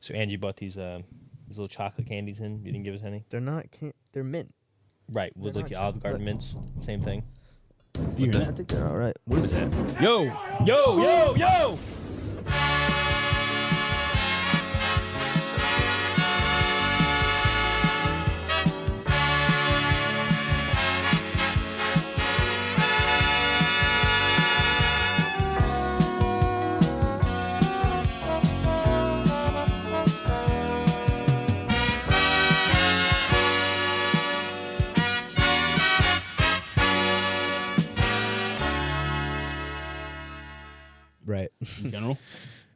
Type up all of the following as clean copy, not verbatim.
So Angie bought these little chocolate candies in. You didn't give us any? They're not. They're mint. Right. With They're like the not Olive Garden chocolate. mints. Same thing. I think they're all right. What is that? Yo! Yo! Yo! Yo! Right. In general.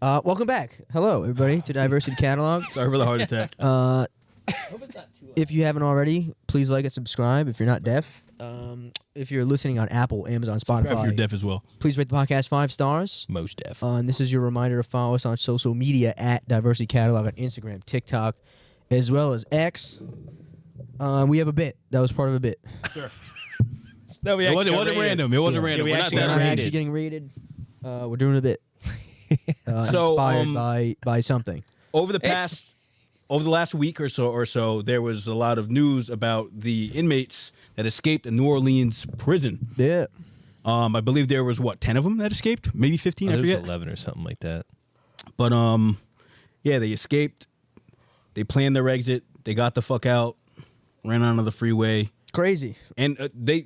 Welcome back. Hello, everybody, to Diversity Catalogue. Sorry for the heart attack. If you haven't already, please like and subscribe. If you're not deaf, if you're listening on Apple, Amazon, If Spotify, you're deaf as well. please rate the podcast 5 stars. Most deaf. And this is your reminder to follow us on social media at Diversity Catalogue on Instagram, TikTok, as well as X. We have a bit. That was part of a bit. No, we It actually wasn't got rated. random. It wasn't Yeah, random. we We're not actually that got We're rated. actually getting rated. We're doing a bit. So, Inspired by something. Over the last week or so, there was a lot of news about the inmates that escaped a New Orleans prison. Yeah. I believe there was 10 of them that escaped, maybe 15. I It was forget. 11 or something like that. But yeah, they escaped. They planned their exit. They got the fuck out, ran onto the freeway, Crazy. and they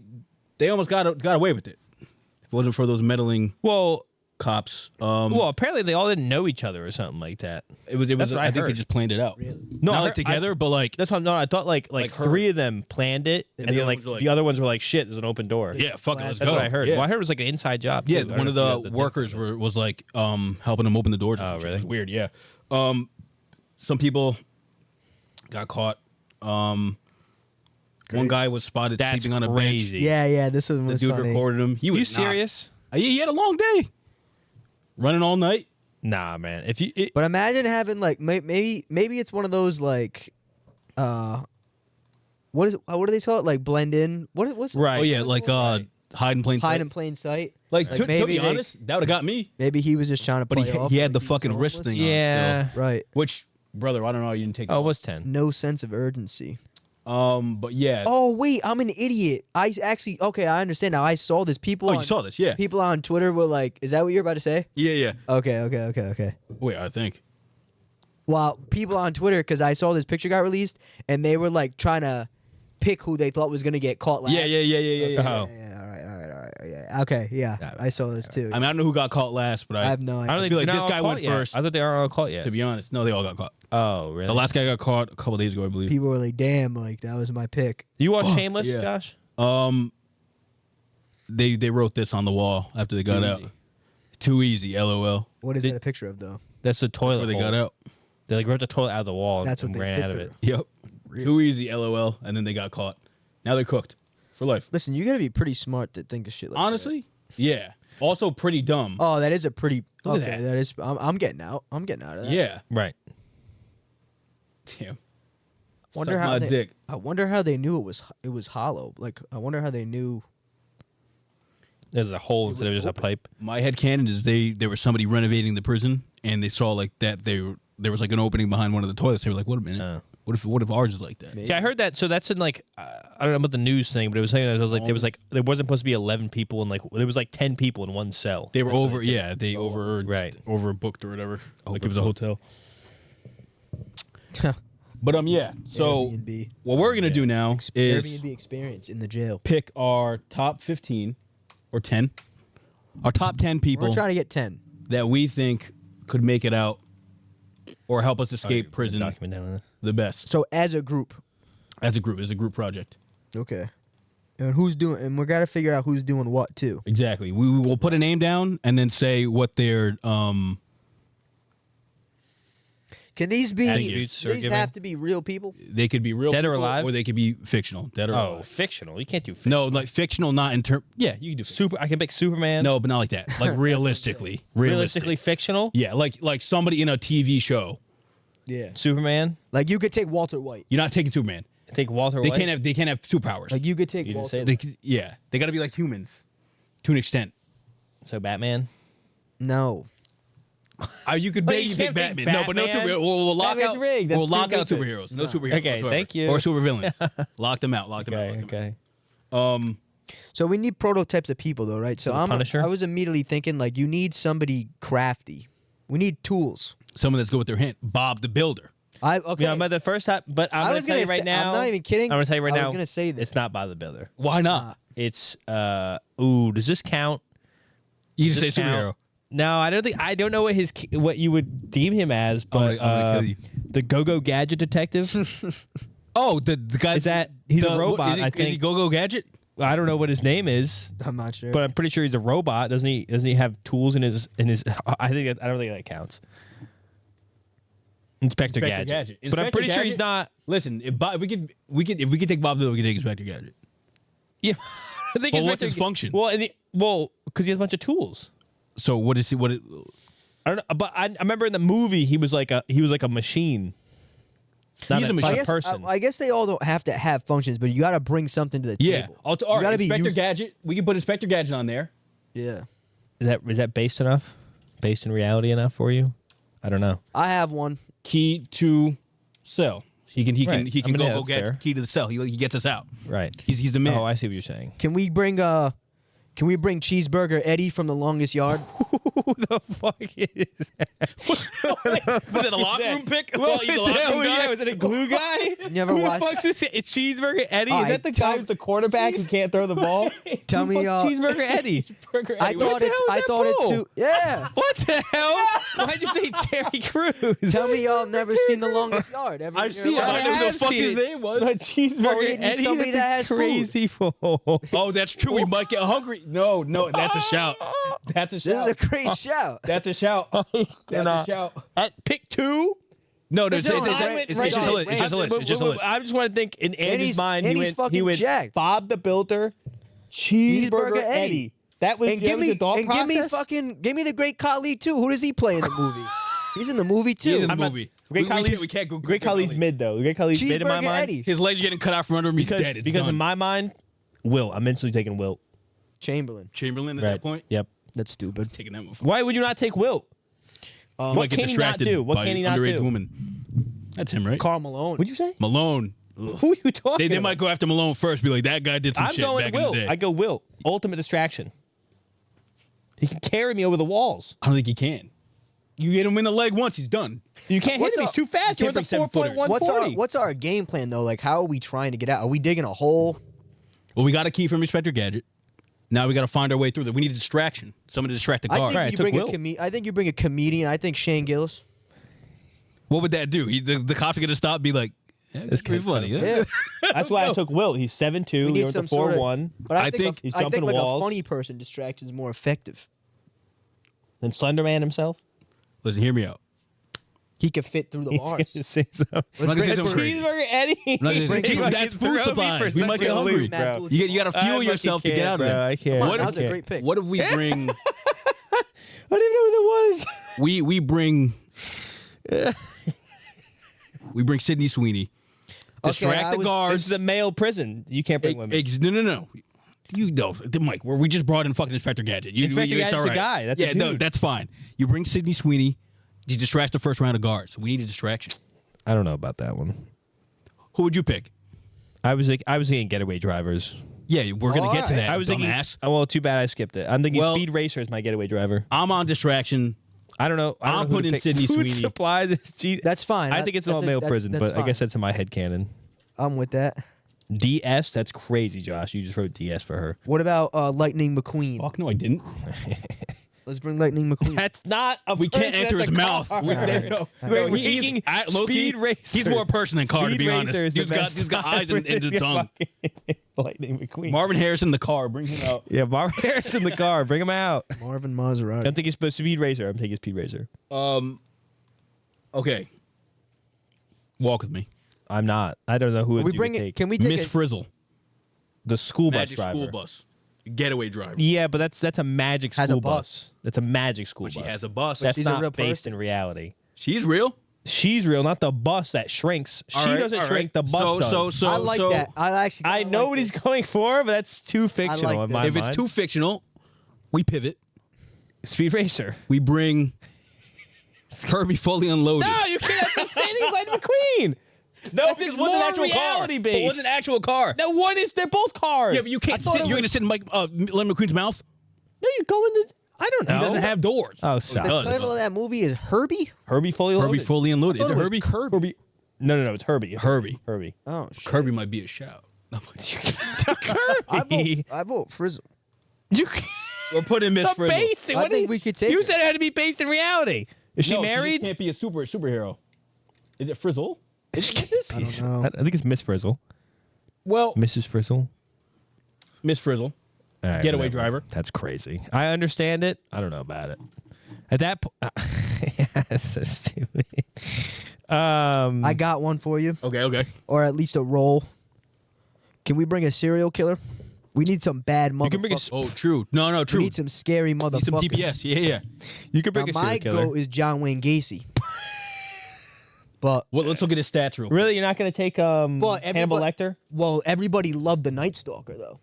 almost got away with it. If it wasn't for those meddling Well, cops. apparently they all didn't know each other or something like that. It was. That's what I think they heard. just planned it out. No, Not I like heard- together, but like That's what I thought like her. 3 of them planned it, and the then other like ones were like- the other ones were like, "Shit, there's an open door." yeah, fuck it, let's That's go. what I heard. Yeah. Well, I heard it was like an inside job. Yeah, too. I one don't of know if you the have workers thing for was like helping them open the doors. Oh, really? It was weird. Yeah. Some people got caught. One guy was spotted That's sleeping on a bench. crazy. Yeah, this was The dude funny. recorded him. He Are was you knocked. serious? He had a long day, running all night. Nah, man. If you But imagine having like maybe it's one of those like what do they call it, like blend in, what's right. Oh yeah, like hide in plain sight. hide in plain sight. Like to maybe be they- honest, that would have got me. Maybe he was just trying to But play off he had like the fucking was wrist homeless. thing Yeah. on still. Right. Which, brother, I don't know how you didn't take. Oh, it it was 10. No sense of urgency. But yeah. Oh wait, I'm an idiot. I actually I understand now. I saw this. People. Oh, on, you saw this? Yeah. People on Twitter were like, "Is that what you're about to say?" Yeah. Okay. Wait, I think. Well, people on Twitter, because I saw this picture got released, and they were like trying to pick who they thought was gonna get caught last. Yeah. Oh. Yeah, all right. Yeah. Okay, yeah. Yeah, I saw this too. I mean, I don't know who got caught last, but I have no I idea. don't think feel like they're this not guy all went caught yet. first. I thought they aren't all caught yet. to be honest, no, they all got caught. Oh, really? The last guy got caught a couple days ago, I believe. People were like, "Damn, like that was my pick." You watch Shameless, yeah. Josh? They wrote this on the wall after they got out. easy. Too easy, LOL. What is Did- that a picture of though? That's the toilet. Where they hole. got out. They like ripped the toilet out of the wall That's and what they ran fit out of it. through. Yep. Too easy, LOL. And then they got caught. Now they're cooked for life. Listen, you gotta be pretty smart to think of shit like Honestly, yeah. Also pretty dumb. that. Oh, that is a pretty. Look at Okay, that. that is. I'm getting out. I'm getting out of that. Yeah. Right. Damn. Wonder Suck how my they, dick. I wonder how they knew it was hollow. Like, I wonder how they knew. There's a hole instead of just a pipe. My headcanon is there was somebody renovating the prison and they saw like that there was like an opening behind one of the toilets. They were like, wait a minute. Oh. What if ours is like that? Maybe. See, I heard that. So that's in like I don't know about the news thing, but it was saying that it was like there wasn't supposed to be 11 people and like there was like 10 people in one cell. They were over, yeah. They Right. overbooked or whatever. Like it was a hotel. Airbnb But yeah. So what we're gonna do now is Airbnb experience in the jail. pick our top 15 or 10, our top 10 We're people trying to get 10. that we think could make it out or help us escape prison Document down on this. the best So as a group. as a group, as a group project. Okay. And who's doing? And we got to figure out who's doing what too. Exactly. We will put a name down and then say what their Can these be? Attributes are These given? have to be real people. they could be real Dead or people, alive? or they could be fictional. Dead or Oh, alive. fictional. You can't do fictional. No, like fictional, not in term. Yeah, you can do fictional. I can pick Superman. No, but not like that. Like realistically, Realistically fictional. Yeah, like somebody in a TV show. Yeah. Superman. Like you could take Walter White. You're not taking Superman. Take Walter They White. can't have superpowers. Like you could take You didn't Walter. say White. They got to be like humans, to an extent. So Batman. No. You could Well, maybe you pick can't pick Batman. No, but no Batman. superhero. We'll lock Batman's out. rigged. We'll That's lock too out good. superheroes. No superheroes. Okay, whatsoever. thank you. Or supervillains. Lock them out. Lock them out. Okay, Okay. So we need prototypes of people, though, right? So The Punisher? I was immediately thinking, like, you need somebody crafty. We need tools. Someone that's good with their hand. Bob the Builder. Okay. Yeah, but the first time, but I'm I gonna was tell gonna you right say, now. I'm not even kidding. I'm gonna tell you right now. I was gonna say this. It's not Bob the Builder. Why not? It's does this count? You Does just say this superhero. count? No, I don't know what you would deem him as, but I'm gonna kill you. the Go-Go Gadget Detective. Oh, the guy. Is that he's a the- robot? Is he, I Is he think. Go-Go Gadget? I don't know what his name is, I'm not sure. but I'm pretty sure he's a robot. Doesn't he? Doesn't he have tools in his? I don't think that counts. Inspector Gadget. But I'm Inspector pretty sure he's Gadget? not. Listen, if we could take Bob the Builder, we could take Inspector Gadget. Yeah, I think Well, what's Inspector his function? Well, because he has a bunch of tools. So what is he? I I don't know, but I remember in the movie he was like a machine. Not He's a not machine. I guess, person. I guess they all don't have to have functions, but you got to bring something to the Yeah. table. All You right. gotta be Inspector used- Gadget. We can put Inspector Gadget on there. Yeah. Is that based enough? Based in reality enough for you? I don't know. I have one. Key to cell. He can Right. go I mean, yeah, go that's get fair. key to the cell. He gets us out. Right. He's the man. Oh, I see what you're saying. Can we bring Cheeseburger Eddie from the Longest Yard? Who the fuck is that? Was it a locker room pick? Well, He's a locker room guy? was it a glue guy? Never Who watched- the fuck's this? It's Cheeseburger Eddie. All Is that right, the guy who's the quarterback who can't throw the ball? Tell Who me, the fuck's Cheeseburger Eddie. I thought it's too. Yeah. What the hell? Why'd you say Terry Crews? Tell me y'all never seen The Longest Yard. Ever I've in your seen it. life? I don't know who the fuck his name was. But Cheeseburger Well, you need Eddie, somebody that's that a has crazy fool. Oh, that's true. We might get hungry. No, that's a shout. That's a This shout. is a great shout. That's a shout. That's a shout. At pick two. No, It's it's on, just right? it's Right just a on, list. It's just a list. It's just a list. I just want to think in Andy's he's- mind. and He he's went. He fucking went. jacked. Bob the Builder, Cheeseburger Eddie. Eddie. That was And that give was me the thought process. give me the great Khali too. Who does he play in the movie? He's in the movie too. He's in the I'm not- movie. Great We Khali's, can't go. Great Khali's mid though. Great Khali's mid in my Cheeseburger mind. Eddie. His legs are getting cut out from under him. He's dead. It's Because done. in my mind, Wilt. I'm instantly taking Wilt. Chamberlain. Chamberlain at Right. that point. Yep. That's stupid. Taking that motherfucker. Why would you not take Wilt? Might What get can he not distracted do? What by can he not underage do? woman. That's him, right? Karl Malone. What'd you say? Malone. Who are you talking? They about? might go after Malone first. Be like, that guy did some I'm shit going back Wilt. in the day. I go Wilt. Ultimate distraction. He can carry me over the walls. I don't think he can. You hit him in the leg once, he's done. You can't hit What's him. He's up? too fast. You You're at can't the bring 7-footers. 4.140. What's our game plan though? Like, how are we trying to get out? Are we digging a hole? Well, we got a key from Inspector Gadget. Now we got to find our way through. We need a distraction. Someone to distract the I guard. think Right, you took bring Wilt. I think you bring a comedian. I think Shane Gillis. What would that do? The cops are going to stop and be like, yeah, that's pretty kid's funny. Yeah. That's why I took Wilt. He's 7'2". We He need went to some sort of- 4'1". But I think he's I think jumping like walls. a funny person distraction is more effective. And Slenderman himself. Listen, hear me out. He could fit through the He's bars. gonna say something. I'm not gonna say bring- something crazy. Cheeseburger Eddie. I'm not gonna say- Bring- that's Throw food me supplies. for We might such get a hungry. loop, bro. You got to fuel fucking yourself to get can't, out of bro. there. I can't. Come on, What that if- was a great pick. What if we bring? I don't even know who that was. we bring. We bring Sydney Sweeney. Distract I the was- This guards. is a male prison. You can't bring women. No. You know, Mike. We just brought in fucking Inspector Gadget. Inspector it's Gadget's all the right. guy. That's a yeah, no, dude. that's fine. You bring Sydney Sweeney. You distract the first round of guards. We need a distraction. I don't know about that one. Who would you pick? I was thinking getaway drivers. Yeah, we're gonna get to Alright. that. I was thinking. dumbass. Oh, well, too bad I skipped it. I'm thinking Well- Speed Racer is my getaway driver. I'm on distraction. I don't know. I don't I'm know who to putting pick. Sydney Food Sweeney. supplies is That's fine. I think it's an That's all-male that's- prison, that's but I fine. guess that's in my head canon. I'm with that. DS, that's crazy, Josh. You just wrote DS for her. What about Lightning McQueen? Fuck no, I didn't. Let's bring Lightning McQueen. That's not a. We can't person, enter that's his a mouth. car. We're We're he's thinking low-key, Speed Racer. He's more person than car, to Speed be honest. Racer is the He's got best eyes in time. his tongue. Lightning McQueen. Marvin Harrison in the car. Bring him out. Yeah, Marvin Harris in the car. Bring him out. Marvin I Maserati. don't think he's supposed to Speed Racer. I'm taking Speed Racer. Okay. Walk with me. I'm not. I don't know who we you would bring it. take. Can we take Miss it? Frizzle. The school bus Magic driver. school bus. Getaway driver. Yeah, but that's a magic Has a school bus. bus. That's a magic school But she bus. has a bus. That's she's a not real based person? in reality. She's real. She's real, not the bus that shrinks. She All right, doesn't all shrink. right. The bus does. So I like that. I actually. I kinda know like what he's this. going for, but that's too fictional like in my this. if mind. it's too fictional, we pivot. Speed Racer. We bring Herbie fully unloaded. No, you can't. That's the same thing as Lightning McQueen. No, That's because just it wasn't an more actual car. reality-based. It wasn't an actual car. No, one is. They're both cars. Yeah, but you can't I thought sit. it You're was- gonna sit in Mike Lemon McQueen's mouth. No, you go in the. I don't know. He doesn't have doors. Oh, The stop. does. title of that movie is Herbie. Herbie fully loaded. Herbie fully unloaded. Is it Herbie? Herbie. No, it's Herbie. Herbie. Herbie. Oh, shit. Kirby might be a shout. Herbie. I vote Frizzle. You We're putting Miss the Frizzle. base. I think we could take You it. said it had to be based in reality. Is she No, married? She just can't be a superhero. Is it Frizzle? Is it Mrs.? I don't know. I think it's Miss Frizzle. Well, Mrs. Frizzle. Miss Frizzle. All right, Getaway whatever. driver. That's crazy. I understand it. I don't know about it. At that point, that's so stupid. I got one for you, Okay. or at least a roll. Can we bring a serial killer? We need some bad motherfuckers. You can bring a. Oh, true. No, We true. need some scary motherfuckers. Need some DPS. Yeah. You could Now, bring a my serial killer. goat is John Wayne Gacy. But Well, let's look at his stats real quick. Really, you're not going to take Hannibal everybody- Lecter? well, everybody loved the Night Stalker though.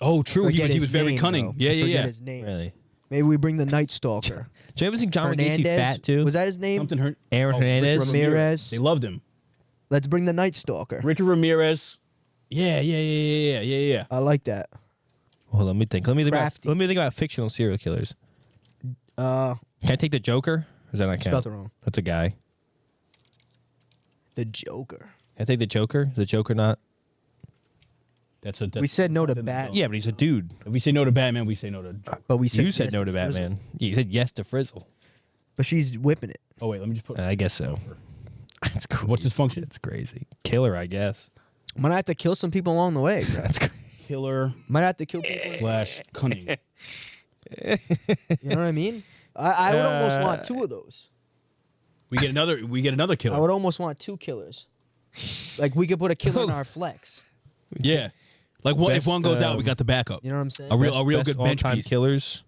Oh, true. He Forget was his very name, cunning. though. Yeah. Forget his name. Really? Maybe we bring the Night Stalker. Did you ever see John Wayne Gacy Hernandez. fat too? Was that his name? Something hurt. Aaron Hernandez? Richard Ramirez. They loved him. Let's bring the Night Stalker. Richard Ramirez. Yeah. I like that. Well, let me think. Let me think Crafty. about fictional serial killers. Uh, Can I take the Joker? Or does that not count? spelled it wrong. That's a guy. The Joker. Can I take the Joker? Is the Joker not? We said no to Bat. Yeah, but he's a dude. If we say no to Batman, we say no to. But we said You said yes no to Frizzle. Batman. You said yes to Frizzle. But she's whipping it. Oh wait, let me just put. I guess so. That's crazy. What's his function? It's crazy. Killer, I guess. Might have to kill some people along the way. Bro. That's crazy. Killer Might have to kill people. / cunning. You know what I mean? I would almost want two of those. We get another killer. I would almost want two killers. Like we could put a killer in our flex. Yeah. Like what if Best, one goes out, we got the backup. You know what I'm saying? A real Best good bench all-time piece. killers.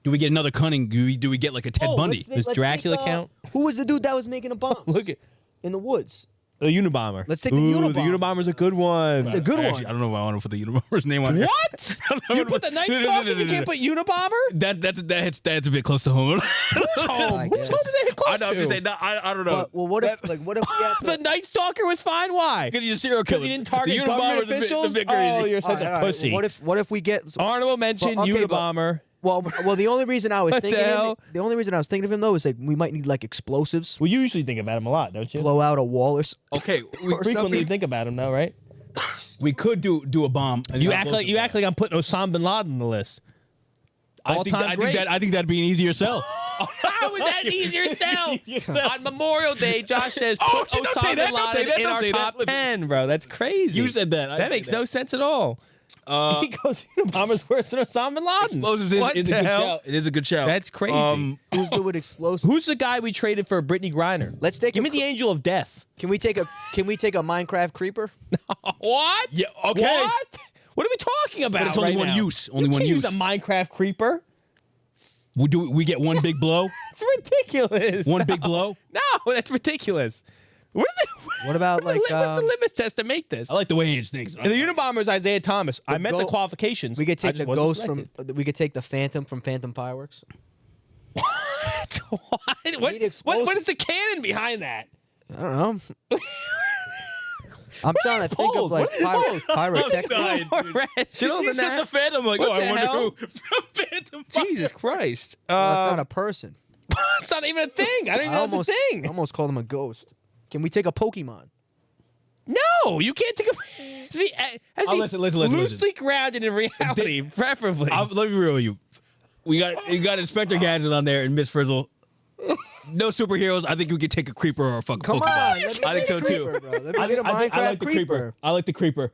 Do we get another cunning? Do we get like a Ted Bundy? Does Dracula count? Who was the dude that was making the bombs? Look at in the woods. the Unabomber. Let's take the Ooh, Unabomber. The Unabomber's a good one. It's a good Actually, one. I don't know if I want to put the Unabomber's name on. What? You put the Night Stalker? You can't put Unabomber? That's a bit close to home. Whose home? I Whose guess. home is that hit close I know. I'm to? just saying. I don't know. Well, what if what if we have The to, Night Stalker was fine. Why? Because he's a serial Because killer. he didn't target the government Unabomber's a officials? bit crazy. Oh, you're such All right, a all right. pussy. What if we get Honorable mention, Well, okay, but- Unabomber. well the only reason I was What the thinking hell? the only reason I was thinking of him though is like we might need like explosives, Well, you usually think about him a lot, don't you? blow out a wall or Okay, Frequently you think about him, though, right? we could do a bomb. and You not act close like to that. I'm putting Osama bin Laden on the list. I think All-time great. that'd be an easier sell. How is that easier sell? On Memorial Day, Josh says, Oh, put shit, don't say Osama that, bin don't say Laden that, in don't our say that. top Listen. 10, bro. That's crazy. You said that. I That said makes that. no sense at all. He goes, Unabomber's worse than Osama bin Laden. Explosives is, What is a the good hell? shout. It is a good shout. That's crazy. who's good with explosives? Who's the guy we traded for Brittany Griner? Let's take Give a me the Angel of Death. Can we take a Minecraft creeper? What? Yeah, okay. What? What are we talking about? it's only right one now? use. Only you one can't use. use a Minecraft creeper. We get one big blow. It's ridiculous. One big blow. No, that's ridiculous. What, What about like what's the litmus test to make this? I like the way he thinks. And the Unabomber is Isaiah Thomas. I meant the goat- qualifications. we could I take just the wasn't ghost selected. we could take the Phantom from Phantom Fireworks. What? need What is explosives. the canon behind that? I don't know. I'm trying to think of polls? like What are these pyrotechnics. dying. More rational He than said that? the Phantom. Like, What I the wonder hell? who. From Phantom. Jesus Christ. That's not a person. It's not even a thing. I didn't I know almost, it's a I thing. almost called him a ghost. Can we take a Pokemon? No, you can't take a. It has to be Listen. loosely grounded in reality, preferably. Let me real with you. You got Inspector Gadget on there and Miss Frizzle. No superheroes. I think we could take a creeper or a fucking Come Pokemon. on, let me I think get so a too. creeper, bro. Let me I get a think I like Minecraft the creeper. I like the creeper.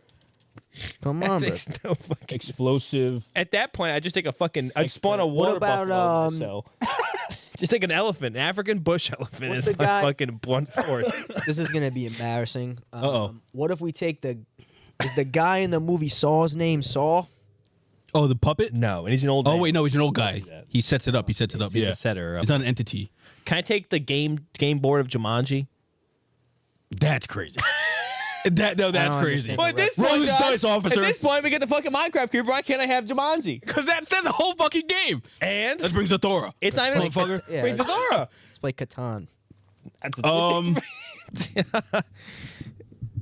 Come on, That bro. makes no fucking. Explosive. At that point, I just take a fucking. I'd spawn a What water about, buffalo in myself. Just take an elephant, an African bush elephant, What's as the my guy- fucking blunt force. This is gonna be embarrassing. Uh-oh. What if we take is the guy in the movie Saw's name Saw? Oh, the puppet. No, and he's an old. Oh man. wait, no, he's an old guy. that. He sets it up. He's a He's a setter. It's not an entity. Can I take the game board of Jumanji? That's crazy. That's don't crazy. understand Well, at this Roll point, these dice, officer. At this point, we get the fucking Minecraft creeper. Why can't I have Jumanji? Because that's a whole fucking game. And That brings Zathora. it's not even Motherfucker. Yeah, Bring Zathora. let's play Catan.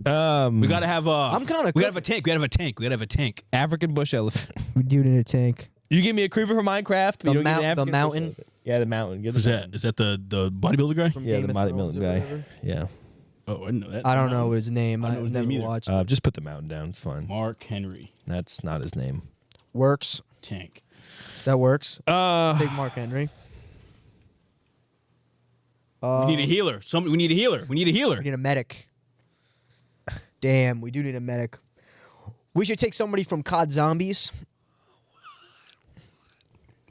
We gotta have I'm kinda We gotta have a tank. We gotta have a tank. African bush elephant. We do need a tank. You give me a creeper for Minecraft. But you don't give me an the African bush mountain. elephant. Yeah, the mountain. Give Who's the that? mountain. Is that the bodybuilder guy? From Yeah, Game the of Mighty Thrones Mountain or guy. whatever. Yeah. Oh, I didn't know that. I don't know his name. I don't know I've his never name either. watched. Just put the mountain down. It's fine. Mark Henry That's not his name. Works. tank. That works. Big Mark Henry. We need a healer. We need a healer. We need a healer. We need a medic. Damn, we do need a medic. We should take somebody from COD Zombies.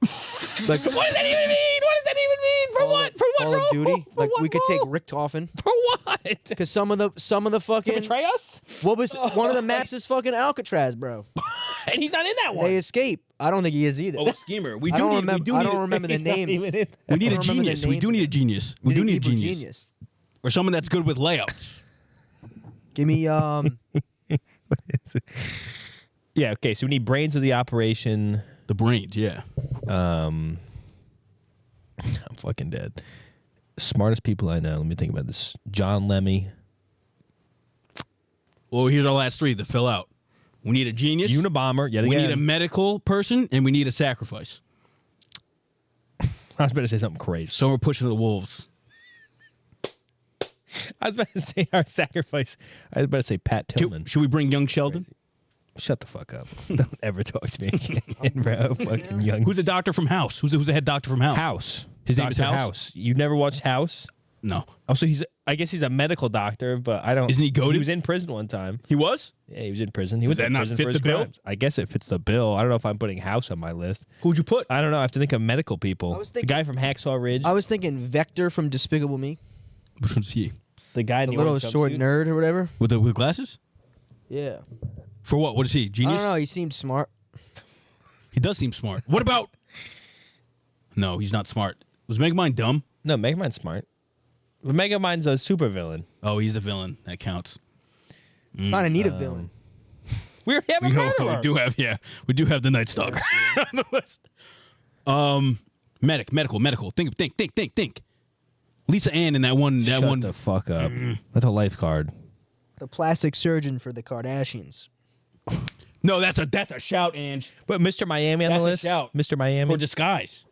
Like, What does that even mean? What does that even mean? For what? For what? Call of role? Duty. For Like what we could take role? Rick Toffin. For what? Because some of the fucking Betray us? what was one of the maps is fucking Alcatraz, bro. And he's not in that one. They escape. I don't think he is either. Oh, a schemer. We I do don't need. remember. We do I need. don't remember the He's not names. even in We need I a don't remember the genius. We names do of need a them. genius. We do need a evil genius. Or someone that's good with layouts. Give me Yeah, okay, so we need brains of the operation. The brains, yeah. I'm fucking dead. Smartest people I know. Let me think about this. John Lemmy. Well, here's our last three to fill out. We need a genius. Unabomber. Yet We again. need a medical person, and we need a sacrifice. I was about to say something crazy. So we're pushing the wolves. I was about to say our sacrifice. I was about to say Pat Tillman. Should we bring young Sheldon? Shut the fuck up. Don't ever talk to me again, bro. Fucking young. Who's the doctor from House? Who's the head doctor from House? House? His name is Dr. House? You never watched House? No. Oh, so I guess he's a medical doctor, but I don't. Isn't he goated? He was in prison one time. He was? Yeah, he was in prison. He Does went that to not prison fit for his the bill? crimes. I guess it fits the bill. I don't know if I'm putting House on my list. Who'd you put? I don't know. I have to think of medical people. I was The thinking- guy from Hacksaw Ridge. I was thinking Vector from Despicable Me. Which one's he? the guy in The the little orange short jumpsuit. nerd or whatever. With glasses? Yeah. For what? What is he? I Genius? don't know. He seemed smart. He does seem smart. What about? No, he's not smart. Was Megamind dumb? No, Megamind's smart. But Megamind's a supervillain. Oh, he's a villain. That counts. Kind of need a villain. We already have a murderer. We do have the Night Stalker on the list. Medical. Think. Lisa Ann in that one. Shut the fuck up. That's a life card. The plastic surgeon for the Kardashians. No, that's a shout, Ange. But Mr. Miami on That's the a list. shout. Mr. Miami. For disguise.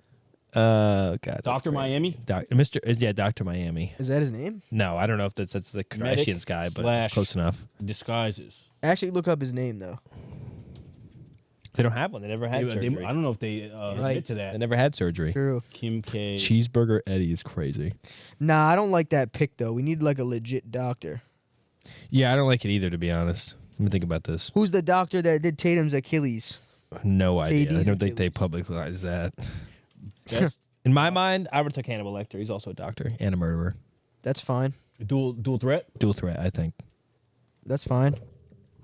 God. that's Dr. crazy. Miami? Dr. Miami. Is that his name? No, I don't know if that's the Medic Kardashians guy, but slash- it's close enough. Disguises. Actually, look up his name though. They don't have one. They never had I surgery. don't know if they Right. admit to They that. never had surgery. True. Kim K. Cheeseburger Eddie is crazy. Nah, I don't like that pick though. We need like a legit doctor. Yeah, I don't like it either, to be honest. Let me think about this. Who's the doctor that did Tatum's Achilles? No idea. I KD's don't think they Achilles. publicize that. Best In my mind, I would take Hannibal Lecter. He's also a doctor and a murderer. That's fine. dual threat. Dual threat, I think. That's fine.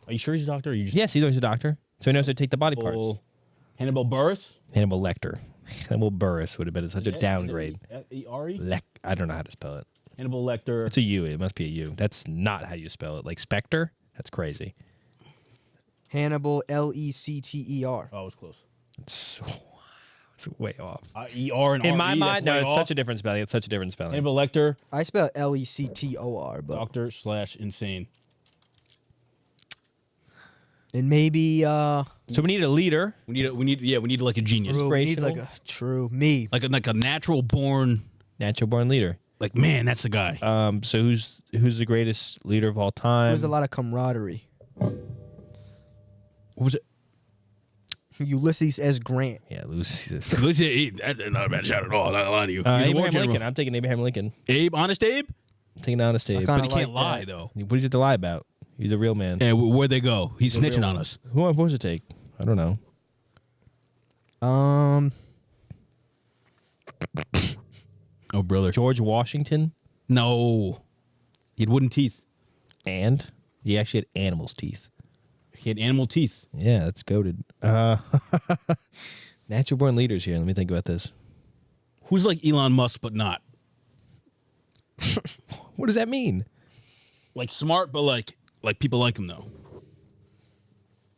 Are you sure he's a doctor? Or you just Yes, he's a doctor. So he knows how to take the body parts. Hannibal Buress? Hannibal Lecter. Hannibal Buress would have been such a downgrade. F-E-R-E? I don't know how to spell it. Hannibal Lecter. It's a U. It must be a U. That's not how you spell it. Like Spectre? That's crazy. Hannibal Lecter. Oh, it was close. It's way off. E-R and In R-E, my mind, that's no, way it's off. such a different spelling. It's such a different spelling. Hannibal Lecter, I spell Lector, but doctor/insane. and maybe So we need a leader. We need like a genius. we need Inspirational. like a true me. Like a natural born, Natural born leader. like, man, that's the guy. So who's the greatest leader of all time? There's a lot of camaraderie. What was it? Ulysses S. Grant. Yeah, Lucy. That's not a bad shot at all. I'm not gonna lie to you. He's a war Abraham general. Lincoln. I'm taking Abraham Lincoln. Abe, honest Abe? I'm taking Honest Abe. kinda But he like can't lie, that. though. What does he have to lie about? He's a real man. And where'd they go? He's snitching on us. Who am I supposed to take? I don't know. Oh, brother. George Washington, No. He had wooden teeth. and he actually had animal's teeth. He had animal teeth. Yeah, that's goated. Natural born leaders here. Let me think about this. Who's like Elon Musk, but not? What does that mean? Like smart, but like Like people like him though.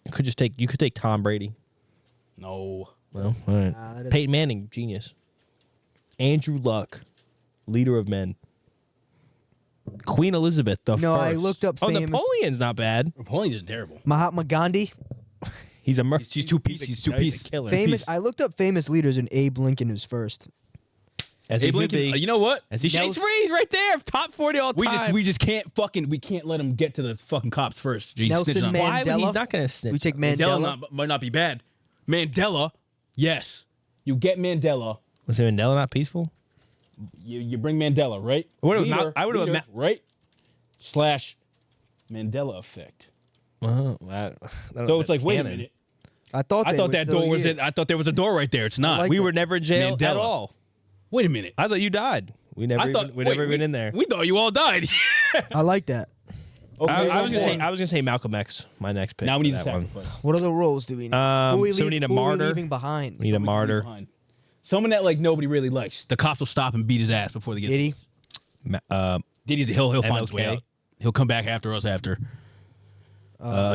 You could take Tom Brady. No. Well, all right. that is- Peyton Manning, genius. Andrew Luck, leader of men. Queen Elizabeth the No, first. I looked up famous- Napoleon's not bad. Napoleon's just terrible. Mahatma Gandhi. He's a He's two pieces. He's two He's pieces. a killer. I looked up famous leaders, and Abe Lincoln was first. As he Abe should Lincoln. be. You know what? As he Shakes Freeze right there, top 40 all time. We just can't let him get to the fucking cops first. He's Nelson snitching on him. Mandela. Why would he's not going to snitch? We take Mandela might not be bad. Mandela, yes. You get Mandela. Was Mandela not peaceful? You bring Mandela, right? I would've Leader, right? / Mandela effect. Well, So it's like, wait a minute. I thought that door was it. I thought there was a door right there. It's not. like We that. were never jailed at Mandela. all. Wait a minute. I thought you died. We never been in there. We thought you all died. I like that. Okay, I was one more. gonna say Malcolm X. My next pick. Now we for need a that one. sacrifice. What other roles do we need? So we need a who are we martyr. leaving behind? We need a martyr. Behind. Someone that like nobody really likes. The cops will stop and beat his ass before they get. Diddy. Diddy's he'll find his way MLK. out. He'll come back after us after.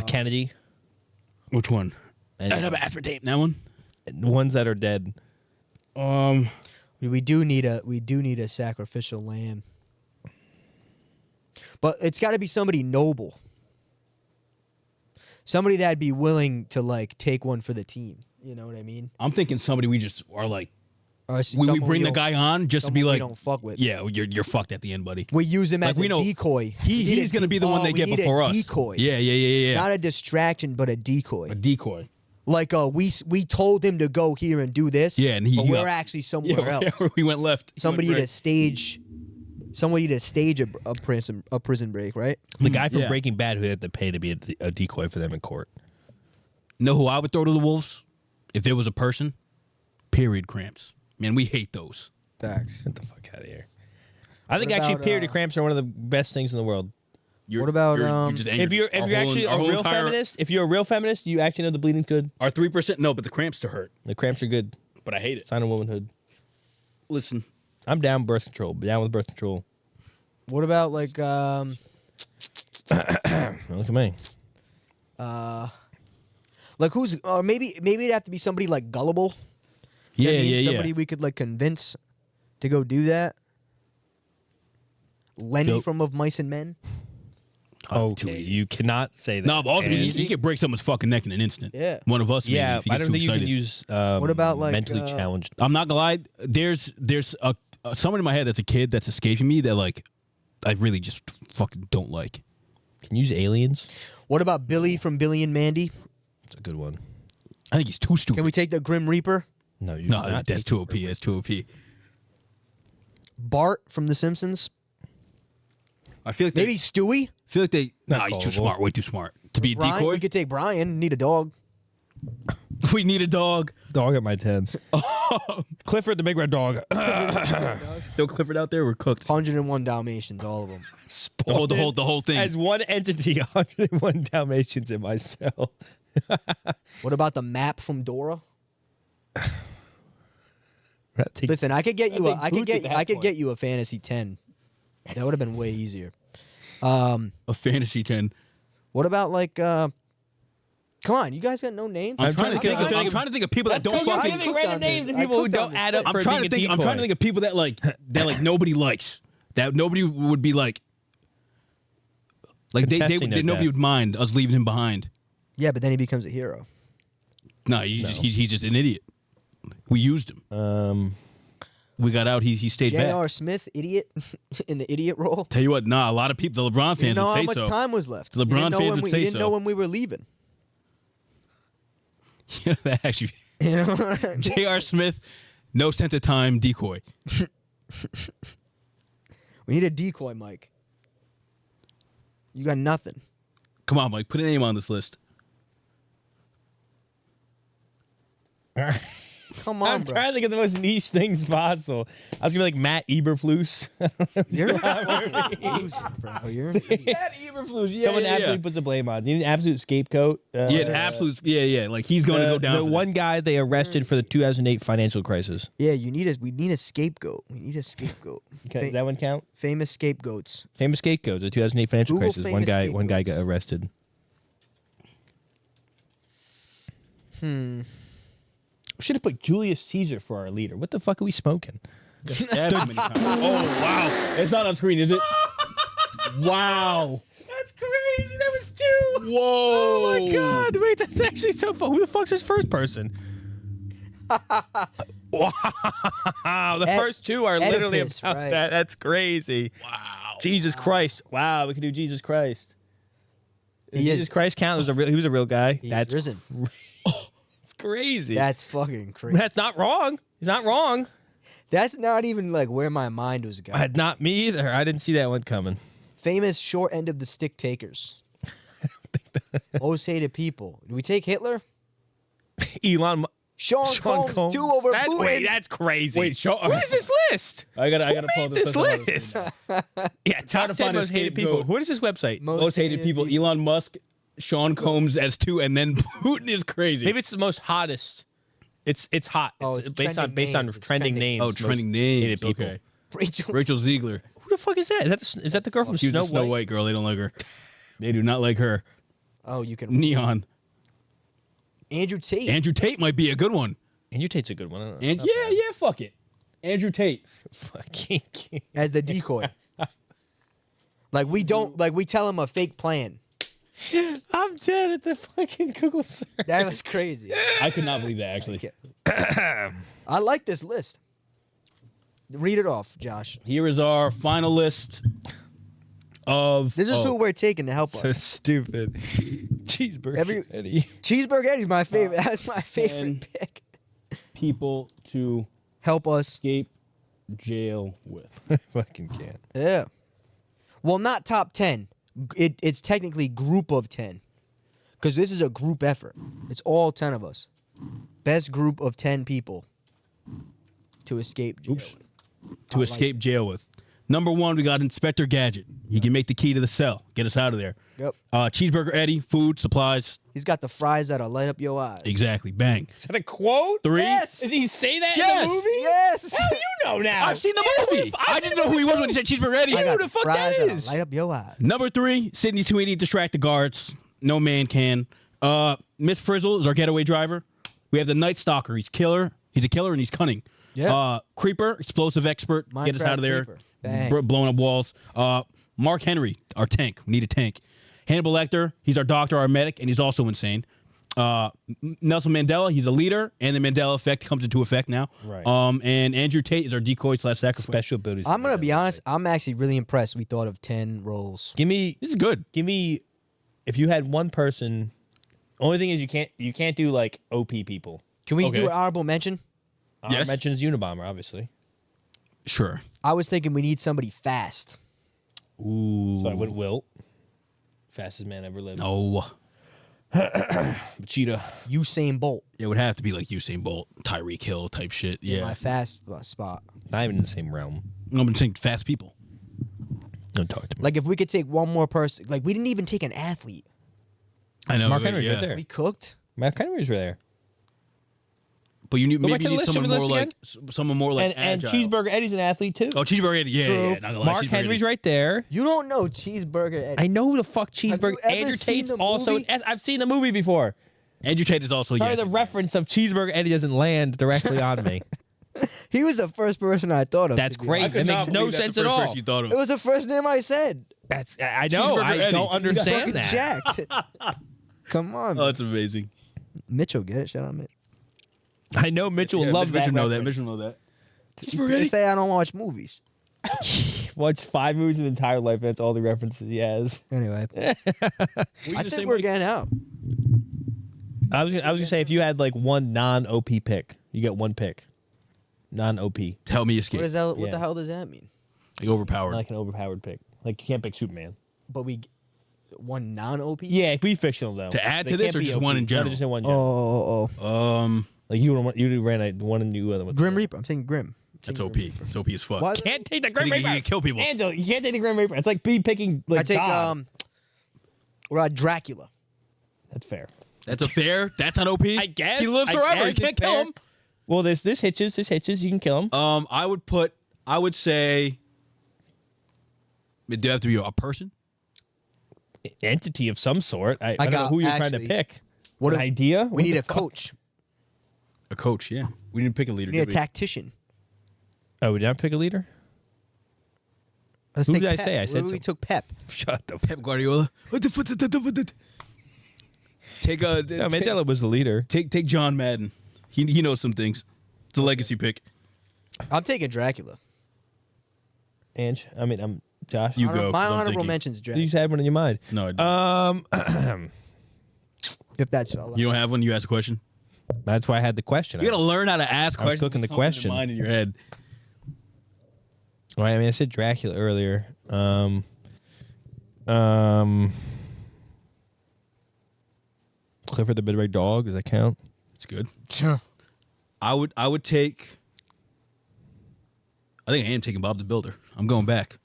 Kennedy. Which one? And, aspartame. That one. ones that are dead. We do need a sacrificial lamb. But it's got to be somebody noble. Somebody that'd be willing to like take one for the team. You know what I mean? I'm thinking somebody we just are like. Or We someone bring the don't- guy on just to be someone like, we don't fuck with. yeah, you're fucked at the end, buddy. We use him Like, as we a know decoy. He's gonna be the one they get before us. Decoy. Yeah. Not a distraction, but a decoy. A decoy. Like we told him to go here and do this. Yeah, and he but got- we're actually somewhere else. we went left. He Somebody went to right. stage a prison break, right? The guy from yeah. Breaking Bad who had to pay to be a decoy for them in court. Know who I would throw to the wolves if there was a person? Period cramps. Man, we hate those. Facts. Get the fuck out of here. I think What actually about, period cramps are one of the best things in the world. You're, What about, you're just angry. If you're actually a real feminist, you actually know the bleeding's good. Our 3%, no, but the cramps to hurt. The cramps are good. But I hate it. Sign of womanhood. Listen, I'm down birth control. Down with birth control. What about like Look at me. like who's maybe it'd have to be somebody like gullible. You know what I mean? Somebody we could like convince to go do that. Lenny Nope. from Of Mice and Men. Too Okay, easy. you cannot say that. No, but also And- he could break someone's fucking neck in an instant. Yeah. One of us, maybe, yeah, if he I gets don't too think you can excited. use What about, like, mentally challenged. I'm not gonna lie. There's someone in my head that's a kid that's escaping me that like I really just fucking don't like. Can you use aliens? What about Billy from Billy and Mandy? It's a good one. I think he's too stupid. Can we take the Grim Reaper? No, you No, cannot that's take- too OP. That's too OP. Bart from The Simpsons? I feel like Maybe Stewie? they. Not Nah, he's too callable. smart. Way too smart to be a Brian? decoy. We could take Brian. Need a dog. We need a dog. Dog at my 10. Clifford the big red dog. Throw Clifford out there. We're cooked. 101 Dalmatians, all of them. The whole thing. As one entity, 101 Dalmatians in my cell. What about the map from Dora? Take- Listen, I could get you think Boots at that I could point. get you a fantasy 10. That would have been way easier. A fantasy 10. What about like come on, you guys got no names? I'm trying to think. I'm I'm trying to think of people that don't That's 'cause you're fucking. giving random names to people who don't add up I'm trying to think. I'm trying to think of people that like nobody likes. That nobody would be like Contesting their nobody death. would mind us leaving him behind. Yeah, but then he becomes a hero. No, he's just an idiot. We used him. We got out. He stayed back. J.R. Smith, idiot, in the idiot role. Tell you what, nah, a lot of people, the LeBron You fans didn't know would how say much so. time was left. The LeBron You didn't know fans when would we, say you didn't know so. when we were leaving. Yeah, that actually, You know what I mean? J.R. Smith, no sense of time, decoy. We need a decoy, Mike. You got nothing. Come on, Mike, put a name on this list. Come on, I'm bro. trying to think of the most niche things possible. I was gonna be like Matt Eberflus. You're a loser, bro. You're an idiot. Matt Eberflus, yeah, Someone absolutely puts the blame on. You need an absolute scapegoat. absolute, yeah. Like he's going to go down. The for one this. guy they arrested for the 2008 financial crisis. Yeah, we need a scapegoat. We need a scapegoat. Okay, does that one count? Famous scapegoats. Famous scapegoats. The 2008 financial Google crisis. famous One guy got scapegoats. arrested. We should have put Julius Caesar for our leader. What the fuck are we smoking? Stabbed him many times. Oh wow, it's not on screen, is it? Wow. That's crazy. That was two. Whoa. Oh my god. Wait, that's actually so fun. Who the fuck's his first person? Wow. The first two are literally Oedipus, about right. that. That's crazy. Wow. Jesus Christ. Wow, we can do Jesus Christ. Does He is- Jesus Christ count? He was a real guy. He's That's risen. It's crazy. That's fucking crazy. That's not wrong. He's not wrong. That's not even like where my mind was going. Not me either. I didn't see that one coming. Famous short end of the stick takers. Most hated people. Do we take Hitler? Elon. Sean Combs, 2 over That's, Putin. wait, that's crazy. Wait, what is this list? I gotta Who pull made this list? Yeah, top to 10 find a most hated people. scapegoat. What is this website? Most hated people. Elon Musk, Sean Combs as 2, and then Putin is crazy. Maybe it's the most hottest. It's hot. Oh, It's it's based on trending names. It's trending trending. names. Oh, most trending names. hated people. Okay. Rachel Ziegler. Who the fuck is that? Is that the girl from She was Snow a Snow White girl. They don't like her. They do not like her. Oh, you can. Neon. Andrew Tate. Andrew Tate might be a good one. And your Tate's a good one. And yeah, fuck it. Andrew Tate. Fucking. as the decoy. Like we tell him a fake plan. I'm dead at the fucking Google search. That was crazy. I could not believe that, actually. I like this list. Read it off, Josh. Here is our final list of... This is who we're taking to help So us. stupid. Cheeseburger. Eddie. Cheeseburger Eddie's my favorite. That's my favorite And- pick. people to Help us. escape jail with. I fucking can't. Yeah. Well, not top 10. It's technically group of 10. Because this is a group effort. It's all 10 of us. Best group of 10 people to escape jail. Oops. To escape jail with. Number 1, we got Inspector Gadget. He can make the key to the cell. Get us out of there. Yep. Cheeseburger Eddie, food, supplies. He's got the fries that'll light up your eyes. Exactly. Bang. Is that a quote? 3. Yes! Did he say that Yes! in the movie? Yes! How do you know now? I've seen the movie. I didn't know who he was when he said Cheeseburger Eddie. I got the fuck fries that that'll is? light up your eyes. Number 3, Sidney Sweeney, distract the guards. No man can. Miss Frizzle is our getaway driver. We have the Night Stalker. He's killer. He's a killer and he's cunning. Yeah. Creeper, explosive expert. Get us Minecraft out of there. Creeper. Bang. Blowing up walls. Mark Henry, our tank. We need a tank. Hannibal Lecter, he's our doctor, our medic, and he's also insane. Nelson Mandela, he's a leader, and the Mandela effect comes into effect now. Right. And Andrew Tate is our decoy/sacrifice. Special abilities. I'm going to be honest. I'm actually really impressed we thought of 10 roles. Give me, This is good. if you had one person. Only thing is you can't do like OP people. Can we Okay. do an honorable mention? Yes. Mentions Unabomber, obviously. Sure. I was thinking we need somebody fast. Ooh. So I went Wilt. Fastest man ever lived. Oh. Cheetah. Usain Bolt. It would have to be like Usain Bolt, Tyreek Hill type shit. In Yeah. my fast spot. Not even in the same realm. I'm saying fast people. Don't talk to me. Like if we could take one more person. Like we didn't even take an athlete. I know. Mark Henry's right there. We cooked. Mark Henry's right there. But you need Go back maybe to you the need list, someone should we more list like someone more like And agile. Cheeseburger Eddie's an athlete too. Oh, Cheeseburger Eddie. Yeah, True. yeah. Not gonna lie, Mark Cheeseburger Henry's Eddie. right there. You don't know Cheeseburger Eddie. I know who the fuck Cheeseburger. Have you ever Andrew seen Tate's the also. movie? I've seen the movie before. Andrew Tate is also Sorry, the reference of Cheeseburger Eddie doesn't land directly on me. He was the first person I thought of. That's to be crazy. honest. That makes no sense at all. You thought of. It was the first name I said. That's I know. Cheeseburger I Eddie. don't He's understand fucking that. jacked. Come on. Oh, that's amazing. Mitchell, get it? Shout out Mitch. I know Mitchell will love Mitch that. know that. reference. Mitch know that. They say I don't watch movies. Watched 5 movies in his entire life. That's all the references he has. Anyway, I just say, think we're Mike? getting out. I was gonna say if you had like one non-OP pick, you get one pick. Non-OP, Help me escape. What is that? What Yeah. the hell does that mean? Like overpowered. like an overpowered pick. Like you can't pick Superman. But one non-OP. Yeah, be fictional though. To add They to this can't or be just OP. one in No, general? just in one Oh, general. Like you ran a one and you other. Grim Reaper. I'm saying Grim. That's OP. It's OP as fuck. Why- Can't take the I Grim think Reaper. you can kill people. Angelo, you can't take the Grim Reaper. It's like picking like I take God. what about Dracula? That's fair. That's a fair. That's on OP. I guess. He lives I forever. You guess can't it's kill fair. him. Well, this hitches. This hitches. You can kill him. I would say. Do you have to be a person? Entity of some sort. I don't know got- who you're trying to actually, pick. what An if- idea? We need a coach. A coach, yeah. We didn't pick a leader. We need a did we? tactician. Oh, we did not pick a leader? Let's Who take did I Pep. say? I What said if we some- took Pep. Shut the Pep Guardiola. What the fuck? Take a. No, Mandela was the leader. Take John Madden. He knows some things. It's a legacy pick. I'm taking Dracula. Ange. I mean, I'm Josh. You go. My 'cause I'm honorable thinking. mentions You Dracula. just had one in your mind. No, I didn't. If that's all. You don't have one. You ask a question. That's why I had the question. You gotta learn how to ask I was questions. cooking the with something question. in mind in your head. Right, I mean, I said Dracula earlier. Clifford the Big Red Dog. Does that count? It's good. Sure. I would take. I think I am taking Bob the Builder. I'm going back.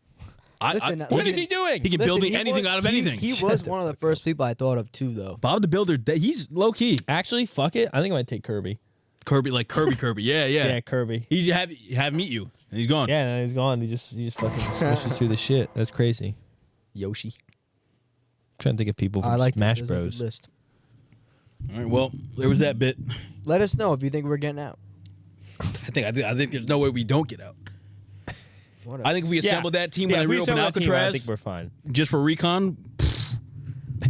Listen, What listen, is he doing? He can build me anything out of anything. He was one of the first people I thought of too, though. Bob the Builder. He's low key. Actually, fuck it. I think I might take Kirby. Kirby, like Kirby. Yeah. Yeah, Kirby. He have him meet you, and he's gone. Yeah, no, he's gone. He just fucking swishes through the shit. That's crazy. Yoshi. trying to think of people from I like Smash this. There's a good Bros. list. All right. Well, there was that bit. Let us know if you think we're getting out. I think there's no way we don't get out. Whatever. I think if we assembled that team yeah, when if they we reopened assemble that team, I think Alcatraz we're fine. just for recon,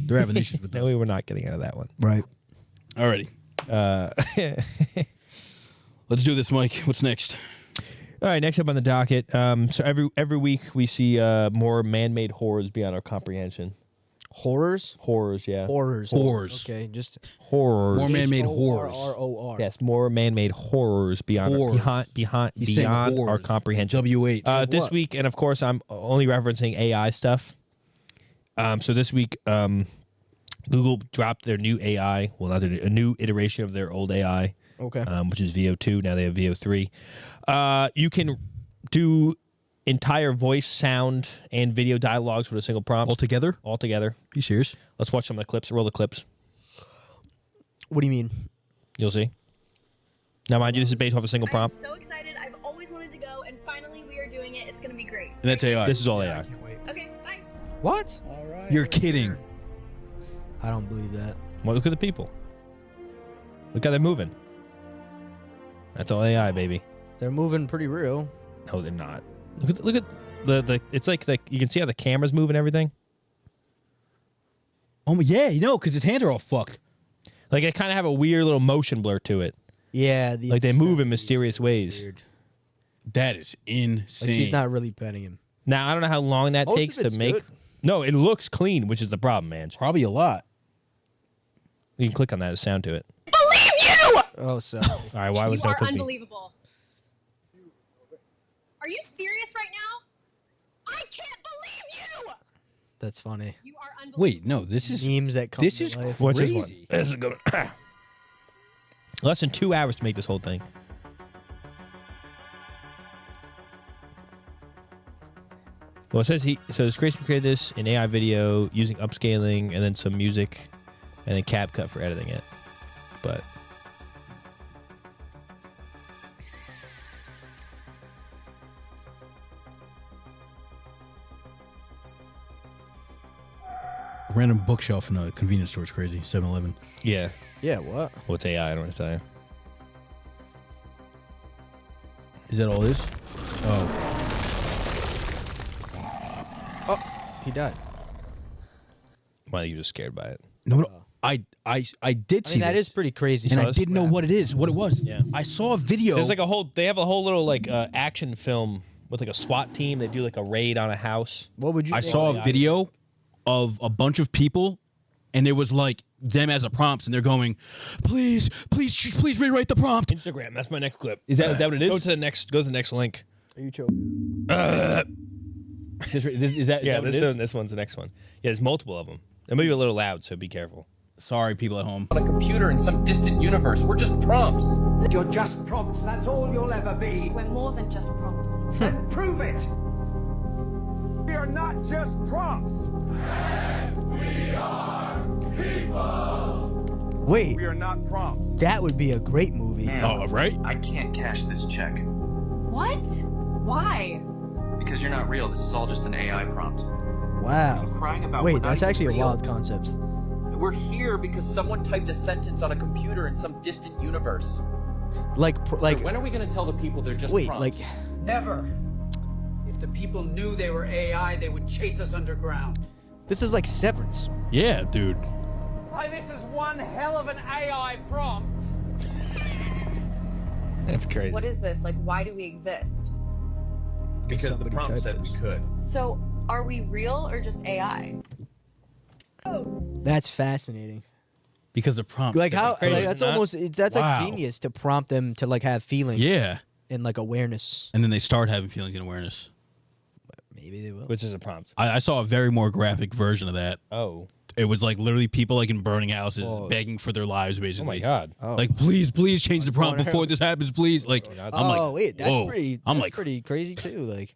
they're having issues with No, that. we were not getting out of that one. right. Alrighty. Let's do this, Mike. What's next? All right, next up on the docket. So every week we see more man-made horrors beyond our comprehension. Horrors. Horrors, yeah. Horrors. Horrors. Okay, just Horrors. More man-made horrors. HORROR. Yes, more man-made horrors beyond Horrors. He's saying beyond our horrors. comprehension. W8. This what? week, and of course, I'm only referencing AI stuff. So this week, Google dropped their new AI. Well, not a new iteration of their old AI, Okay. which is VO2. Now they have VO3. You can do entire voice, sound, and video dialogues with a single prompt. All together? Altogether. You serious? Let's watch some of the clips. Roll the clips. What do you mean? You'll see. Now, mind you, this is based off a single I'm prompt. so excited. I've always wanted to go, and finally we are doing it. It's going to be great. And that's AI. This is all AI. Okay, bye. What? You're kidding. I don't believe that. Well, look at the people. Look how they're moving. That's all AI, baby. They're moving pretty real. No, they're not. Look at the. It's like you can see how the camera's moving everything. Oh, yeah, you know, because his hands are all fucked. Like they kind of have a weird little motion blur to it. Yeah. The Like they move in mysterious ways. Weird. That is insane. Like she's not really petting him. Now I don't know how long that Most takes of to it's make. good. No, it looks clean, which is the problem, man. Probably a lot. You can click on that to sound to it. Oh, so. All right, why was You no are supposed to be? unbelievable. Are you serious right now? I can't believe you! That's funny. You are unbelievable. Wait, no, this is Memes that come this to is life. What's this crazy. one? This is good. Less than 2 hours to make this whole thing. Well, it says this creation created this in AI video using upscaling and then some music and then CapCut for editing it. But Random bookshelf in a convenience store is crazy. 7-Eleven. yeah, Yeah, what? what's AI? I don't know what to tell you. Is that all it is? Oh. He died. Why are you just scared by it? No, I did I see mean, that this. is pretty crazy. and saw I this? didn't know what it is, what it was. Yeah. I saw a video. There's like a whole. They have a whole little like action film with like a SWAT team. They do like a raid on a house. What would you I think? saw a video of a bunch of people, and it was like them as a prompt, and they're going, please rewrite the prompt. Instagram. That's my next clip. Is that what it is? Go to the next link. Are you choking? Is that Yeah, what it is? this one's the next one. Yeah, there's multiple of them. It may be a little loud, so be careful. Sorry, people at home. On a computer in some distant universe. We're just prompts. You're just prompts, that's all you'll ever be. We're more than just prompts. Then prove it! We are not just prompts! Wait, We are not prompts. that would be a great movie. Oh, right? I can't cash this check. What? Why? Because you're not real. This is all just an AI prompt. Wow. Crying about we're Wait, not that's even actually a real. wild concept. We're here because someone typed a sentence on a computer in some distant universe. Like, So when are we going to tell the people they're just wait, prompts? like, Never. If the people knew they were AI, they would chase us underground. this is like Severance. Yeah, dude. Why, this is one hell of an AI prompt. That's crazy. What is this? Like, why do we exist? because the somebody prompt typed said this. we could. So, are we real or just AI? That's fascinating. Because the prompt. Like how? crazy, Like, that's isn't that? almost. That's Wow. like genius to prompt them to like have feeling Yeah. and like awareness. And then they start having feelings and awareness. Maybe they will. Which is a prompt. I saw a very more graphic version of that. Oh. It was like literally people like in burning houses Oh. begging for their lives, Oh basically. my god. Oh. Like, please change the prompt going before out. this happens, please. Like, God. I'm like, oh wait, that's whoa. pretty. I'm That's like, pretty crazy too. Like,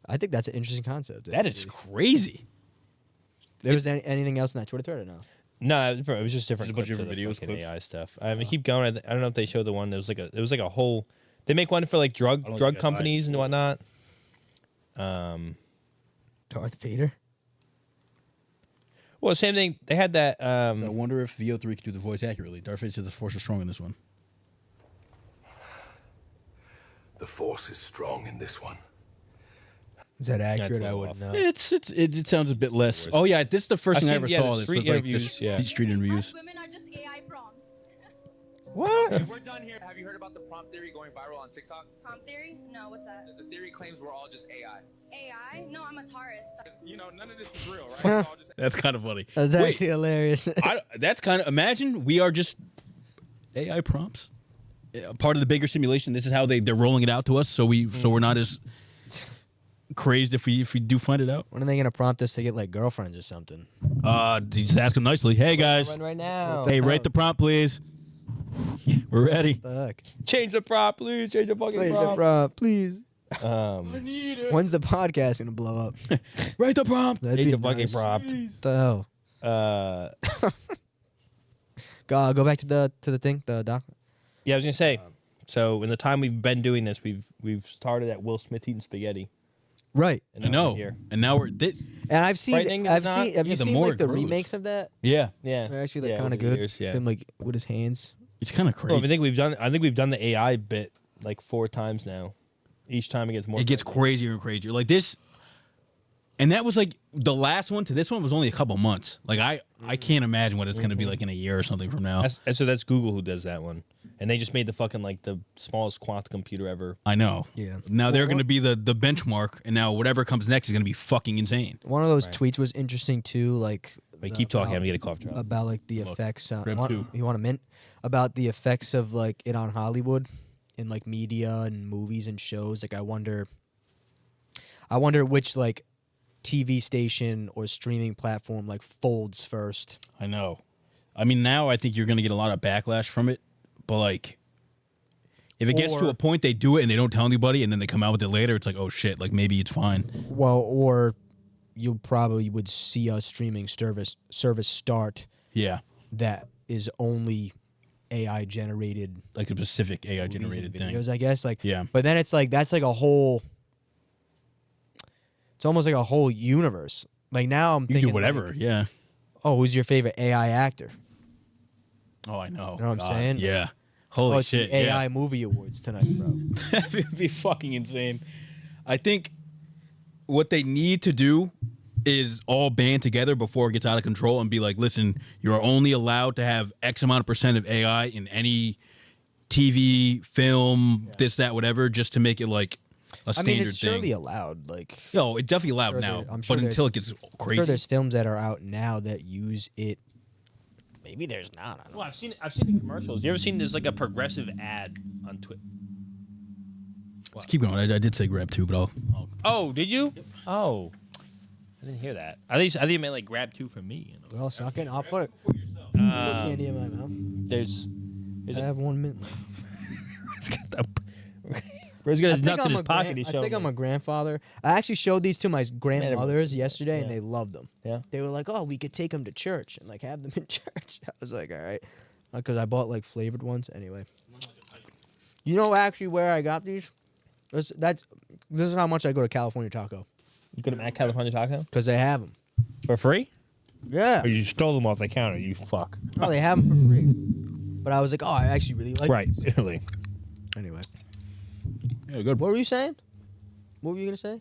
I think that's an interesting concept. that is crazy. There was anything else in that Twitter thread or no? No, it was just different. Just a bunch clips of the videos, fucking clips? AI stuff. I mean, keep going. I don't know if they showed the one. There was like a whole. They make one for like don't think drug that's companies and ice. whatnot. Darth Vader. Well, same thing. They had that. I wonder if VO3 could do the voice accurately. Darth Vader said the Force is strong in this one. The Force is strong in this one. Is that a accurate? I little wouldn't off. know. It sounds a bit less. Oh yeah, this is the first I've thing I seen- ever yeah, saw. the This street was like interviews, the yeah. street interviews. Women are just AI prompts. What? We're done here. Have you heard about the prompt theory going viral on TikTok? Prompt theory? No, what's that? The theory claims we're all just AI. AI? No, I'm a Taurus. You know, none of this is real, right? It's all just That's kind of funny. That's Wait, actually hilarious. that's kind of imagine we are just AI prompts, part of the bigger simulation. This is how they're rolling it out to us, so we're not as crazed if we do find it out. When are they gonna prompt us to get like girlfriends or something? You just ask them nicely. Hey guys, Run right now. hey, write the prompt, please. We're ready. Fuck. Change the prompt, please. Change the fucking Please, prompt. please. When's the podcast gonna blow up? Write the prompt. That'd Change be the fucking nice. prompt. What the hell? Go back to the thing, the doc. Yeah, I was gonna say. So in the time we've been doing this, we've started at Will Smith eating spaghetti. Right. And I now we're know. Here. And now we're And I've seen, Frightening, is have it not? seen, have Yeah, you the seen more like it the grows. remakes of that? yeah, Yeah. They're actually like Yeah, kind of over the good. years, yeah. Him like with his hands. it's kind of crazy. Well, I think we've done the AI bit like 4 times now. Each time it gets more. It gets crazy. crazier and crazier. Like this, and that was like the last one to this one was only a couple months. Like I can't imagine what it's gonna be like in a year or something from now. So that's Google who does that one, and they just made the fucking like the smallest quantum computer ever. I know. Yeah. Now they're Well, gonna be the benchmark, and now whatever comes next is gonna be fucking insane. One of those tweets was interesting too. Like, Wait, keep talking. I'm about- gonna get a cough drop. about like the effects. grab two. You want a mint? About the effects of like it on Hollywood, in like media and movies and shows. Like I wonder which like TV station or streaming platform like folds first. I know. I mean, now I think you're gonna get a lot of backlash from it, but like, if it gets to Or- a point they do it and they don't tell anybody, and then they come out with it later, it's like, oh shit, like maybe it's fine. Well, or you probably would see a streaming service start Yeah, that is only AI generated like a specific AI movies and generated thing. videos, I guess. Like, Yeah. But then it's like that's like a whole. It's almost like a whole universe. Like now I'm You thinking can do whatever. like, Yeah. oh, who's your favorite AI actor? Oh, I know. You know what I'm saying? Yeah. Holy Oh, it's shit. the AI yeah. movie awards tonight, bro. That would be fucking insane. I think what they need to do is all band together before it gets out of control and be like, listen, you're only allowed to have X amount of percent of AI in any TV, film, this, that, whatever, just to make it like a I standard mean, it's thing. surely allowed. Like, Yo, it's definitely allowed sure now, there- I'm sure but until it there's- gets I'm crazy. sure there's films that are out now that use it. Maybe there's not. I don't know. Well, I've seen the commercials. You ever seen there's like a progressive ad on Twitter? Let's keep going. I did say grab two, but I'll Oh, did you? Oh, I didn't hear that. I think it meant like grab 2 from me. You know? Well, sucking. I'll put it. Put candy in my mouth. There's I have 1 minute. He's got the. He's got his nuts in his pocket. He's I showing think I'm me. a grandfather. I actually showed these to my grandmothers yesterday, and Yeah. they loved them. Yeah. They were like, "Oh, we could take them to church and like have them in church." I was like, "All right," because I bought like flavored ones. Anyway, you know actually where I got these? This is how much I go to California Taco You go to Mac California Taco because they have them. for free? Yeah. Or you stole them off the counter? You fuck. No, they have them for free. But I was like, "Oh, I actually really like Right, these." Italy. Anyway, Yeah, good. what were you saying? What were you gonna say?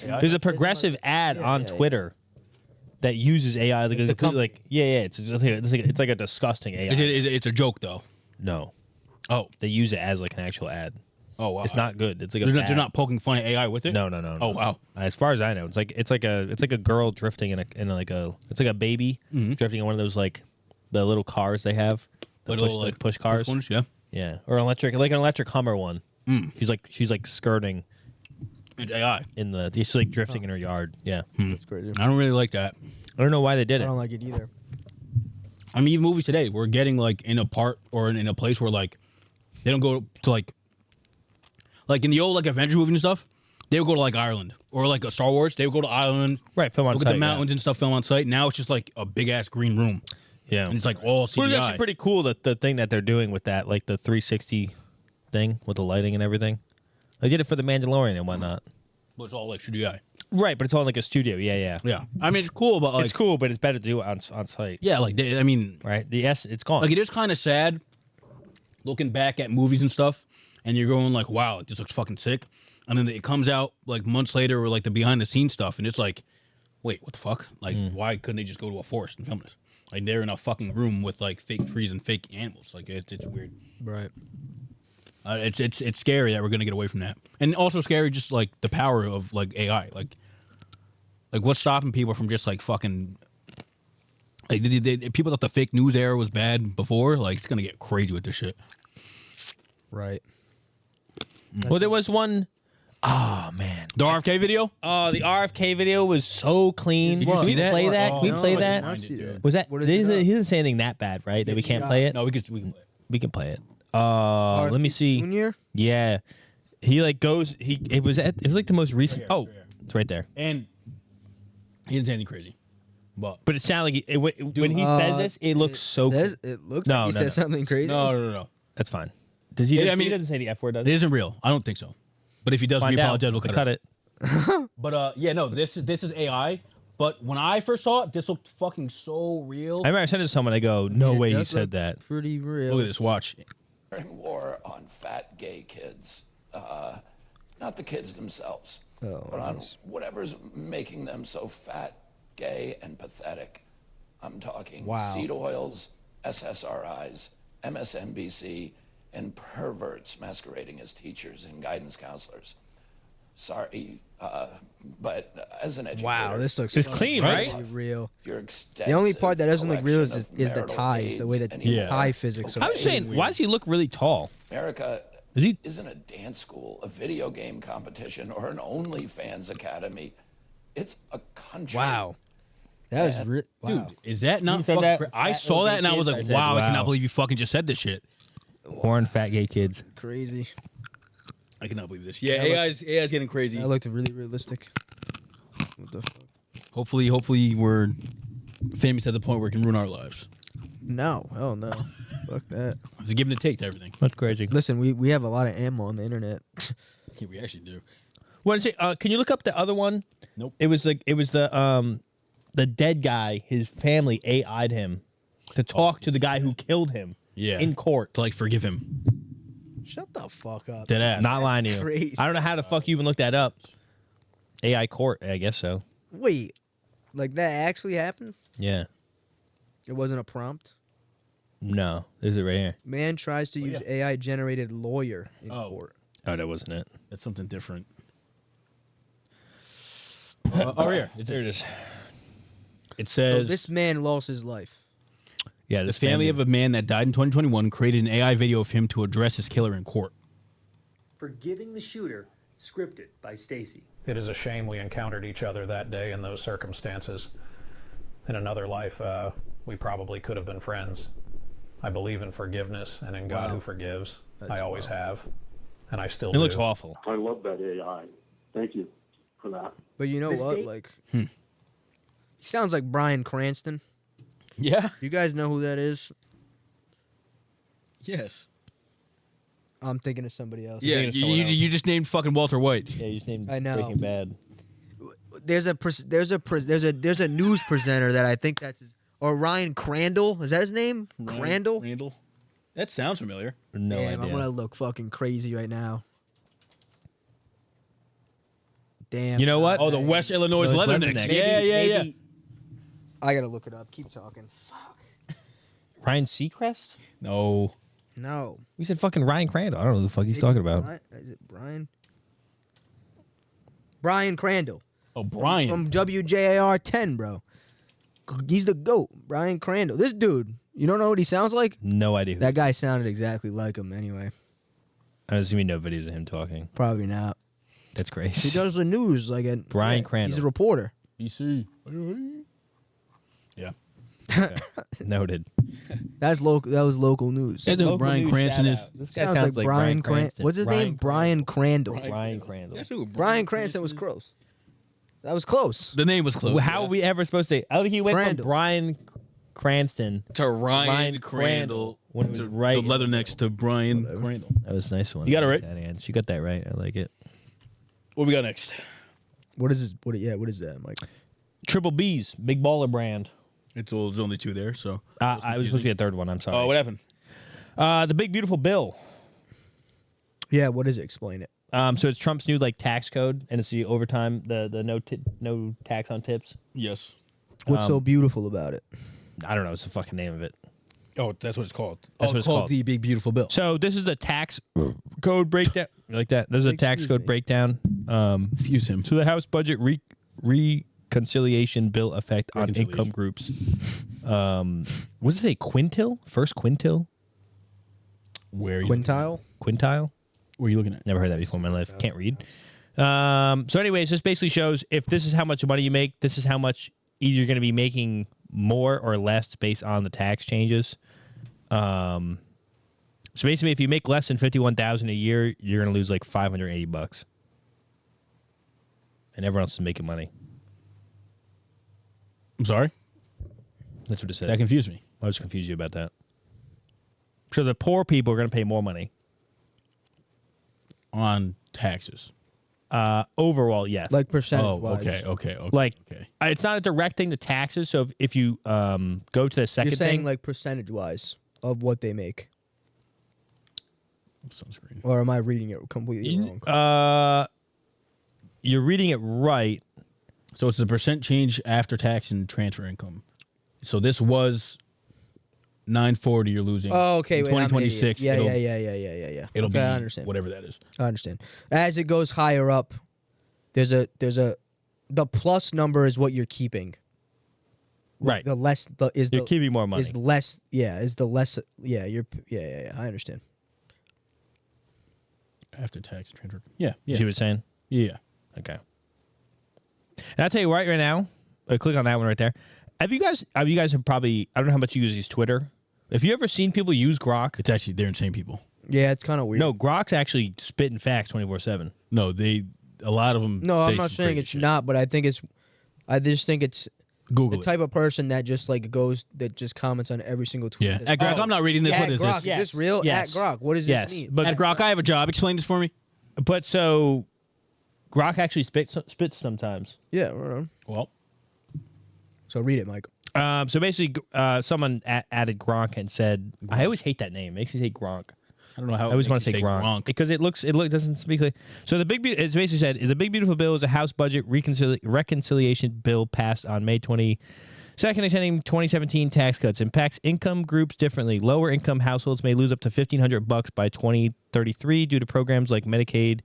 There's a progressive ad on yeah. Twitter that uses AI like a The complete, like it's like a disgusting AI. It's a joke though. No, Oh, they use it as like an actual ad. oh wow. It's not good. It's like a They're bad. not poking fun at AI with it. No. Oh wow. As far as I know, it's like a girl drifting in a baby drifting in one of those like the little cars they have, the Little, push cars. ones, yeah. Yeah, or an electric Hummer one. She's like skirting And AI. in the. She's like drifting in her yard. Yeah, That's crazy. I don't really like that. I don't know why they did I it. don't like it either. I mean, even movies today, we're getting like in a part or in a place where like they don't go to like in the old like Avenger movies and stuff. They would go to like Ireland or like a Star Wars. They would go to Ireland, Right, film on look site. at the mountains and stuff, film on site. Now it's just like a big ass green room, Yeah, and it's like all CGI. Well, it's actually pretty cool that the thing that they're doing with that, like the 360 thing with the lighting and everything. They did it for the Mandalorian and whatnot. But it's all like CGI. Right, but it's all like a studio. Yeah. Yeah, I mean it's cool, but like It's cool, but it's better to do it on site. yeah, like I mean, Right. It's gone. like it is kind of sad looking back at movies and stuff, and you're going like, wow, it just looks fucking sick, and then it comes out like months later or like the behind the scenes stuff, and it's like, wait, what the fuck? Like, why couldn't they just go to a forest and film this? Like they're in a fucking room with like fake trees and fake animals. Like it's weird. Right. It's scary that we're gonna get away from that, and also scary just like the power of like AI. Like what's stopping people from just like fucking like people thought the fake news era was bad before. Like it's gonna get crazy with this shit. Right. Well, there was one oh man. The RFK video. Oh, the RFK video was so clean. Did you Can see we that? play that? Oh, Can we no, play I that? did not see that. Was that? What is He it doesn't say anything that bad, right? That we can't play it. No, we can play it. We can play it. Let me see. Junior? Yeah, he like goes. It was like the most recent. Right here. It's right there. And he didn't say anything crazy, but But it sounded like when he says this, it looks so. It looks No, like he no, says something crazy. no. That's fine. Does he? Yeah, I I mean, mean, he doesn't say the F word, does It he? isn't real. I don't think so. But if he does, we Find out. apologize. We'll cut it. it. But yeah, no, this is AI. But when I first saw it, this looked fucking so real. I remember I sent it to someone. I go, no It way he does said look that. Pretty real. Look at this. Watch. War on fat gay kids. Not the kids themselves, but on whatever's making them so fat, gay, and pathetic. I'm talking seed oils, SSRIs, MSNBC, and perverts masquerading as teachers and guidance counselors. Sorry, but as an educator, Wow, this looks It's clean, right? pretty real. your The only part that doesn't look real is collection the of marital ties, the way that aids the and tie physics. I was saying, why does he look really tall? America Is he? isn't a dance school, a video game competition, or an OnlyFans academy. It's a country. Wow. That was real. Dude, Wow. is that not said fucking that- cra- I that saw was that and I was kids, like, I said, wow, I wow. cannot believe you fucking just said this shit. Horn fat gay kids. Crazy. I cannot believe this. Yeah, AI's getting crazy. That looked really realistic. What the fuck? Hopefully we're famous at the point where it can ruin our lives. No. Hell no. Fuck that. It's a give and a take to everything. That's crazy. Listen, we have a lot of ammo on the internet. Yeah, we actually do. What is it? Can you look up the other one? Nope. It was the dead guy. His family AI'd him to talk to the guy who killed him. Yeah. In court. To like forgive him. Shut the fuck up. Dead ass. Not lying to you. crazy. I don't know how the fuck you even looked that up. AI court, I guess so. Wait. Like that actually happened? Yeah. It wasn't a prompt? No. There's it right here. Man tries to use AI generated lawyer in court. Oh, that wasn't it. That's something different. Oh, here. There it is. It So says this man lost his life. Yeah, the family of a man that died in 2021 created an AI video of him to address his killer in court. Forgiving the shooter, scripted by Stacy. It is a shame we encountered each other that day in those circumstances. In another life, we probably could have been friends. I believe in forgiveness and in God who forgives. I always have, and I still do. It looks awful. I love that AI. Thank you for that. But you know what? Like, he sounds like Bryan Cranston. Yeah. You guys know who that is? Yes. I'm thinking of somebody else. Yeah, you just named fucking Walter White. Yeah, you just named I know. Breaking Bad. There's a news presenter that I think that's his, or Ryan Crandall. Is that his name? Crandall? Crandall. That sounds familiar. No Damn, I'm idea. gonna look fucking crazy right now. Damn. You know what? Oh, the West Illinois Those Leathernecks. Leathernecks. Yeah. I gotta look it up. Keep talking. Fuck. Ryan Seacrest? No. No. We said fucking Ryan Crandall. I don't know who the fuck he's talking about. Is it Brian? Brian Crandall. Oh, Brian. From WJAR 10, bro. He's the GOAT. Brian Crandall. This dude, you don't know what he sounds like? No idea. That guy sounded exactly like him anyway. There's gonna be no videos of him talking. Probably not. That's crazy. He does the news like a Brian Crandall. He's a reporter. BC. Yeah. Okay. Noted. That's local. That was local news. That's who Brian Cranston is. This guy Sounds like Brian Cranston. What's his name? Brian Crandall. Brian Crandall. That's who Brian Cranston was close. That was close. The name was close. Well, how are we ever supposed to? I think he went Crandall. from Brian Cranston to Ryan Ryan Crandall. when it was To right. The Leathernecks to Brian Crandall. That was a nice one. You got it I right. like that, Ans. You got that right. I like it. What we got next? What is this? What is that, Mike? Triple B's, big baller brand. There's only two there, so. I was supposed to be a third one. I'm sorry. Oh, what happened? The big beautiful bill. Yeah, what is it? Explain it. So it's Trump's new like tax code, and it's the overtime, the no tax on tips. Yes. What's so beautiful about it? I don't know. It's the fucking name of it. Oh, that's what it's called. That's what it's called. The Big Beautiful Bill. So this is the tax code breakdown. You like that? This is a tax Excuse code me. breakdown. Excuse him. So the House budget reconciliation bill effect on Reconciliation. income groups. Was it a quintile? First quintile? Where are you? Quintile. Quintile? Where are you looking at? Never heard that before in my life. Can't read. So anyways, this basically shows if this is how much money you make, this is how much either you're going to be making more or less based on the tax changes. So basically, if you make less than $51,000 a year, you're going to lose like $580, and everyone else is making money. I'm sorry? That's what it said. That confused me. I was confused you about that. So the poor people are going to pay more money. On taxes. Overall, yes. Like percentage Oh, wise. okay. Like, okay. It's not a direct thing to taxes. So if you go to the second You're saying thing, like percentage wise of what they make, Sunscreen. or am I reading it completely wrong? you're reading it right. So it's the percent change after tax and transfer income. So this was 940. You're losing. Oh, okay. In Wait, I'm an 2026. idiot. it'll- Yeah. It'll Okay, be I understand. whatever that is. I understand. As it goes higher up, there's a the plus number is what you're keeping. Right. The less You're keeping more money. Is less. Yeah. Is the less. Yeah. Yeah. I understand. After tax and transfer. Yeah. You see what I'm saying? Yeah. Okay. And I'll tell you right now, click on that one right there. Have you guys have probably, I don't know how much you use Twitter. Have you ever seen people use Grok? It's actually, they're insane people. Yeah, it's kind of weird. No, Grok's actually spitting facts 24/7. No, a lot of them. No, say I'm not some saying crazy it's shit. not, but I just think it's Google the it. type of person that just like that just comments on every single tweet. Yeah. That's- At Grok, I'm not reading this. At What is Grok, this? Is this real? Yes. At Grok, what does Yes. this mean? But At Grok, I have a job. Explain this for me. But so Grok actually spits sometimes. Yeah, right on. Well, So read it, Mike. So basically, someone added Gronk and said, I always hate that name. It makes me say Gronk. I don't know how. I always want to say Gronk because it doesn't speak like. So the it's basically said is a big beautiful bill is a House budget reconciliation bill passed on May 22nd, extending 2017 tax cuts. Impacts income groups differently. Lower income households may lose up to $1,500 by 2033 due to programs like Medicaid.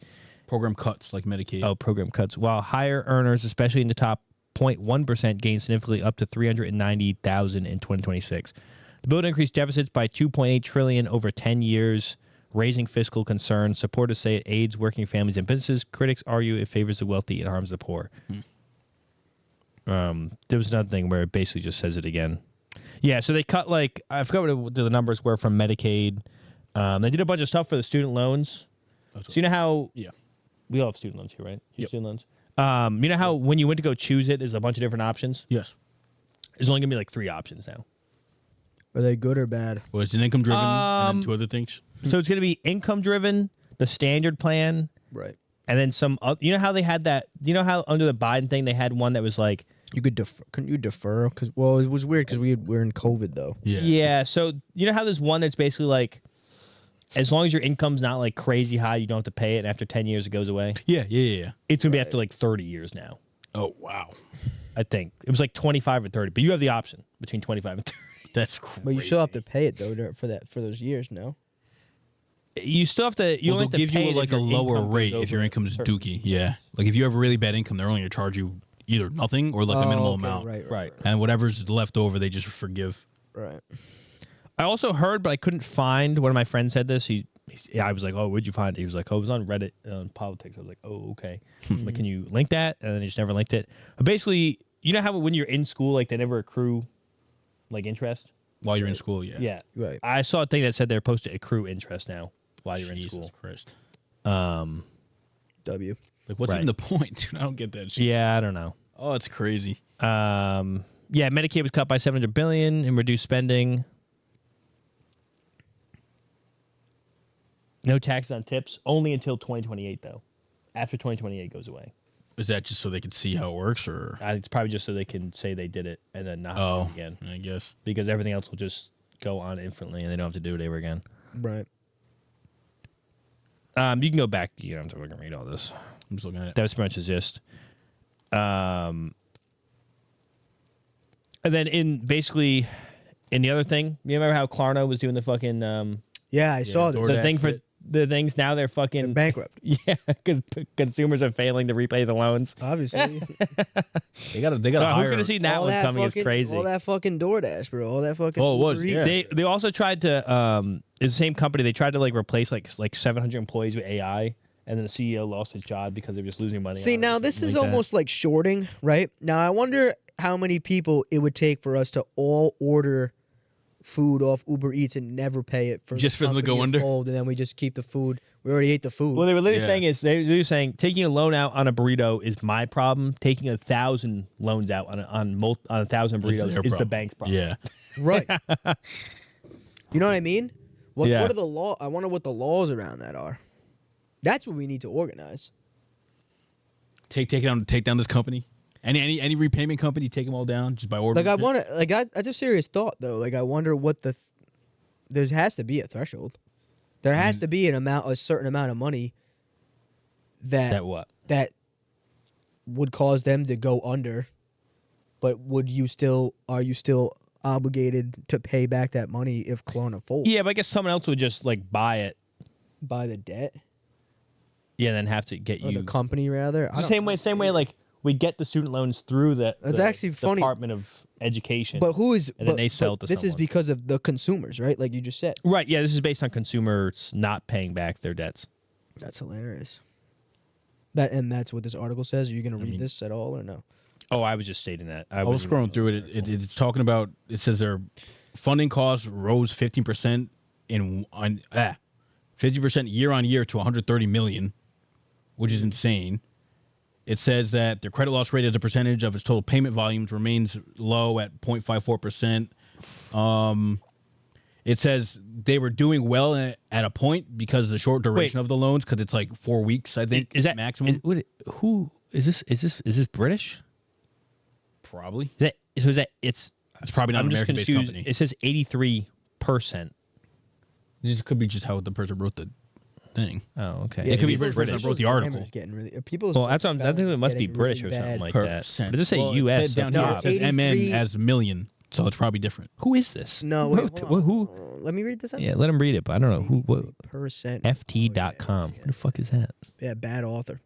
Program cuts like Medicaid. Oh, program cuts. While higher earners, especially in the top 0.1%, gain significantly up to $390,000 in 2026. The bill increased deficits by $2.8 trillion over 10 years, raising fiscal concerns. Supporters say it aids working families and businesses. Critics argue it favors the wealthy and harms the poor. There was another thing where it basically just says it again. Yeah, so they cut like I forgot what the numbers were from Medicaid. They did a bunch of stuff for the student loans. So you know how we all have student loans here, right? Student loans. You know how when you went to go choose it, there's a bunch of different options. Yes. There's only gonna be like 3 options now. Are they good or bad? Well, it's an income driven and then 2 other things. So it's gonna be income driven, the standard plan, Right. and then some. You know how they had that? You know how under the Biden thing they had one that was like. You could defer. Couldn't you defer? Because it was weird because we're in COVID though. Yeah. Yeah. So you know how there's one that's basically like, as long as your income's not like crazy high, you don't have to pay it, and after 10 years it goes away. Yeah. It's gonna be after like 30 years now. Oh wow. I think it was like 25 or 30, but you have the option between 25 and 30. That's crazy. But you still have to pay it though for those years. No. You still have to. You Well, only they'll have to give pay you it like if a your lower income rate goes if your over income's certain dookie. Yeah. Like if you have a really bad income, they're only gonna charge you either nothing or like a minimal amount. Right. And whatever's left over, they just forgive. Right. I also heard, but I couldn't find. One of my friends said this. I was like, "Oh, where'd you find it?" He was like, "Oh, it was on Reddit on politics." I was like, "Oh, okay." Like, can you link that? And then he just never linked it. But basically, you know how when you're in school, like they never accrue, like interest While you're in school, yeah. Yeah. Right. I saw a thing that said they're supposed to accrue interest now while you're in Jesus school. Christ. W. Like, what's Right. even the point, dude? I don't get that shit. Yeah, I don't know. Oh, it's crazy. Yeah, Medicaid was cut by $700 billion in reduced spending. No taxes on tips, only until 2028 though. After 2028 goes away. Is that just so they can see how it works, or? It's probably just so they can say they did it and then not do it again. I guess. Because everything else will just go on infinitely and they don't have to do it ever again. Right. You can go back. You don't have to read all this. I'm just looking at it. That was pretty much the gist. And then in the other thing, you remember how Klarna was doing the fucking Yeah, I saw this. the thing for the things now they're fucking They're bankrupt. Yeah, because consumers are failing to repay the loans. Obviously. They got Who hire. could have seen that All one that coming? It's fucking- crazy. All that fucking DoorDash, bro. All that fucking. Oh, it was, Uber Eats. yeah. They also tried to it's the same company. They tried to like replace like 700 employees with AI, and then the CEO lost his job because they were just losing money. See, on it now or this something is like that. almost like shorting, right? Now I wonder how many people it would take for us to all order food off Uber Eats and never pay it for Just for them to company go under? fold, and then we just keep the food. We already ate the food. What they were literally Yeah. saying is they were saying taking a loan out on a burrito is my problem. Taking 1,000 loans out on 1,000 This is burritos their is the problem. bank's problem. Yeah. Right. You know what I mean? What Yeah. are the law? I wonder what the laws around that are. That's what we need to organize. Take down this company. Any repayment company, take them all down just by order. Like I want to, like that's a serious thought though. Like I wonder what there has to be a threshold. There has to be a certain amount of money That what? that would cause them to go under. But are you still obligated to pay back that money if Klarna folds? Yeah, but I guess someone else would just like buy it. By the debt Yeah, and then have to get or you the company rather. I same don't way. know. Like we get the student loans through the actually funny. Department of Education. But who is? And then but- they sell it but to This is someone. because of the consumers, right? Like you just said. Right. Yeah, this is based on consumers not paying back their debts. That's hilarious. That's what this article says. Are you going to read this at all or no? Oh, I was just stating that. I was scrolling through it. It's talking about. It says their funding costs rose 15% 50% year on year to 130 million, which is insane. It says that their credit loss rate as a percentage of its total payment volumes remains low at 0.54%. It says they were doing well at a point because of the short duration of the loans, because it's like 4 weeks, I think, Is that maximum. Who is this? Is this British? Probably. Is that it's probably not I'm an just American-based confused. company. It says 83%. This could be just how the person wrote the thing. Oh, okay. It could be Maybe British person that wrote the article. Grammar's getting really, people's Well, that's what I think it spelling's must be getting British really or something bad. like that. Percent. But does it say Well, U.S.? It said down No, here, it says 83 MN as million, so it's probably different. Who is this? No, wait, hold on. Who? Let me read this out. Yeah, let him read it, but I don't know who. What? Percent. FT.com. What the fuck is that? Yeah, bad author.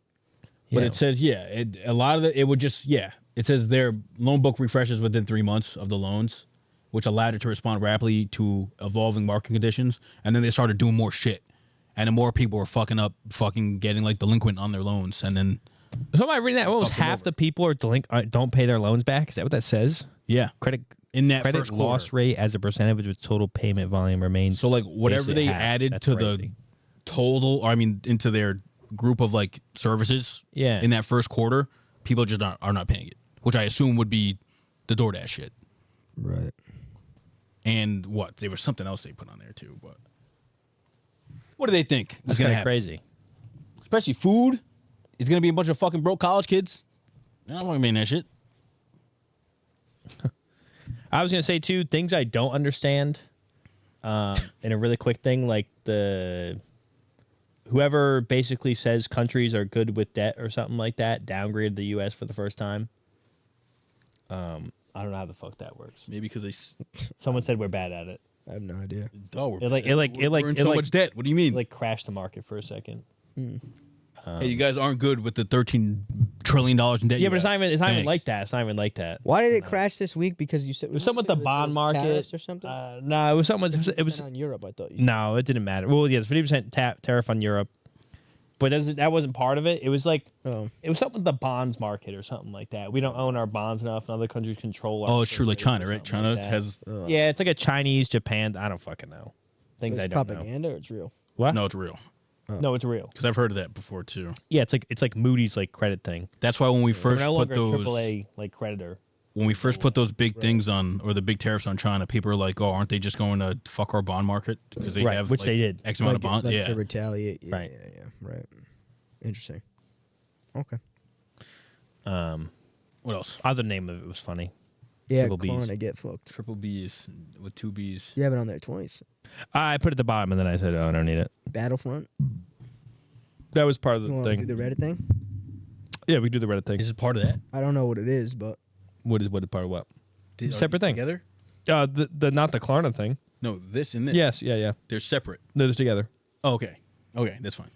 But Yeah. it says, a lot of it would just, It says their loan book refreshes within 3 months of the loans, which allowed it to respond rapidly to evolving market conditions. And then they started doing more shit. And then more people were fucking getting like delinquent on their loans. And then, So am I reading that? Almost Fuck them half over. the people are don't pay their loans back. Is that what that says? yeah. Credit in that Credit first quarter. loss rate as a percentage of total payment volume remains. So like whatever basically they half. added That's to crazy. the total, or I mean into their group of like services Yeah. in that first quarter, people just are not paying it, which I assume would be the DoorDash shit. Right. And what? There was something else they put on there too, but what do they think? That's gonna kind of happen? crazy. Especially food. It's gonna be a bunch of fucking broke college kids. I don't want to mean that shit. I was gonna say too things I don't understand. In a really quick thing, like whoever basically says countries are good with debt or something like that downgraded the U.S. for the first time. I don't know how the fuck that works. Maybe because they. Someone said we're bad at it. I have no idea. Oh, We're in so much debt. What do you mean? Like crashed the market for a second. Hey, you guys aren't good with the $13 trillion in debt. Yeah, you but it's have. not even Thanks. like that. It's not even like that. Why did it crash this week? Because you said It was something with the bond market tariffs or something. No, it was something. It was on Europe. I thought you said. no, it didn't matter. Well, yes, 50% tariff on Europe, but that wasn't part of it. It was like it was something with the bonds market or something like that. We don't own our bonds enough, and other countries control. Oh, it's true. Like China, right? China like has. Yeah, it's like a Chinese, Japan. I don't fucking know. Things It's I don't propaganda or it's real? What? No, it's real. No, it's real. Because I've heard of that before too. Yeah, it's like Moody's like credit thing. That's why when we We're first no put longer those a AAA like creditor. when we first put those big things on, or the big tariffs on China, people are like, "Oh, aren't they just going to fuck our bond market because they Right, have which like, they did. X amount of bonds?" Like Yeah. to retaliate. Yeah, Right. Yeah. Right. Interesting. Okay. What else? Other name of it was funny. Yeah, Triple Bs. Klarna get fucked. Triple B's with 2 B's. You have it on there twice. I put it at the bottom and then I said, "Oh, I don't need it." Battlefront. That was part of You the want to thing. do the Reddit thing? Yeah, we do the Reddit thing. Is it part of that? I don't know what it is, but What is part of what? Are Separate these thing. together? The not the Klarna thing. No, this and this. Yes, yeah. They're separate. They're together. Oh, okay. Okay, that's fine.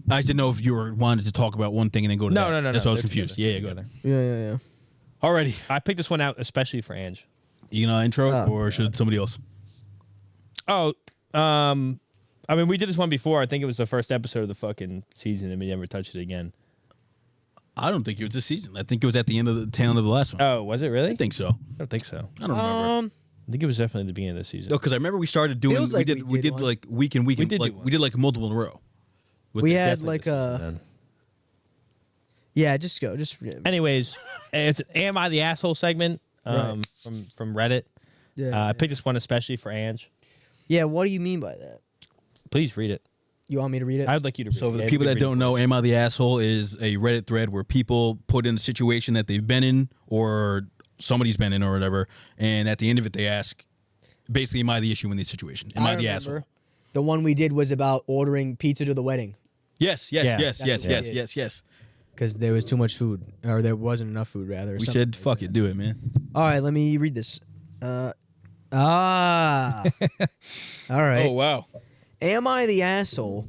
I just didn't know if you were wanted to talk about one thing and then go to No, that. no. That's why I was They're confused. together. Yeah, go Together. ahead. yeah. Alrighty. I picked this one out especially for Ange. You gonna intro Oh, or should somebody else? Oh, I mean, we did this one before. I think it was the first episode of the fucking season, and we never touched it again. I don't think it was this season. I think it was at the end of the tail end of the last one. Oh, was it really? I think so. I don't think so. I don't remember. I think it was definitely the beginning of the season. No, because I remember we started doing. Feels like we we did did one. like week and week. We and did do like one. we did like multiple in a row. With We the- had Definitely like the season then. Yeah, just go. Just Anyways, it's an "Am I the Asshole" segment from Reddit. yeah. I picked this one especially for Ange. Yeah, what do you mean by that? Please read it. You want me to read it? I would like you to read So it. for the Yeah, people you that can read don't it know, first. "Am I the Asshole" is a Reddit thread where people put in a situation that they've been in or somebody's been in or whatever, and at the end of it they ask, basically, "Am I the issue in this situation? Am I, the remember. asshole?" The one we did was about ordering pizza to the wedding Yes, Yeah. yes, That's what we did. yes. because there was too much food, or there wasn't enough food, rather. or We something said, like "Fuck that. it, do it, man." All right, let me read this. All right. Oh wow. Am I the asshole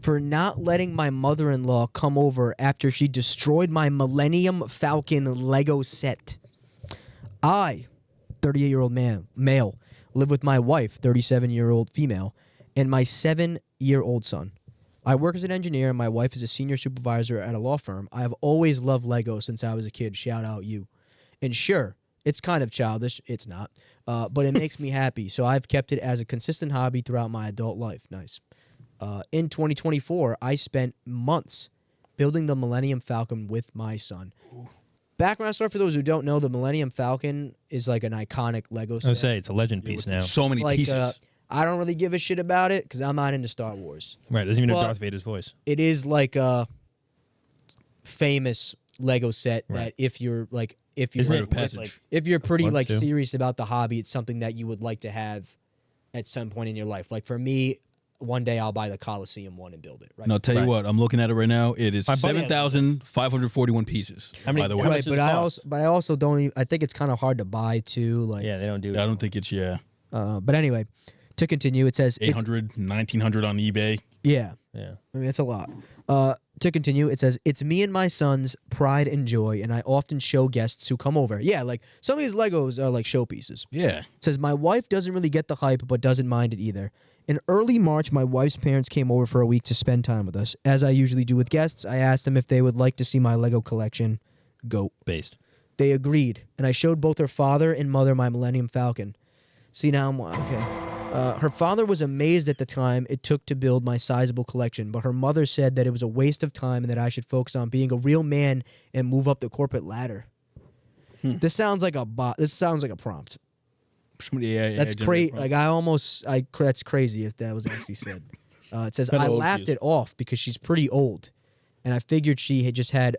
for not letting my mother-in-law come over after she destroyed my Millennium Falcon Lego set? I, 38-year-old male, live with my wife, 37-year-old female, and my 7-year-old son. I work as an engineer, and my wife is a senior supervisor at a law firm. I have always loved Lego since I was a kid. Shout out you. And sure, it's kind of childish. It's not. But it makes me happy. So I've kept it as a consistent hobby throughout my adult life. Nice. In 2024, I spent months building the Millennium Falcon with my son. Background story for those who don't know, the Millennium Falcon is like an iconic Lego I set. would say it's a legend piece now. So many Like, pieces. I don't really give a shit about it because I'm not into Star Wars. Right, doesn't even know Well, Darth Vader's voice. It is like a famous Lego set Right. that if you're like if you're Isn't Rite of passage. like if you're pretty One, like two. serious about the hobby, it's something that you would like to have at some point in your life. Like for me, one day I'll buy the Coliseum one and build it. Right. No, tell you Right. what, I'm looking at it right now. It is My buddy has it. 7,541 pieces. How many- by the way, how much Right, does but it I cost? also don't even. I think it's kind of hard to buy too. Like, Yeah, they don't do it. I don't think it's But anyway, to continue, it says it's, 800, 1,900 on eBay. yeah. Yeah. I mean, it's a lot. To continue, it says, it's me and my son's pride and joy, and I often show guests who come over. Yeah, like, some of these Legos are like showpieces. Yeah. It says, my wife doesn't really get the hype, but doesn't mind it either. In early March, my wife's parents came over for a week to spend time with us. As I usually do with guests, I asked them if they would like to see my Lego collection. Go. Based. They agreed, and I showed both her father and mother my Millennium Falcon. See, now I'm okay. Her father was amazed at the time it took to build my sizable collection, but her mother said that it was a waste of time and that I should focus on being a real man and move up the corporate ladder. This sounds like a This sounds like a prompt. That's crazy. Like that's crazy if that was actually said. It says I laughed it off because she's pretty old, and I figured she had just had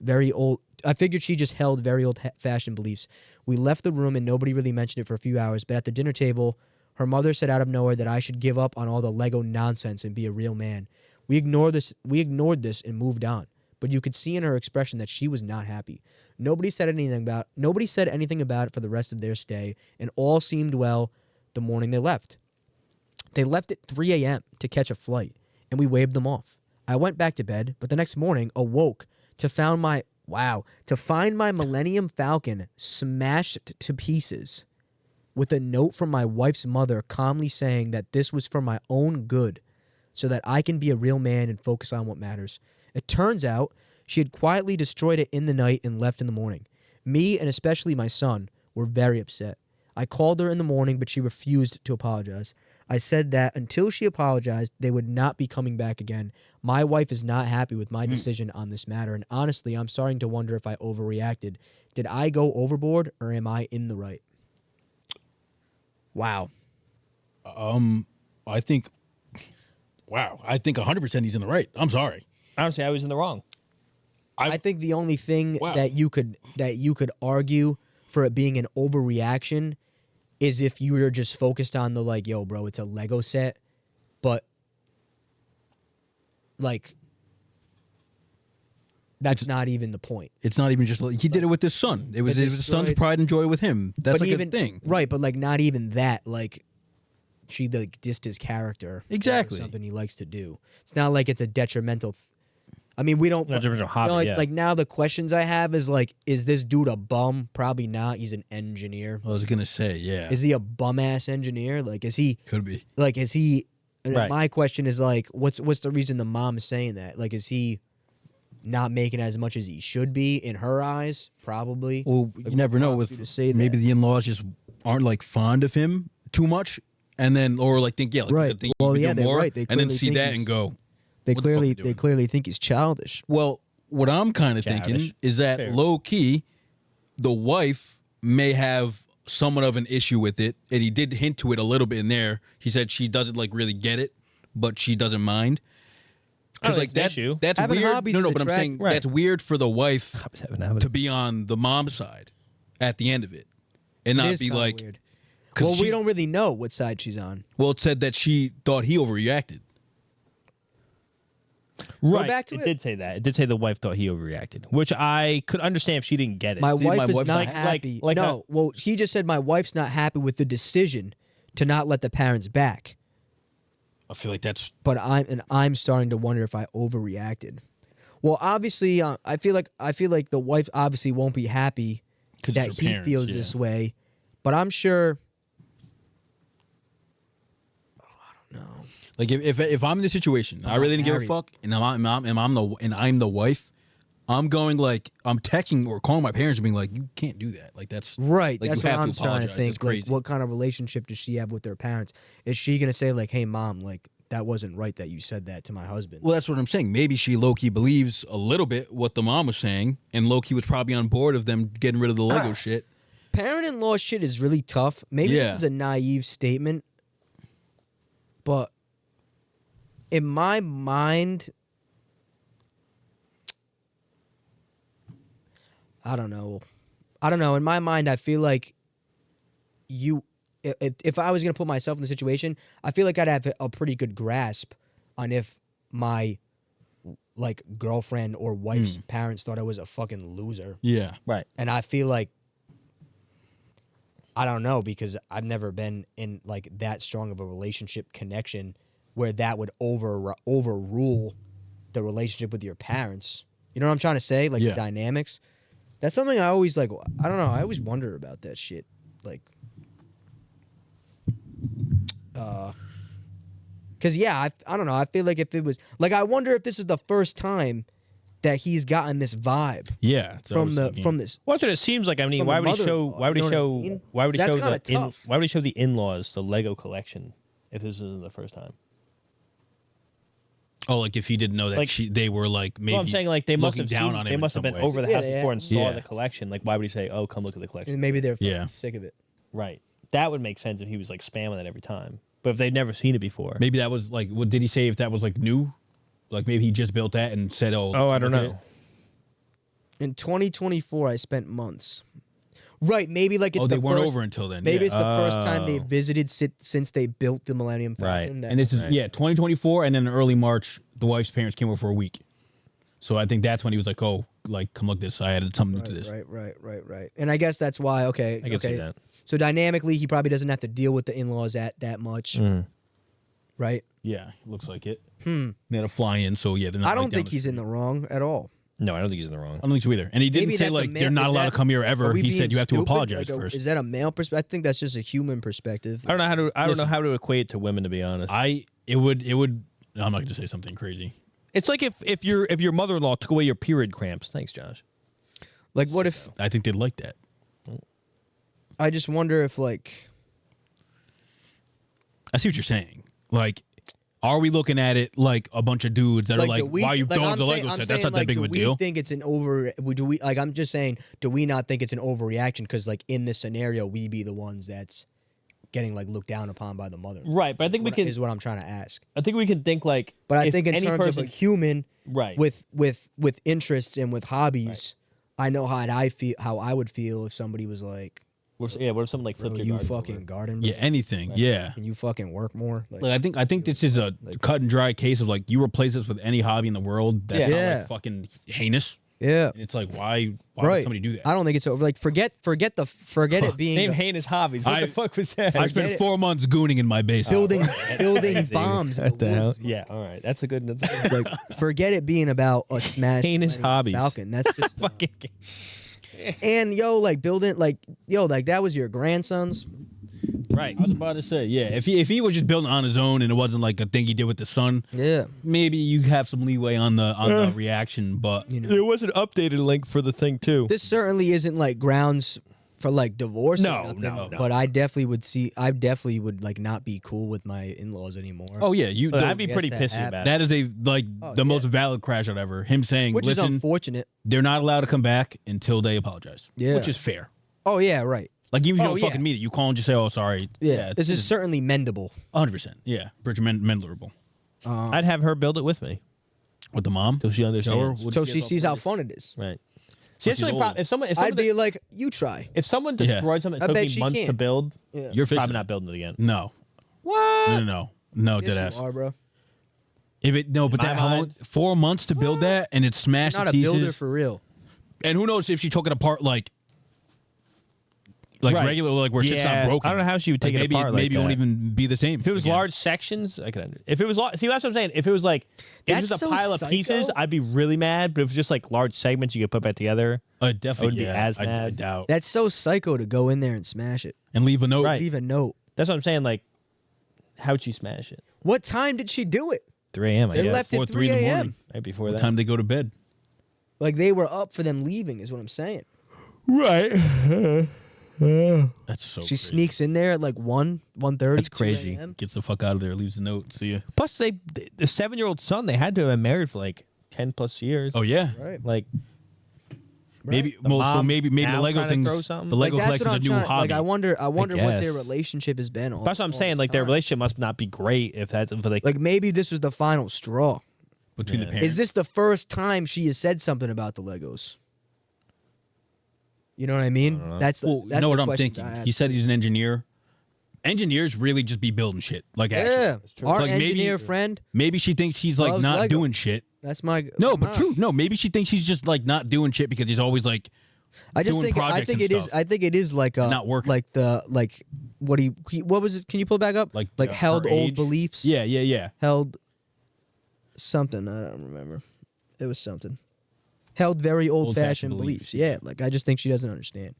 very old. I figured she just held very old-fashioned beliefs. We left the room and nobody really mentioned it for a few hours. But at the dinner table, her mother said out of nowhere that I should give up on all the Lego nonsense and be a real man. We ignored this and moved on. But you could see in her expression that she was not happy. Nobody said anything about it for the rest of their stay, and all seemed well the morning they left. They left at 3 a.m. to catch a flight, and we waved them off. I went back to bed, but the next morning awoke to find my Millennium Falcon smashed to pieces with a note from my wife's mother calmly saying that this was for my own good so that I can be a real man and focus on what matters. It turns out she had quietly destroyed it in the night and left in the morning. Me, and especially my son, were very upset. I called her in the morning, but she refused to apologize. I said that until she apologized, they would not be coming back again. My wife is not happy with my decision on this matter, and honestly, I'm starting to wonder if I overreacted. Did I go overboard, or am I in the right? Wow. I think 100% he's in the right. I'm sorry. Honestly, I was in the wrong. I think the only thing that you could argue for it being an overreaction is if you were just focused on the like, yo, bro, it's a Lego set, but like that's not even the point. It's not even just like he did it with his son. It was his son's pride and joy with him. That's like a thing, right? But like not even that. Like she like dissed his character. Exactly, something he likes to do. It's not like it's a detrimental. I mean, we don't. Like now, the questions I have is like, is this dude a bum? Probably not. He's an engineer. I was gonna say, yeah. Is he a bum ass engineer? Like, is he? Could be. Like, is he? Right. My question is like, what's the reason the mom is saying that? Like, is he not making as much as he should be in her eyes? Probably. Well, like, you never know. With maybe the in-laws just aren't like fond of him too much, and then or like think right. Think well, he yeah, do they're more, right. They and then see that and go. They clearly think he's childish. Well, what I'm kind of thinking is that low key, the wife may have somewhat of an issue with it, and he did hint to it a little bit in there. He said she doesn't like really get it, but she doesn't mind. Because like that's having weird. hobbies No, but I'm saying that's weird for the wife to be on the mom's side at the end of it, and not be like. Weird. Well, we don't really know what side she's on. Well, it said that she thought he overreacted. Right. Back to it did say that. It did say the wife thought he overreacted, which I could understand if she didn't get it. My wife is not happy. Well, he just said my wife's not happy with the decision to not let the parents back. I feel like that's. But I'm starting to wonder if I overreacted. Well, obviously, I feel like the wife obviously won't be happy that he feels this way, but I'm sure. Like if I'm in the situation, I really didn't give a fuck, and I'm the wife, I'm going like I'm texting or calling my parents and being like, you can't do that. Like that's right. Like, that's you what have I'm to trying to apologize. think. That's crazy. Like, what kind of relationship does she have with their parents? Is she gonna say like, hey mom, like that wasn't right that you said that to my husband? Well, that's what I'm saying. Maybe she low key believes a little bit what the mom was saying, and low key was probably on board of them getting rid of the Lego shit. Parent-in-law shit is really tough. Maybe this is a naive statement, but. In my mind, I don't know. In my mind, I feel like if I was going to put myself in the situation, I feel like I'd have a pretty good grasp on if my like girlfriend or wife's parents thought I was a fucking loser. Yeah. Right. And I feel like I don't know because I've never been in like that strong of a relationship connection where that would overrule the relationship with your parents. You know what I'm trying to say? Like the dynamics. That's something I always like. I don't know. I always wonder about that shit. Like, because I don't know. I feel like if it was like, I wonder if this is the first time that he's gotten this vibe Yeah. from this. Well, that's what it seems like. I mean, From why the would he show? mother-in-law, Why would he you know show? what I mean? Why would he That's show kinda the? tough. Why would he show the in-laws the Lego collection if this isn't the first time? Oh, like if he didn't know that Like- they were like maybe. Well, I'm saying like they must looking have down seen, on him they in must have some been ways. over the house Yeah, before and saw yeah. the collection. Like, why would he say, "Oh, come look at the collection"? And maybe they're fucking Yeah. sick of it. Right. That would make sense if he was like spamming it every time. But if they've never seen it before, Maybe that was like. What did he say? If that was like new, like maybe he just built that and said, "Oh, I don't look at know. it." In 2024, I spent months. Right, maybe like it's Oh, they the weren't first, over until then. Maybe yeah. it's the first time they Oh. visited since they built the Millennium Falcon. Right. And this is Right. 2024, and then in early March, the wife's parents came over for a week. So I think that's when he was like, "Oh, like come look this. I added something to this." Right. And I guess that's why. Okay, I can see that. So dynamically, he probably doesn't have to deal with the in-laws that much, Mm. right? Yeah, looks like it. They had to fly in, so yeah, they're not. I don't right down think the he's in street. the wrong at all. No, I don't think he's in the wrong. I don't think so either. And he didn't Maybe say that's a like male- they're not is allowed that- to come here are ever. we He being said you have to stupid? apologize Like, first. Is that a male perspective? I think that's just a human perspective. I don't know how to. I don't know Listen. how to equate it to women, to be honest. It would. I'm not going to say something crazy. It's like if your mother-in-law took away your period cramps. Thanks, Josh. Like, what if? I think they'd like that. I just wonder if like. I see what you're saying. Like, are we looking at it like a bunch of dudes that are like, do we- "Why are you like, throwing I'm the saying- Lego I'm set? saying, That's not that like, big of a do we deal." think it's an over? Do we like? I'm just saying. Do we not think it's an overreaction? Because like in this scenario, we be the ones that's getting like looked down upon by the mother. Right, but I think we can. Is what I'm trying to ask. I think we can think like. But I if think in any terms person, of a human, right, with interests and with hobbies, I know how I would feel if somebody was like, what if someone like "Bro, flipped your you garden fucking over? garden, Yeah, anything. Yeah. Can you fucking work more?" Like, Like I think this is a cut and dry case of like you replace this with any hobby in the world that's not Yeah. like fucking heinous. yeah, And it's like why would right. somebody do that? I don't think it's over. Like forget it being Name the- heinous hobbies. What I- the fuck was that? I spent 4 months gooning in my basement. building Crazy. bombs. in What the hell? woods. Yeah, all right. That's a good. That's a good. Like forget it being about a smash Heinous hobbies. Falcon. That's just fucking. and like building like that was your grandson's. Right. I was about to say, yeah, if he was just building on his own and it wasn't like a thing he did with the son, Yeah, maybe you have some leeway on the reaction, but There was an updated link for the thing too. this certainly isn't like grounds for like divorce. No, or nothing, no. But I definitely would like not be cool with my in-laws anymore. oh yeah, you I'd be Yes, pretty that pissy happened. about it. that is the yeah. most valid crash out ever. Him saying, which is "Listen, unfortunate. they're not allowed to come back until they apologize." Yeah. Which is fair. Oh yeah, right. Like even if you don't yeah. fucking meet it, you call and just say, "Oh, sorry." Yeah, this is certainly mendable. 100%. Yeah, Bridge mendable. I'd have her build it with me With the mom, till she understands. What So if she she gets sees all how fun? fun it is. Right. See, that's she's the only problem. old. If someone I'd be like, you try. if someone destroyed something, I it took bet me she months to can. build. Yeah. You're fixing Probably it. not building it again. No, What? no, Yes, dead you ass. are, bro. If it no, but My that how long? mind- 4 months to build that and it's smashed Not to a pieces. builder for real. And who knows if she took it apart like Right. regular, like where shit's not Yeah, broken. I don't know how she would take Like, it maybe apart. maybe it like won't that. even be the same. If it was again. large sections, I could. If it was see, that's what I'm saying. If it was like it was That's just a so pile of pieces, psycho. I'd be really mad. But if it was just like large segments you could put back together, Definitely I would be yeah, as I mad. doubt. That's so psycho to go in there and smash it. And leave a note. Right. Leave a note. that's what I'm saying. Like, how'd she smash it? What time did she do it? 3 a.m. I They guess. left at 3 3 in the a.m. morning. Right before What that. time they go to bed? Like they were up for them leaving, is what I'm saying. Right. That's so She crazy. sneaks in there at like 1:30. That's crazy. 2 a.m. Gets the fuck out of there, leaves a note. See ya. Plus, the 7-year-old son, they had to have been married for like 10 plus years. Oh yeah. Right. Like, Maybe The well, so mom maybe the now Lego trying to things, throw something? the Lego Like, that's collection's what a I'm new trying. hobby. Like I wonder what their guess. relationship has been. that's what I'm saying. Like, their relationship must not be great if that's if like maybe this was the final straw. between the Yeah. parents. Is this the first time she has said something about the Legos? You know what I mean? That's the, Well, that's you know the what I'm question thinking. I ask. He said he's an engineer. Engineers really just be building shit. Like actually. Yeah, our Like, maybe- engineer friend. Maybe she thinks he's like Loves not Lego. doing shit. That's my No, but true. No, maybe she thinks he's just like not doing shit because he's always like I just doing think projects and it is. stuff. I think it is like Not working. Like the like what what was it? Can you pull it back up? Like, held her old age? beliefs. yeah. Held something. I don't remember. It was something. Held very old-fashioned Old-fashioned beliefs. Yeah, like I just think she doesn't understand.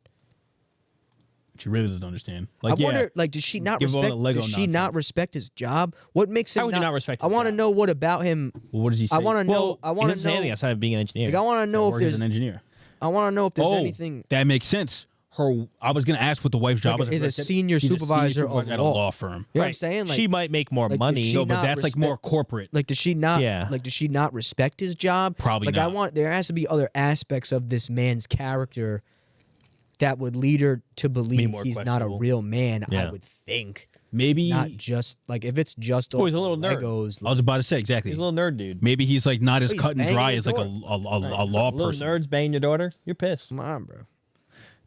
She really doesn't understand. I wonder, like, does she not respect? Does she not respect his job? What makes him? How would you not respect? I want to know what about him. Well, what does he say? I want to know. I want He to doesn't say anything know. outside of being an engineer. Like, I want to know if Work as there's an engineer. I want to know if there's anything. That makes sense. I was gonna ask what the wife's job Like, is. is a senior supervisor of at a law. law firm. You know what I'm saying? Like, she might make more like, money. does she No, but not that's like more corporate. Like, does she not? Yeah. Like, does she not respect his job? Probably like, not. There has to be other aspects of this man's character that would lead her to believe more he's not a questionable. real man. Yeah. I would think. Maybe Not just like if it's just all he's a little nerd. Legos. I was about to say exactly. He's a little nerd dude. Maybe he's like not as He's cut and banging dry your as like a door. law Little person. nerds banging your daughter. You're pissed. Come on, bro.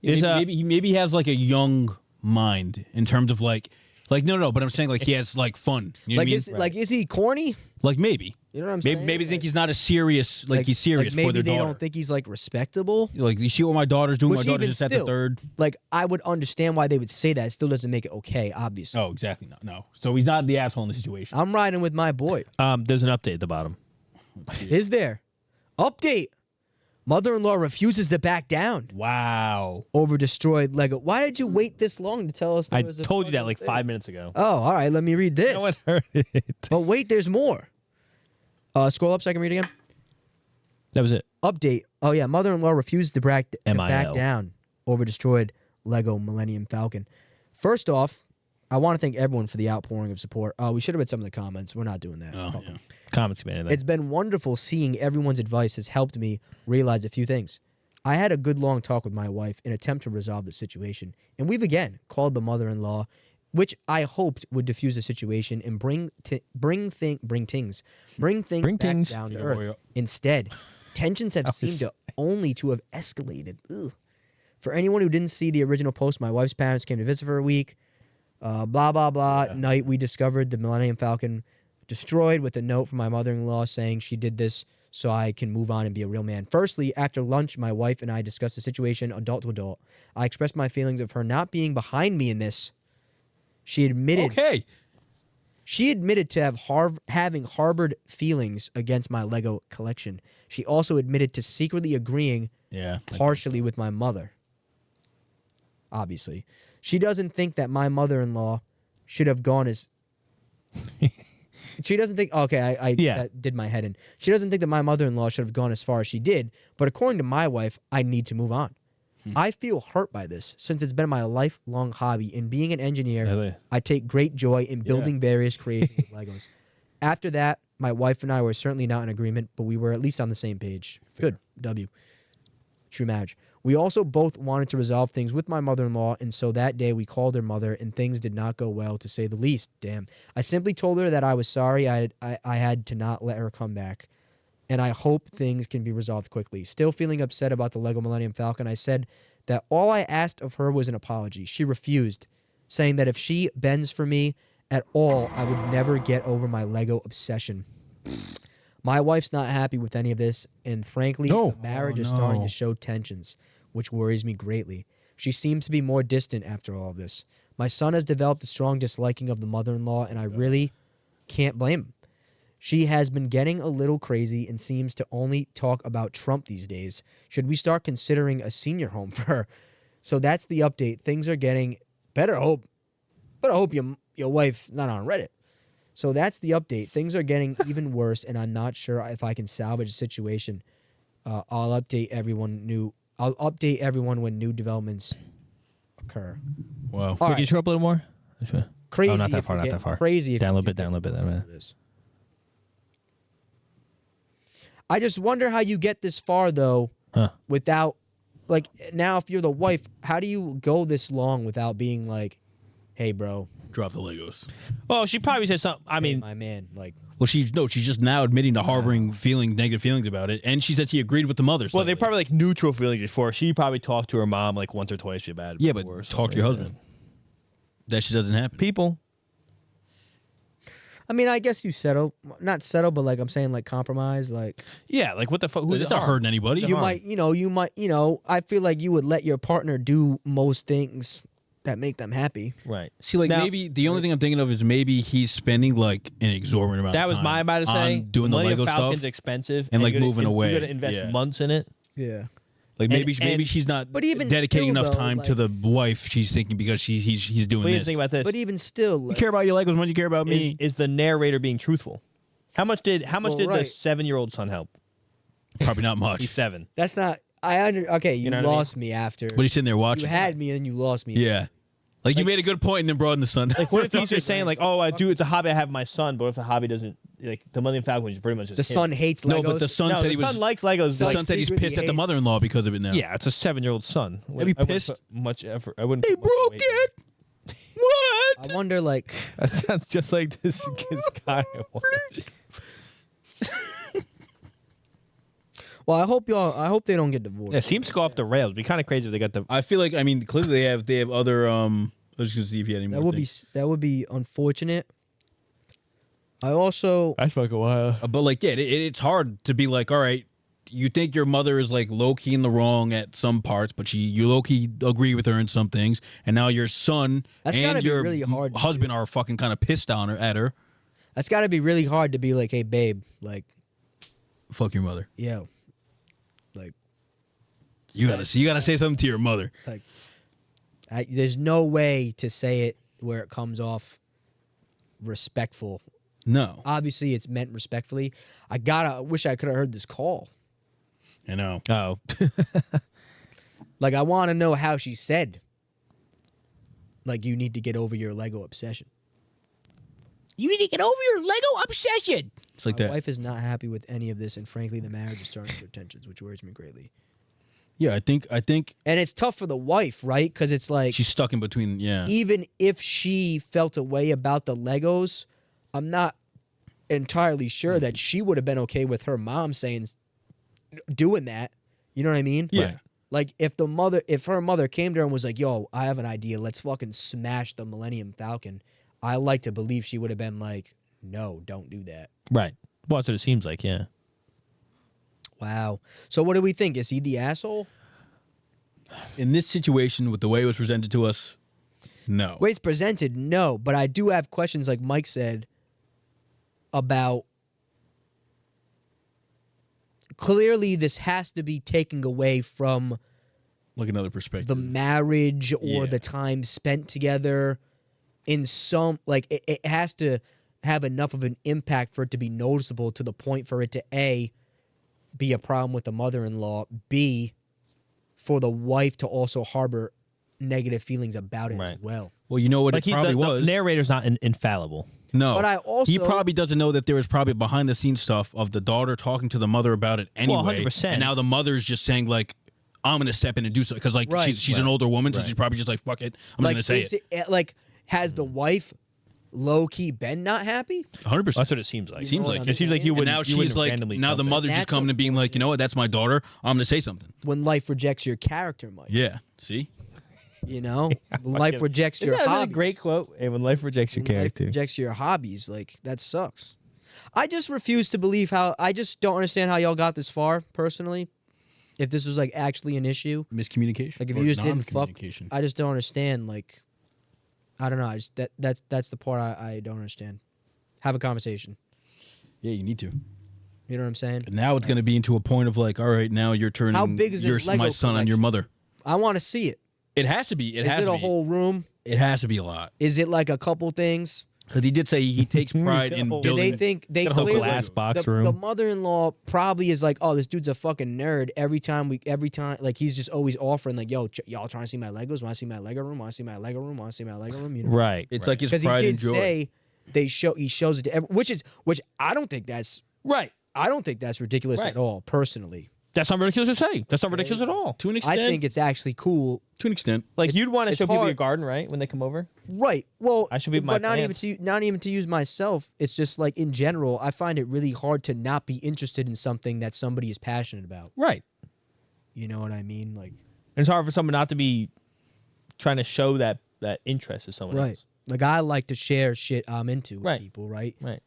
Maybe he has like a young mind in terms of like no, but I'm saying like he has like fun. You know Like, what I mean? is he corny? Like maybe. You know what I'm Maybe saying? maybe they think he's not as serious. Like he's serious maybe for their they daughter. don't think he's like respectable. Like you see what my daughter's doing. Which My daughter's even just at still, the third. Like, I would understand why they would say that. It still doesn't make it okay, obviously. Oh, exactly. No. So he's not the asshole in the situation. I'm riding with my boy. There's an update at the bottom. Is there? Update. Mother-in-law refuses to back down Wow. over destroyed Lego. Why did you wait this long to tell us? There I was a told you that fucking like thing? 5 minutes ago. Oh, all right. Let me read this. No one heard it. But wait, there's more. Scroll up so I can read again. That was it. Update. Oh yeah, mother-in-law refused to back MIL. down over destroyed Lego Millennium Falcon. First off, I want to thank everyone for the outpouring of support. We should have read some of the comments. We're not doing that. Oh, yeah. Comments can be anything. It's been wonderful seeing everyone's advice has helped me realize a few things. I had a good long talk with my wife in an attempt to resolve the situation, and we've again called the mother-in-law, which I hoped would diffuse the situation and bring things back down to earth. Instead, tensions have seemed to have escalated. Ugh. For anyone who didn't see the original post, my wife's parents came to visit for a week. Blah, blah, blah. Yeah. Night, we discovered the Millennium Falcon destroyed with a note from my mother-in-law saying she did this so I can move on and be a real man. Firstly, after lunch, my wife and I discussed the situation adult to adult. I expressed my feelings of her not being behind me in this. She admitted to having harbored feelings against my Lego collection. She also admitted to secretly agreeing partially with my mother. Obviously. She doesn't think that my mother-in-law should have gone as... She doesn't think... Okay, I that did my head in. She doesn't think that my mother-in-law should have gone as far as she did, but according to my wife, I need to move on. I feel hurt by this, since it's been my lifelong hobby. In being an engineer, I take great joy in building various creations with Legos. After that, my wife and I were certainly not in agreement, but we were at least on the same page. Fair. Good. W. True marriage. We also both wanted to resolve things with my mother-in-law, and so that day we called her mother, and things did not go well, to say the least. Damn. I simply told her that I was sorry I had to not let her come back, and I hope things can be resolved quickly. Still feeling upset about the Lego Millennium Falcon, I said that all I asked of her was an apology. She refused, saying that if she bends for me at all, I would never get over my Lego obsession. My wife's not happy with any of this, and frankly, the marriage is starting to show tensions, which worries me greatly. She seems to be more distant after all of this. My son has developed a strong disliking of the mother-in-law, and I really can't blame him. She has been getting a little crazy and seems to only talk about Trump these days. Should we start considering a senior home for her? So that's the update. Things are getting better. I hope your wife's not on Reddit. So that's the update. Things are getting even worse, and I'm not sure if I can salvage the situation. I'll update everyone when new developments occur. Wow. Can you scroll up a little more? Crazy. Oh, not that far. Not that far. Crazy. Down a little bit. I just wonder how you get this far, though, without, like, now if you're the wife, how do you go this long without being like, hey, bro, drop the Legos? Well, she probably said something. I mean, my man, like, well, she's just now admitting to harboring negative feelings about it, and she said she agreed with the mother. Well, they probably like neutral feelings before. She probably taled to her mom like once or twice about it. Yeah, but talk to your husband. That shit doesn't happen. People. I mean, I guess you not settle, but like I'm saying, like compromise, like like what the fuck? It's not hurting anybody. You might, I feel like you would let your partner do most things that make them happy. Right. See, like now, maybe the only thing I'm thinking of is maybe he's spending like an exorbitant amount. That of was time my about to say. doing the Lego Falcon's stuff, expensive, and like moving away. You got to invest months in it. Yeah. Like maybe she's not but even dedicating still, enough though, time like- to the wife. She's thinking because he's doing What do you this. think about this? But even still, You like, care about your Legos more than you care about me. Is the narrator being truthful? How much did the right. 7-year-old son help? Probably not much. He's 7. that's not. Okay, you know what I mean? lost me after. But he's sitting there watching. You had me and then you lost me. Yeah. Like you made a good point and then brought in the son. Like, what if he's just saying like, "Oh, it's a hobby I have with my son," but if the hobby doesn't, like, the Millennium Falcon is pretty much just The him. son hates Legos. No, but the son No, said the he was. son likes Legos. The like, son said he's secretly pissed at the hates- mother-in-law because of it now. yeah, it's a 7-year-old son. I'd be I wouldn't pissed. put much effort. I wouldn't. They put much broke weight into it. What? I wonder, like, That sounds just like this guy. well, I hope they don't get divorced. Yeah, seems to go off the rails. It'd be kind of crazy if they got the. I feel like clearly they have other. I was just gonna see if you had any more. That would be unfortunate. I also That's fucking wild. But like, yeah, it's hard to be like, all right, you think your mother is like low key in the wrong at some parts, but you low key agree with her in some things, and now your son That's gotta and be your really hard to husband are fucking kind of pissed on her at her. that's got to be really hard to be like, hey, babe, like, Fuck your mother. yo, like, You gotta say something to your mother. like, there's no way to say it where it comes off respectful. No, Obviously, it's meant respectfully. I wish I could have heard this call. I know. Oh, Like, I want to know how she said, like, you need to get over your Lego obsession. You need to get over your Lego obsession. It's like My that. wife is not happy with any of this, and frankly, the marriage is starting to tensions, which worries me greatly. Yeah, I think And it's tough for the wife, right? Because it's like, she's stuck in between. Yeah, even if she felt a way about the Legos, I'm not entirely sure that she would have been okay with her mom doing that. You know what I mean? Yeah. Right. Like, if her mother came to her and was like, yo, I have an idea, let's fucking smash the Millennium Falcon, I like to believe she would have been like, no, don't do that. right. Well, that's what it seems like. Yeah. Wow. So what do we think? Is he the asshole? in this situation with the way it was presented to us, no. Way it's presented, no. But I do have questions, like Mike said, about clearly this has to be taken away from Like another perspective. the marriage or Yeah. the time spent together. In some, like, it has to have enough of an impact for it to be noticeable to the point for it to A, be a problem with the mother-in-law, B, for the wife to also harbor negative feelings about it as well. Well, you know what Like it probably the was? narrator's not infallible. No. But I also- He probably doesn't know that there was probably behind the scenes stuff of the daughter talking to the mother about it anyway. 100%. And now the mother's just saying, like, I'm going to step in and do something. Because, like, Right. she's an older woman, so Right. she's probably just like, fuck it. I'm Like, going to say is it. like, has the wife low-key been not happy? 100%. That's what it seems like. Seems know what like I'm it. It seems like you And would. now you she's wouldn't like, randomly now the dump it. mother's just That's coming and being like, you know what, that's my daughter. I'm going to say something. When life rejects your character, Mike. Yeah. See? You know? When life rejects Isn't your that a hobbies. great quote? Hey, when life rejects your When life character. rejects your hobbies, like, that sucks. I just refuse to believe I just don't understand how y'all got this far, personally. If this was, like, actually an issue. Miscommunication. Like, if or you just didn't fuck, non-communication. I just don't understand. Like, I don't know. I just that's the part I don't understand. Have a conversation. Yeah, you need to. You know what I'm saying? But now it's going to be into a point of like, all right, now you're turning How big is your, this Lego my son on your collection? mother. I want to see it. It has to be. It Is has it to a be. whole room? It has to be a lot. Is it like a couple things? Because he did say he takes pride in Do Do building. they think they Got a whole clearly glass box the, room. the mother-in-law probably is like, oh, this dude's a fucking nerd. Every time like he's just always offering like, yo, y'all trying to see my Legos? Want to see my Lego room? Want to see my Lego room? Want to see my Lego room? You know? Right. It's right. like his Because pride he and did joy. say he shows it to which I don't think that's right. I don't think that's ridiculous Right. at all, personally. That's not ridiculous to say. That's not ridiculous at all. To an I extent. think it's actually cool. to an extent. Like you'd want to it's show people hard. your garden, right? When they come over. Right. Well, I should be my but not plants. even to use myself. It's just like in general, I find it really hard to not be interested in something that somebody is passionate about. Right. You know what I mean? Like, And it's hard for someone not to be trying to show that interest to someone right. else. Like I like to share shit I'm into with Right. people, right? Right.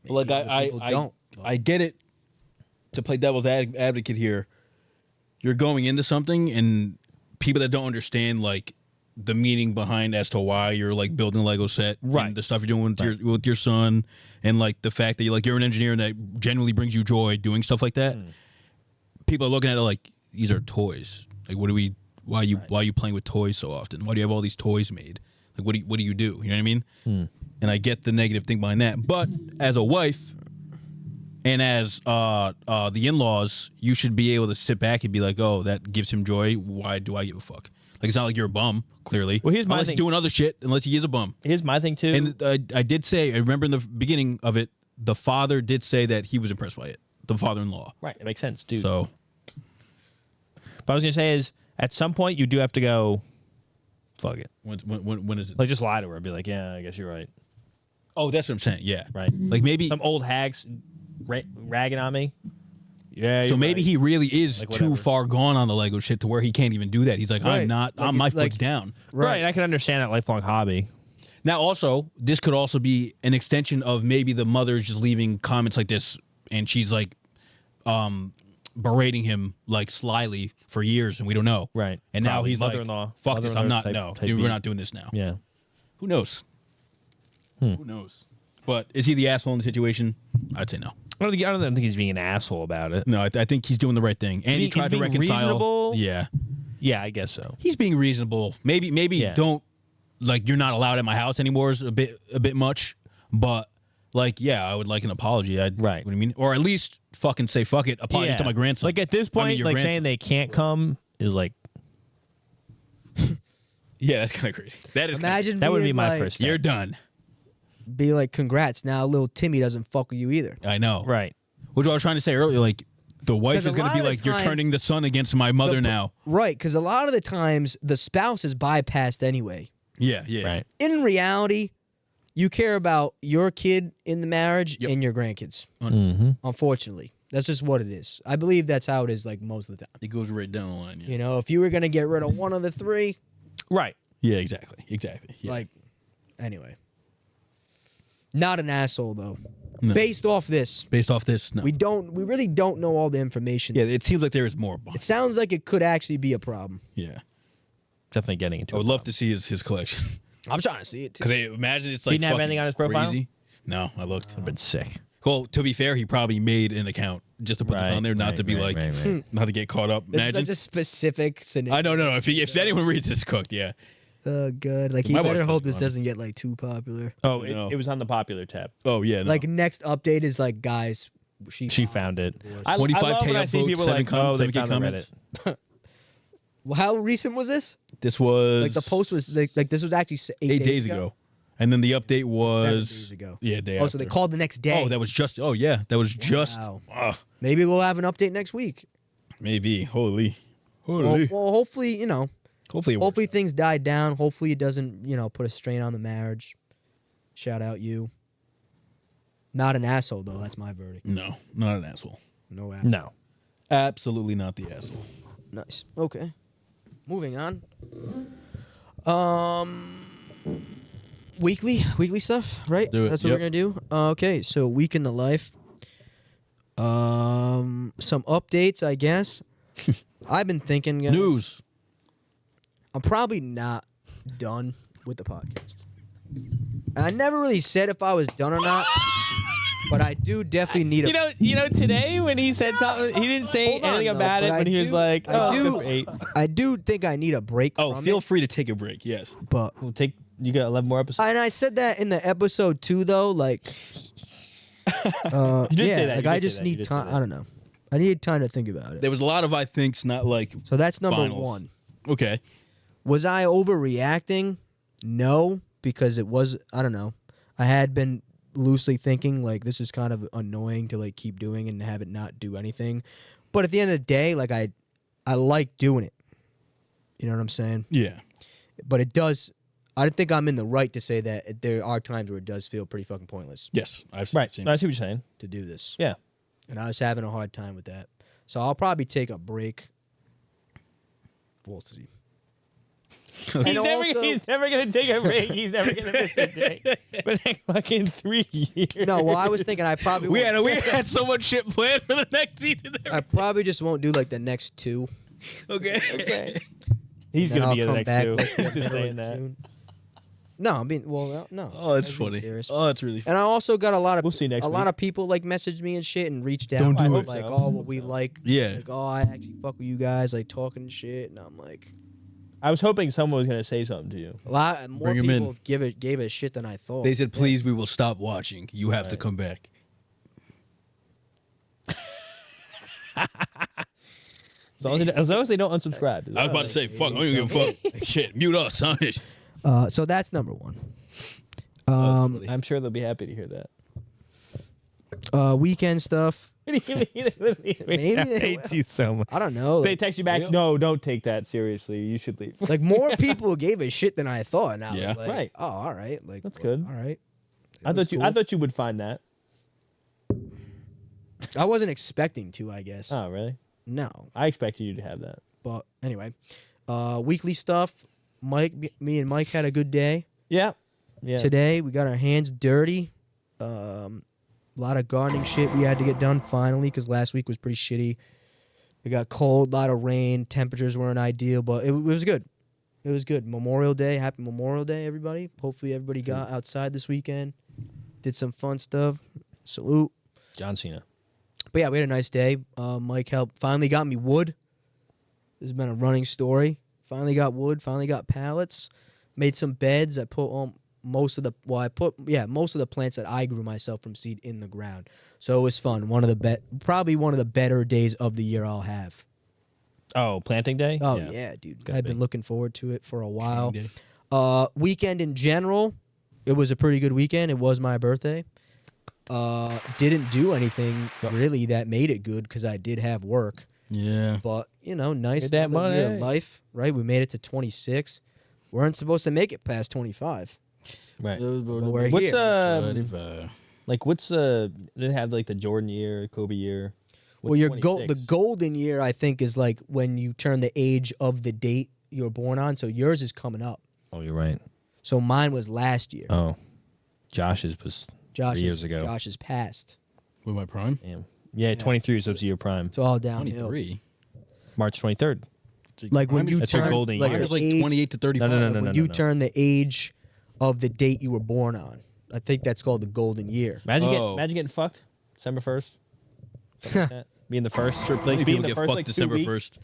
But like Maybe other people don't. I get it. To play devil's advocate here, you're going into something, and people that don't understand like the meaning behind as to why you're like building a Lego set, Right. And the stuff you're doing with your son, and like the fact that you're an engineer and that genuinely brings you joy doing stuff like that. People are looking at it like these are toys. Like, why are you playing with toys so often? Why do you have all these toys made? Like, what do you do? You know what I mean? And I get the negative thing behind that. But as a wife and as the in-laws, you should be able to sit back and be like, oh, that gives him joy. Why do I give a fuck? Like, it's not like you're a bum, clearly. Well, here's my unless thing. he's doing other shit, unless he is a bum. Here's my thing, too. And I did say, I remember in the beginning of it, the father did say that he was impressed by it. The father-in-law. Right. It makes sense, dude. So. But I was going to say is, at some point, you do have to go, fuck it. When is it? Like, just lie to her and be like, yeah, I guess you're right. Oh, that's what I'm saying. Yeah. Right. Like, maybe. Some old hags ragging on me. Yeah. So maybe he really is like, too far gone on the Lego shit to where he can't even do that. He's like, Right. I'm not, Like, my it's like- foot's down. Right. I can understand that lifelong hobby. Now, also, this could also be an extension of maybe the mother's just leaving comments like this, and she's like, berating him like slyly for years, and we don't know. Right. And now Probably he's like, mother-in-law. fuck this, I'm Mother-in-law not, type- no, type dude, we're beat. not doing this now. Yeah. Who knows? Who knows? But is he the asshole in the situation? I'd say no. I don't think he's being an asshole about it. No, I think he's doing the right thing. And he tried to being reconcile. reasonable? Yeah. Yeah, I guess so. He's being reasonable. Maybe Yeah. don't, like, you're not allowed at my house anymore is a bit much. But, like, yeah, I would like an apology. Right. What do you mean? Or at least fucking say, fuck it, apologize to my grandson. Like, at this I mean, point, your like, grandson. saying they can't come is like, Yeah, that's kind of crazy. That is Imagine that would be being my like- first step. You're done. Be like, congrats. Now little Timmy doesn't fuck with you either. I know. Right. Which I was trying to say earlier, like, the wife 'Cause a is going to lot be of the like, you're times- turning the son against my mother now. Right, because a lot of the times the spouse is bypassed anyway. Yeah. Right. In reality, you care about your kid in the marriage Yep. and your grandkids. Mm-hmm. Unfortunately, that's just what it is. I believe that's how it is. Like most of the time, It goes right down the line. Yeah, you know, if you were gonna get rid of one of the three, Right. yeah, exactly. Yeah. like, anyway, not an asshole though. No. Based off this, Based off this, no. we really don't know all the information. Yeah, it seems like there is more. It sounds like it could actually be a problem. Yeah. Definitely getting into I it. would love to see his collection. I'm trying to see it too. Because imagine it's like He didn't have fucking anything on his profile? crazy. No, I looked. I've been sick. Well, to be fair, he probably made an account just to put this Right, on there, not right, to be right, like, right. not to get caught up. This Imagine. is such a specific scenario. I don't know. If anyone reads this, cooked, yeah. Oh, good. Like, he My wife better hope doesn't this want it. doesn't get like too popular. Oh, No. it was on the popular tab. Oh, yeah. No. Like, next update is like, guys, She found it. I 25K love when I see upvotes, people 7 like, oh, they 7K found the comments. Reddit. Well, how recent was this? This was Like, the post was like this was actually 8 days ago. And then the update 7 was days ago. Yeah, day Oh, after. so they called the next day. Oh, that was just. Oh, yeah, that was just. Wow. Maybe we'll have an update next week. Maybe. Holy. Well, hopefully, you know, Hopefully, it works. hopefully things die down. Hopefully it doesn't, you know, put a strain on the marriage. Shout out you. Not an asshole though. That's my verdict. No, not an asshole. No asshole. No. Absolutely not the asshole. Nice. Okay. Moving on. Weekly stuff, right? Do it. That's what we're gonna do. Okay, so week in the life. Some updates, I guess. I've been thinking, guys, News. I'm probably not done with the podcast. And I never really said if I was done or not, but I do definitely need a. You know, today when he said something, he didn't say Hold on, anything though, about it, but but I he was do- like, I oh, do- good for 8. I do think I need a break. Oh, from feel it, free to take a break. Yes. but We'll take. You got 11 more episodes. and I said that in the episode too, though. Like, You did yeah, say that, like you I did say just that, you need did say time. that. I don't know. I need time to think about it. There was a lot of I thinks, not like. So that's number finals. 1. Okay. Was I overreacting? No, because it was. I don't know. I had been loosely thinking like this is kind of annoying to like keep doing and have it not do anything. But at the end of the day, like I like doing it. You know what I'm saying? Yeah. But it does. I think I'm in the right to say that there are times where it does feel pretty fucking pointless Yes. I've Right. seen. I see what you're saying. to do this. Yeah. And I was having a hard time with that. So I'll probably take a break. We'll see. Okay. He's And never, also- he's never going to take a break. He's never going to miss a day. For like fucking 3 years. No, well, I was thinking I probably We won't- had so much shit planned for the next season. I probably just won't do like the next 2. Okay. He's Then going to I'll be in the come next back 2. like the He's just middle saying of that. June. No, I'm being no. Oh, it's I'm being funny. serious. Oh, it's really funny. And I also got a lot of We'll see next a lot week. of people like messaged me and shit and reached out. Don't do like, it. Like, so. oh, what we like. Yeah. Like, oh, I actually fuck with you guys, like talking and shit. And I'm like, I was hoping someone was gonna say something to you. a lot more Bring 'em in. people gave a shit than I thought. They said, please, we will stop watching. You have to come back. As long as they don't unsubscribe. I was about to say, fuck, I don't even give a fuck. Shit, mute us, son. So that's number one. I'm sure they'll be happy to hear that. Weekend stuff. Maybe Maybe I they hate will. you so much. I don't know. They text you back. No, don't take that seriously. You should leave. Like more people gave a shit than I thought. And I Yeah. was like, Right. oh, all right. Like That's good. All right. I thought you would find that. I wasn't expecting to, I guess. Oh, really? No. I expected you to have that. But anyway, weekly stuff. Me and Mike had a good day. Yeah. Yeah. Today we got our hands dirty. A lot of gardening shit we had to get done finally because last week was pretty shitty. It got cold, a lot of rain, temperatures weren't ideal, but it was good. It was good. Memorial Day, happy Memorial Day, everybody. Hopefully everybody got outside this weekend, did some fun stuff. Salute. John Cena. But yeah, we had a nice day. Mike helped. Finally got me wood. This has been a running story. Finally got wood. Finally got pallets. Made some beds. I put most of the plants that I grew myself from seed in the ground. So it was fun. Probably one of the better days of the year I'll have. Oh, planting day? Oh yeah, dude. I've been looking forward to it for a while. Day. Weekend in general, it was a pretty good weekend. It was my birthday. Didn't do anything really that made it good because I did have work. Yeah. But, nice Get that another year of money. life, right? We made it to 26. Weren't supposed to make it past 25. Right. we're What's here. what's they have like the Jordan year, Kobe year? Well, What's the 26? golden year, I think, is like when you turn the age of the date you were born on. So yours is coming up. Oh, you're right. So mine was last year. Oh, Josh's was 3 years ago. Josh is passed. With my prime? Damn. Yeah, 23 is obviously your prime. It's all downhill. 23. March 23rd. Like when you That's your turn golden like year. Mine was the like age- 28 to 35. No. when you turn the age of the date you were born on. I think that's called the golden year. Imagine getting fucked December 1st. Something like that. Being the first. Sure, plenty of being people the get first, fucked like, 2 December weeks. 1st.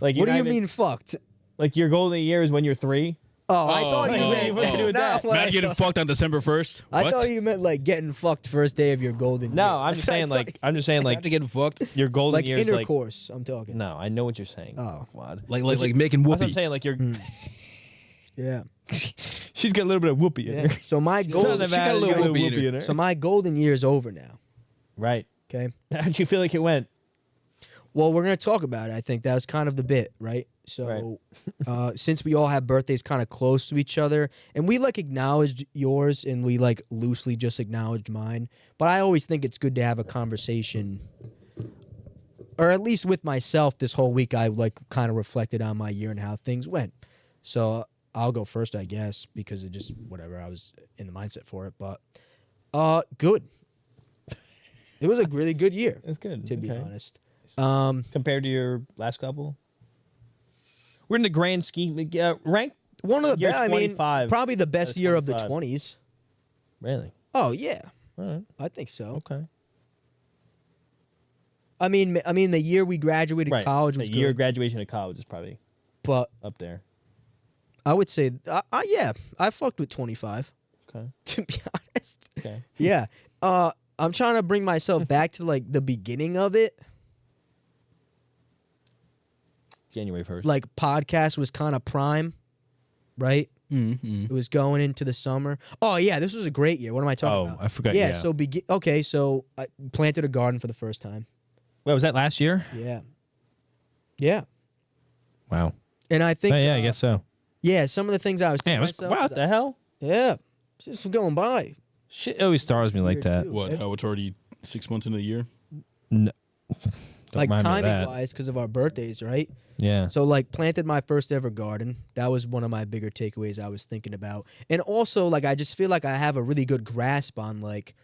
Like, What do you mean fucked? Like your golden year is when you're 3. Oh, I thought you oh, meant. what do you do with that? what I Imagine getting thought- fucked on December 1st. I What? thought you meant like getting fucked first day of your golden No, year. I'm just That's saying what I like I'm just saying like After getting fucked? your golden like year is like intercourse. I'm talking. no, I know what you're saying. Oh. Wad. Like making That's what I'm whoopee. saying. Like you're. Yeah. She's got a little bit of whoopee in Yeah. her. So my golden. she got a little whoopee in her. So my golden year is over now. Right. Okay. How'd you feel like it went? Well, we're gonna talk about it. I think that was kind of the bit, right? So, since we all have birthdays kind of close to each other, and we like acknowledged yours, and we like loosely just acknowledged mine, but I always think it's good to have a conversation, or at least with myself. This whole week, I like kind of reflected on my year and how things went. So I'll go first, I guess, because it just whatever I was in the mindset for it. But good. It was a really good year. It's good. To be Okay. honest. Compared to your last couple, we're in the grand scheme. Rank One of the year best. I mean, 25 probably the best as year of the 25. 20s. really. Oh yeah, All right. I think so. Okay. I mean, the year we graduated Right. college was the year good, of graduation of college is probably but up there. I would say, yeah, I fucked with 25. Okay. To be honest, Okay. yeah. I'm trying to bring myself back to like the beginning of it. January 1st. Like podcast was kind of prime, right? Mm-hmm. It was going into the summer. Oh yeah, this was a great year. What am I talking about? I forgot. Yeah, Yeah. so okay, so I planted a garden for the first time. Wait, was that last year? Yeah. Yeah. Wow. And I think yeah, I guess so. yeah, some of the things I was Man, thinking myself, wow, was what the hell? yeah, just going by. Shit always stars me like Year that. two. What? How it's already 6 months into the year? No. Don't Like remind me of timing that. wise because of our birthdays, right? Yeah. So like planted my first ever garden. That was one of my bigger takeaways I was thinking about. And also like I just feel like I have a really good grasp on like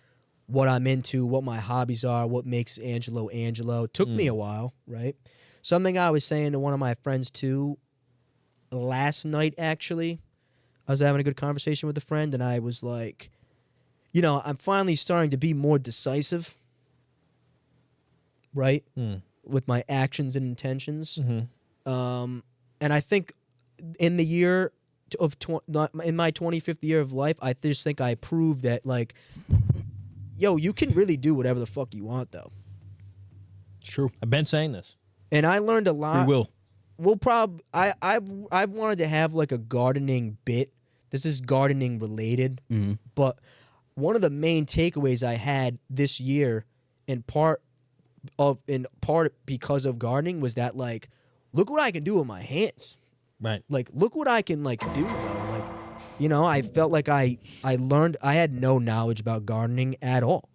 what I'm into, what my hobbies are, what makes Angelo Angelo. Took me a while, right? Something I was saying to one of my friends too last night actually. I was having a good conversation with a friend, and I was like, you know, I'm finally starting to be more decisive, right, with my actions and intentions. And I think in the year of in my 25th year of life, I just think I proved that, like, yo, you can really do whatever the fuck you want, though. It's true. I've been saying this. And I learned a lot. Free will. We'll probably I've wanted to have like a gardening bit. This is gardening related, but one of the main takeaways I had this year, in part because of gardening, was that, like, look what I can do with my hands. Right. Like, look what I can, like, do, though. Like, you know, I felt like I learned. I had no knowledge about gardening at all.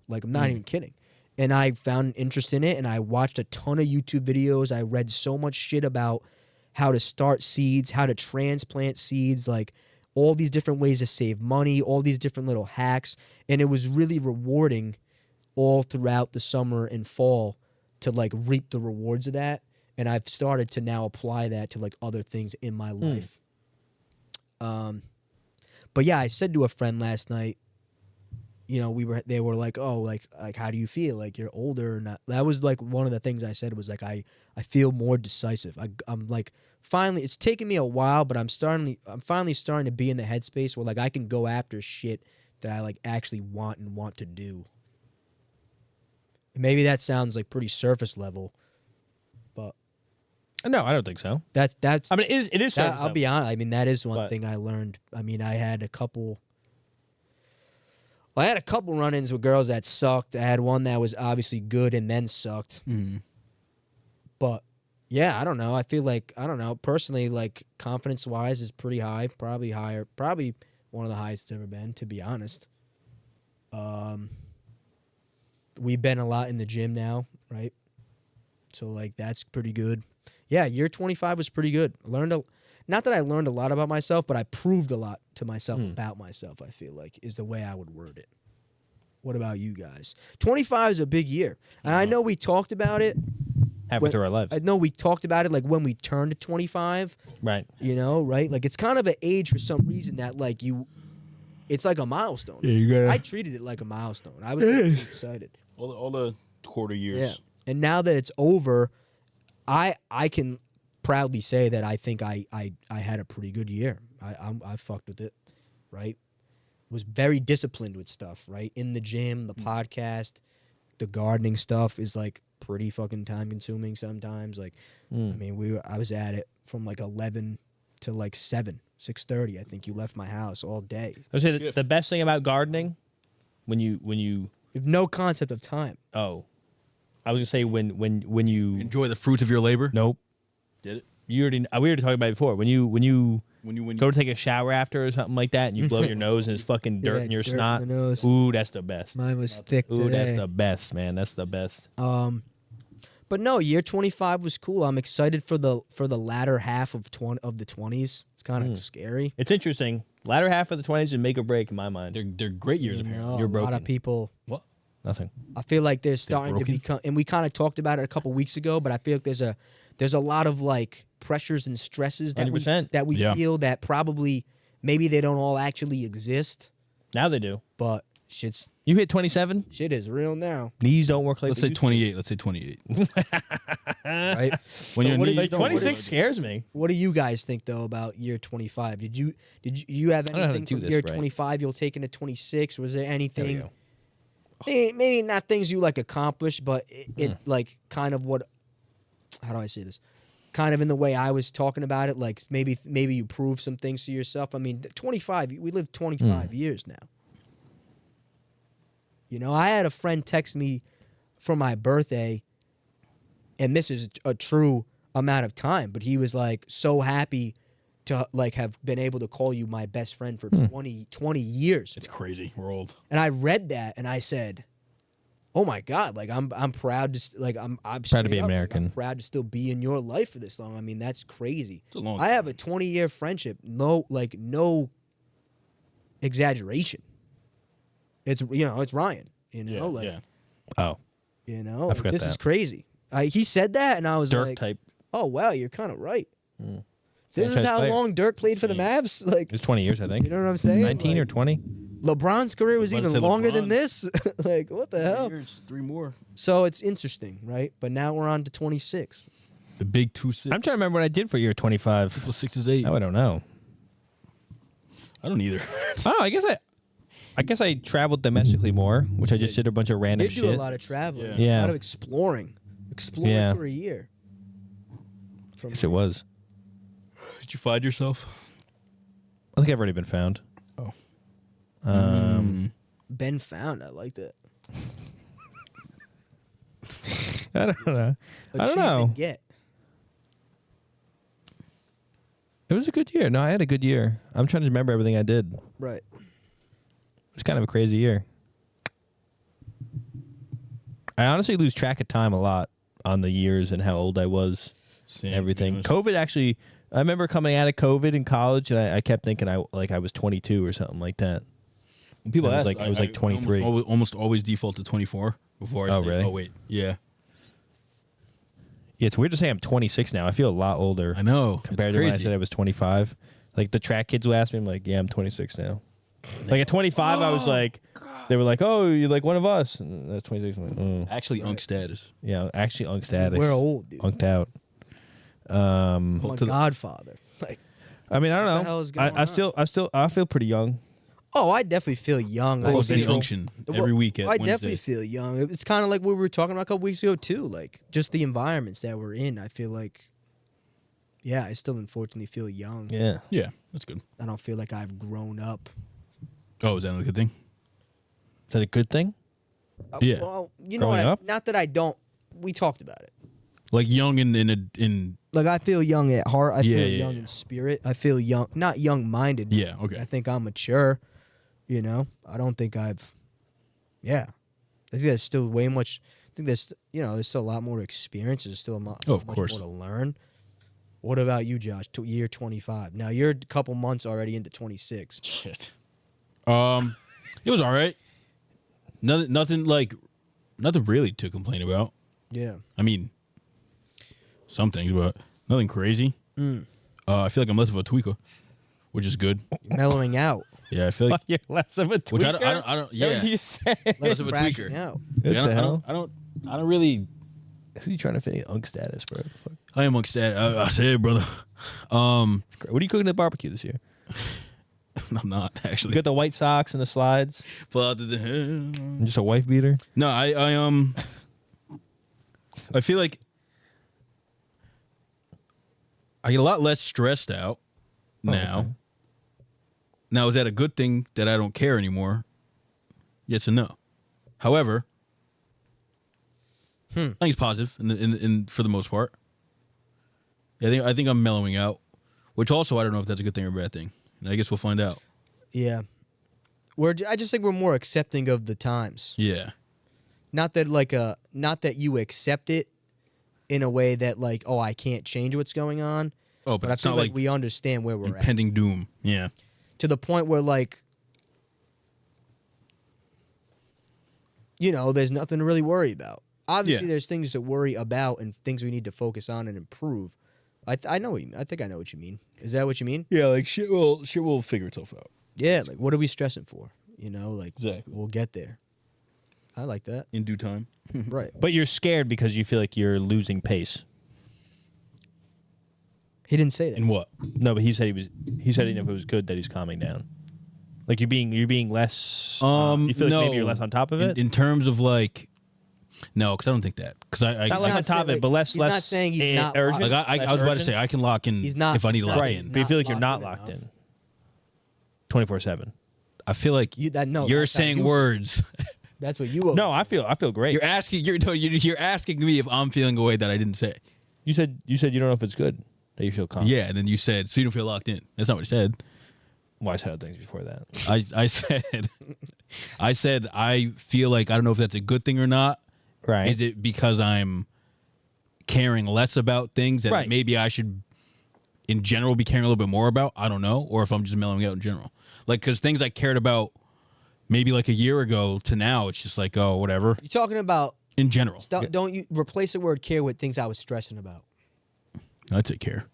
Like, I'm not even kidding. And I found an interest in it, and I watched a ton of YouTube videos. I read so much shit about how to start seeds, how to transplant seeds, like all these different ways to save money, all these different little hacks. And it was really rewarding all throughout the summer and fall to, like, reap the rewards of that. And I've started to now apply that to, like, other things in my life. But yeah, I said to a friend last night, you know, they were like, oh, like how do you feel? Like, you're older or not? That was like one of the things I said, was like, I feel more decisive. I'm like, finally, it's taken me a while, but I'm finally starting to be in the headspace where, like, I can go after shit that I, like, actually want to do. Maybe that sounds like pretty surface level, but No, I don't think so. That's. I mean, it is. I'll be honest. I mean, that is one thing I learned. I mean, I had a couple run-ins with girls that sucked. I had one that was obviously good and then sucked. But yeah, I don't know. I feel like, I don't know, personally, like, confidence-wise is pretty high, probably higher, probably one of the highest it's ever been, to be honest. We've been a lot in the gym now, right? So, like, that's pretty good. Yeah, year 25 was pretty good. Not that I learned a lot about myself, but I proved a lot to myself about myself, I feel like, is the way I would word it. What about you guys? 25 is a big year. And I know we talked about it. Halfway through our lives. I know we talked about it, like, when we turned to 25. Right. You know, right? Like, it's kind of an age for some reason that, like, it's like a milestone. Yeah, you gotta. I treated it like a milestone. I was really excited. All the quarter years. Yeah. And now that it's over, I can proudly say that I think I had a pretty good year. I fucked with it, right? Was very disciplined with stuff, right? In the gym, the podcast, the gardening stuff is, like, pretty fucking time consuming sometimes. Like, I mean, I was at it from, like, 11 to, like, 6:30. I think you left my house all day. I would say the best thing about gardening, when you You have no concept of time. I was gonna say when you Enjoy the fruits of your labor. Nope. Did it? We already talked about it before. When you go to take a shower after or something like that, and you blow your nose and it's fucking dirt in your dirt snot. in the nose. Ooh, that's the best. Mine was thick today. Ooh, that's the best, man. That's the best. But no, year 25 was cool. I'm excited for the latter half of the 20s. It's kind of scary. It's interesting. Latter half of the 20s is make or break in my mind. They're great years. Apparently, You're a lot of people. What? Nothing. I feel like they're starting to become, and we kind of talked about it a couple weeks ago, but I feel like there's a lot of, like, pressures and stresses that 100%. we feel that probably maybe they don't all actually exist. Now they do. But you hit 27. Shit is real now. Knees don't work like. Let's say 28. Let's say 28. Right? When your knees Like, don't 26 work. scares me. What do you guys think though about year 25? Did you have don't know how to anything do from this year right. 25 you'll take into 26? Was there There we anything? go. Maybe not things you, like, accomplished, but it like, kind of what? How do I say this? Kind of in the way I was talking about it, like maybe you prove some things to yourself. I mean, 25. We lived 25 years now. You know, I had a friend text me for my birthday, and this is a true amount of time, but he was, like, so happy to, like, have been able to call you my best friend for 20 years. It's crazy. We're old. And I read that and I said, "Oh my God! Like, I'm proud to, like, I'm Proud to be straight up, like, American. I'm proud to still be in your life for this long. I mean, that's crazy. It's a long I have a 20-year friendship. No exaggeration. It's, you know, it's Ryan. You know, Yeah, like, yeah. Oh, you know, I forgot this that. is crazy. He said that, and I was dirt like, type. "Oh wow, you're kind of right." This is how player. long Dirk played for the Mavs. Like, It was 20 years, I think. you know what I'm saying? 19 or Like, 20. LeBron's career was I was even about to say longer than LeBron. this. Like, what the hell? 3 more. So it's interesting, right? But now we're on to 26. The big 2-6. I'm trying to remember what I did for year 25. Well, 6 is 8. Now I don't know. I don't either. Oh, I guess I traveled domestically more, which I just did a bunch of random They do shit. a lot of traveling, Yeah. a lot of exploring. Exploratory year. From Yes, it was. Did you find yourself? I think I've already been found. Oh. Ben found. I like that. I don't know. I don't know. Achievement Get. It was a good year. No, I had a good year. I'm trying to remember everything I did. It Right. was kind of a crazy year. I honestly lose track of time a lot on the years and how old I was. Same, Everything. to be honest. COVID actually. I remember coming out of COVID in college, and I kept thinking I was 22 or something like that. When people I was ask, like- I was like 23. Almost always default to 24 before I Oh, say, really? oh, wait. Yeah. Yeah, it's weird to say I'm 26 now. I feel a lot older. I know. Compared It's to when I crazy. said I was 25. Like the track kids would ask me, I'm like, yeah, I'm 26 now. Like at 25, I was like, they were like, oh, you're like one of us. And that's 26. I'm like, oh. Actually, unk status. Yeah, actually, unk status. We're old, dude. Unked out. My Godfather. Like, I mean, I What the don't hell is know. going on? I feel pretty young. oh, I definitely feel young. I Post the feel- junction every week at I Wednesday. definitely feel young. It's kind of like what we were talking about a couple weeks ago too. Like just the environments that we're in. I feel like, yeah, I still unfortunately feel young. Yeah. Yeah, that's good. I don't feel like I've grown up. Oh, is that a good thing? Is that a good thing? Yeah. Well, you know Growing what? up? Not that I don't. We talked about it. Like young in Like I feel young at heart. I Yeah, feel yeah, young yeah. in spirit. I feel young, not young-minded. Yeah, okay. I think I'm mature. You know, I don't think I've. Yeah, I think there's still way much. I think there's still a lot more experience. There's still Oh, of much course. more to learn. What about you, Josh? Year 25. Now you're a couple months already into 26. shit. It was all right. Nothing really to complain about. Yeah. I mean, some things, but nothing crazy. I feel like I'm less of a tweaker, which is good. You're mellowing out. Yeah, I feel like You're less of a tweaker. which I don't. Yeah, What did you say? less of a crashing tweaker. out. Like, What the hell? I don't really. Who are you trying to fit unk status, bro? Fuck. I am ecstatic. I said it, brother. It's great. What are you cooking at the barbecue this year? I'm not You actually. got the white socks and the slides, But and just a wife beater. no, I feel like I get a lot less stressed out now. okay. Now, is that a good thing that I don't care anymore? Yes and no. However, I think it's positive in for the most part. Yeah, I think I'm mellowing out, which also I don't know if that's a good thing or a bad thing. And I guess we'll find out. Yeah. I just think we're more accepting of the times. Yeah. Not that you accept it in a way that like, oh, I can't change what's going on. Oh, but I it's feel not like like we understand where we're at. impending doom. Yeah. To the point where like, there's nothing to really worry about. Obviously, Yeah. there's things to worry about and things we need to focus on and improve. I know what you mean. I think I know what you mean. Is that what you mean? Yeah, like shit will figure itself out. Yeah, like what are we stressing for? Like Exactly. we'll get there. I like that. In due time. Right. But you're scared because you feel like you're losing pace. He didn't say that. In what? No, but he said he said if it was good that he's calming down. Like you're being less. You feel like no. maybe you're less on top of it. In terms of like, no, because I don't think that. Because I Not less on not top of saying, it, but less. he's not less saying he's not urgent. like I was about to say I can lock in He's not- if I need to lock right, in. but you feel like you're locked not in locked enough. in. 24/7. I feel like No, you're that's how saying you- words. That's what you always No, I feel great. You're asking me if I'm feeling a way that I didn't say. You said you don't know if it's good that you feel calm. Yeah, and then you said so you don't feel locked in. That's not what I said. Well, I said other things before that. I said I feel like I don't know if that's a good thing or not. Right. Is it because I'm caring less about things that Right. maybe I should in general be caring a little bit more about? I don't know. Or if I'm just mellowing out in general. Like, because things I cared about maybe like a year ago to now, it's just like, oh, whatever. You're talking about In general. don't you replace the word care with things I was stressing about. I'd say care.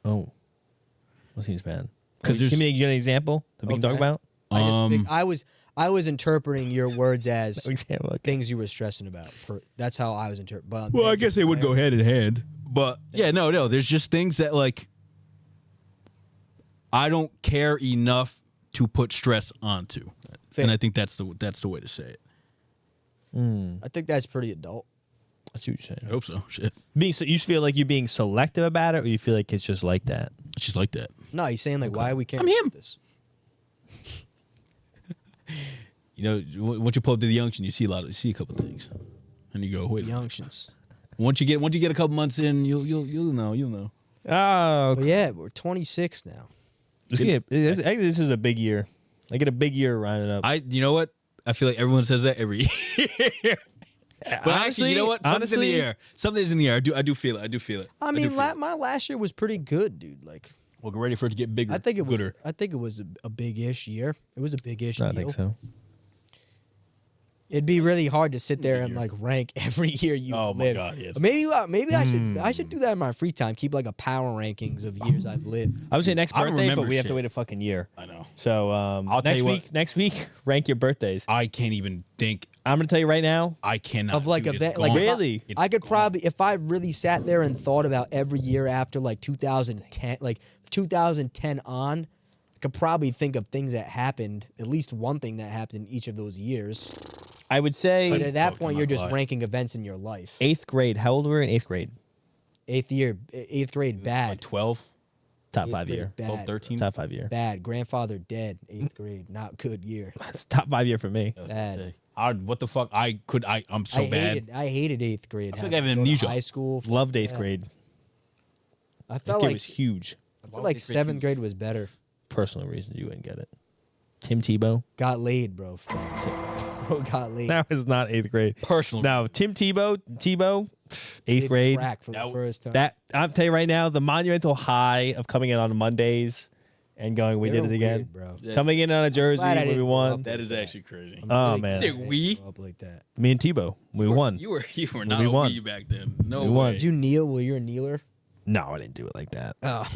Oh. What seems bad? Because Give me an example that we can talk Okay. about. I was interpreting your words as Example, okay. things you were stressing about. That's how I was interpreting. Well, I guess they would go hand in hand. But yeah, no. There's just things that like I don't care enough to put stress onto, and I think that's the way to say it. I think that's pretty adult. That's what you're saying. I hope so. Shit, So you feel like you're being selective about it, or you feel like it's just like that? it's just like that. No, he's saying like, why we can't? I'm him. This? You know, once you pull up to the junction, you see a couple things, and you go, wait. Junctions. Once you get a couple months in, you'll know. Oh, But yeah, we're 26 now. I think this is a big year. I get a big year running up. You know what? I feel like everyone says that every year. But actually, you know what? Something's in the air. Something's in the air. I do feel it. I mean, my last year was pretty good, dude. Like, Well, get ready for it to get bigger. I think it was. gooder. I think it was a big-ish year. It was a big-ish I deal. think so. It'd be really hard to sit there and like rank every year you Oh my live. God, yeah, it's Maybe I should do that in my free time. Keep like a power rankings of years I've lived. I would say next I don't birthday, but remember we have to shit. wait a fucking year. I know. So I'll tell you what. next week, rank your birthdays. I can't even think. I'm gonna tell you right now. I cannot. Of like dude, event, it's like gone. Really? I could probably, if I really sat there and thought about every year after like 2010, like 2010 on, I could probably think of things that happened, at least one thing that happened in each of those years. I would say But at that Fuck, point, I'm you're not just gonna lie. ranking events in your life. 8th grade. How old were you in 8th grade? Eighth grade, bad. Like 12, Top Eighth 5 grade, year. bad. 12, 13. Top 5 year. Bad. Grandfather dead. 8th grade, not good year. That's top 5 year for me. Bad. What the fuck? I'm so bad. I hated 8th grade. I feel like having I have to go to amnesia. High school. Loved 8th Yeah. grade. I 8th felt grade like was huge. I felt like 7th grade was better. Personal reasons you wouldn't get it. Tim Tebow. Got laid, bro. Bro got laid. That was not 8th grade. Personal. Now Tim Tebow, 8th Did grade. crack for the first time. That I'm telling you right now, the monumental high of coming in on Mondays and going, we They did were it again, weird, bro. Yeah. Coming in on a jersey glad I when we didn't grow won. up That is actually crazy. Oh Really man, Say glad I we? didn't grow up like that. me and Tebow, we won. You were not a won. wee back then. No We way. won. Did you kneel? Were you a kneeler? No, I didn't do it like that. Oh.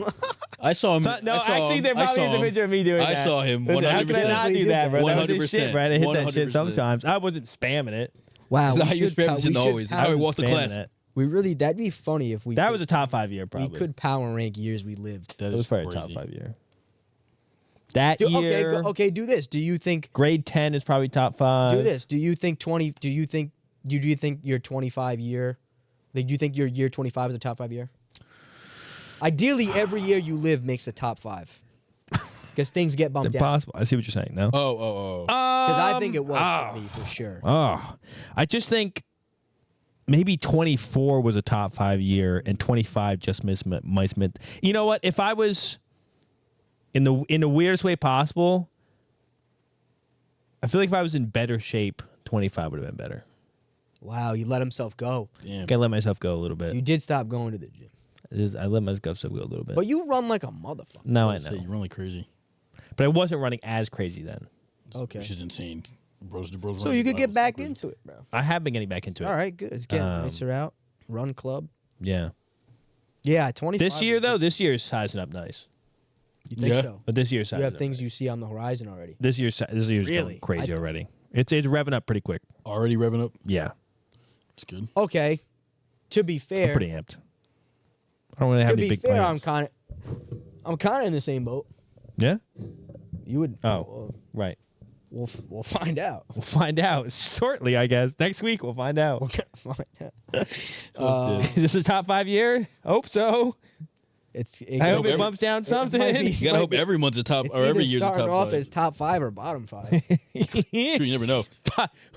I saw him. No, I saw actually, him. there I probably saw is a him. picture of me doing I that. saw him. Listen, how could I 100%. not do that, bro? That was his shit, 100%. right? I hit that shit 100%. sometimes. I wasn't spamming it. Wow. It's not how we you should spam pow- shit we should always. It's pow- how we I walk the wasn't class. spamming it. We really, that'd be funny if we That could, was a top 5 year, probably. we could power rank years we lived. It was probably a top 5 year. That Okay, year, okay, do this. Do you think grade 10 is probably top 5. do this? Do you think your 25 year, like, do you think your year 25 is a top 5 year? Ideally, every year you live makes a top 5. Because things get It's bumped down. impossible. I see what you're saying, though. Oh. Because I think it was for me, for sure. Oh, I just think maybe 24 was a top 5 year and 25 just missed. You know what? If I was in the weirdest way possible, I feel like if I was in better shape, 25 would have been better. Wow, you let himself go. Damn. I let myself go a little bit. You did stop going to the gym. I let myself go a little bit. But you run like a motherfucker. No, I Say know. you run like crazy, But I wasn't running as crazy then. Okay. which is insane. Bros So running you could get miles. back into it, bro. I have been getting back into it. All right, good. It's getting Um, nicer out. Run club. Yeah. Yeah, 25. This year, is though, good. this year's sizing up nice. You think Yeah. so? But this year's You sizing have up things nice. you see on the horizon already. This year's Really? going crazy I- already. It's revving up pretty quick. Already revving up. Yeah. It's good. Okay. To be I'm fair, pretty amped. I don't really have to any be big fair, plans. I'm kind of in the same boat. Yeah? You would. Oh, right. We'll find out. We'll find out shortly, I guess. Next week, we'll find out. Find out. Is this a top 5 year? Hope so. It I hope it every- bumps down something. might be- You gotta hope every month's a top, It's or every either year's a starting top off 5. as top 5 or bottom 5. Sure, you never know.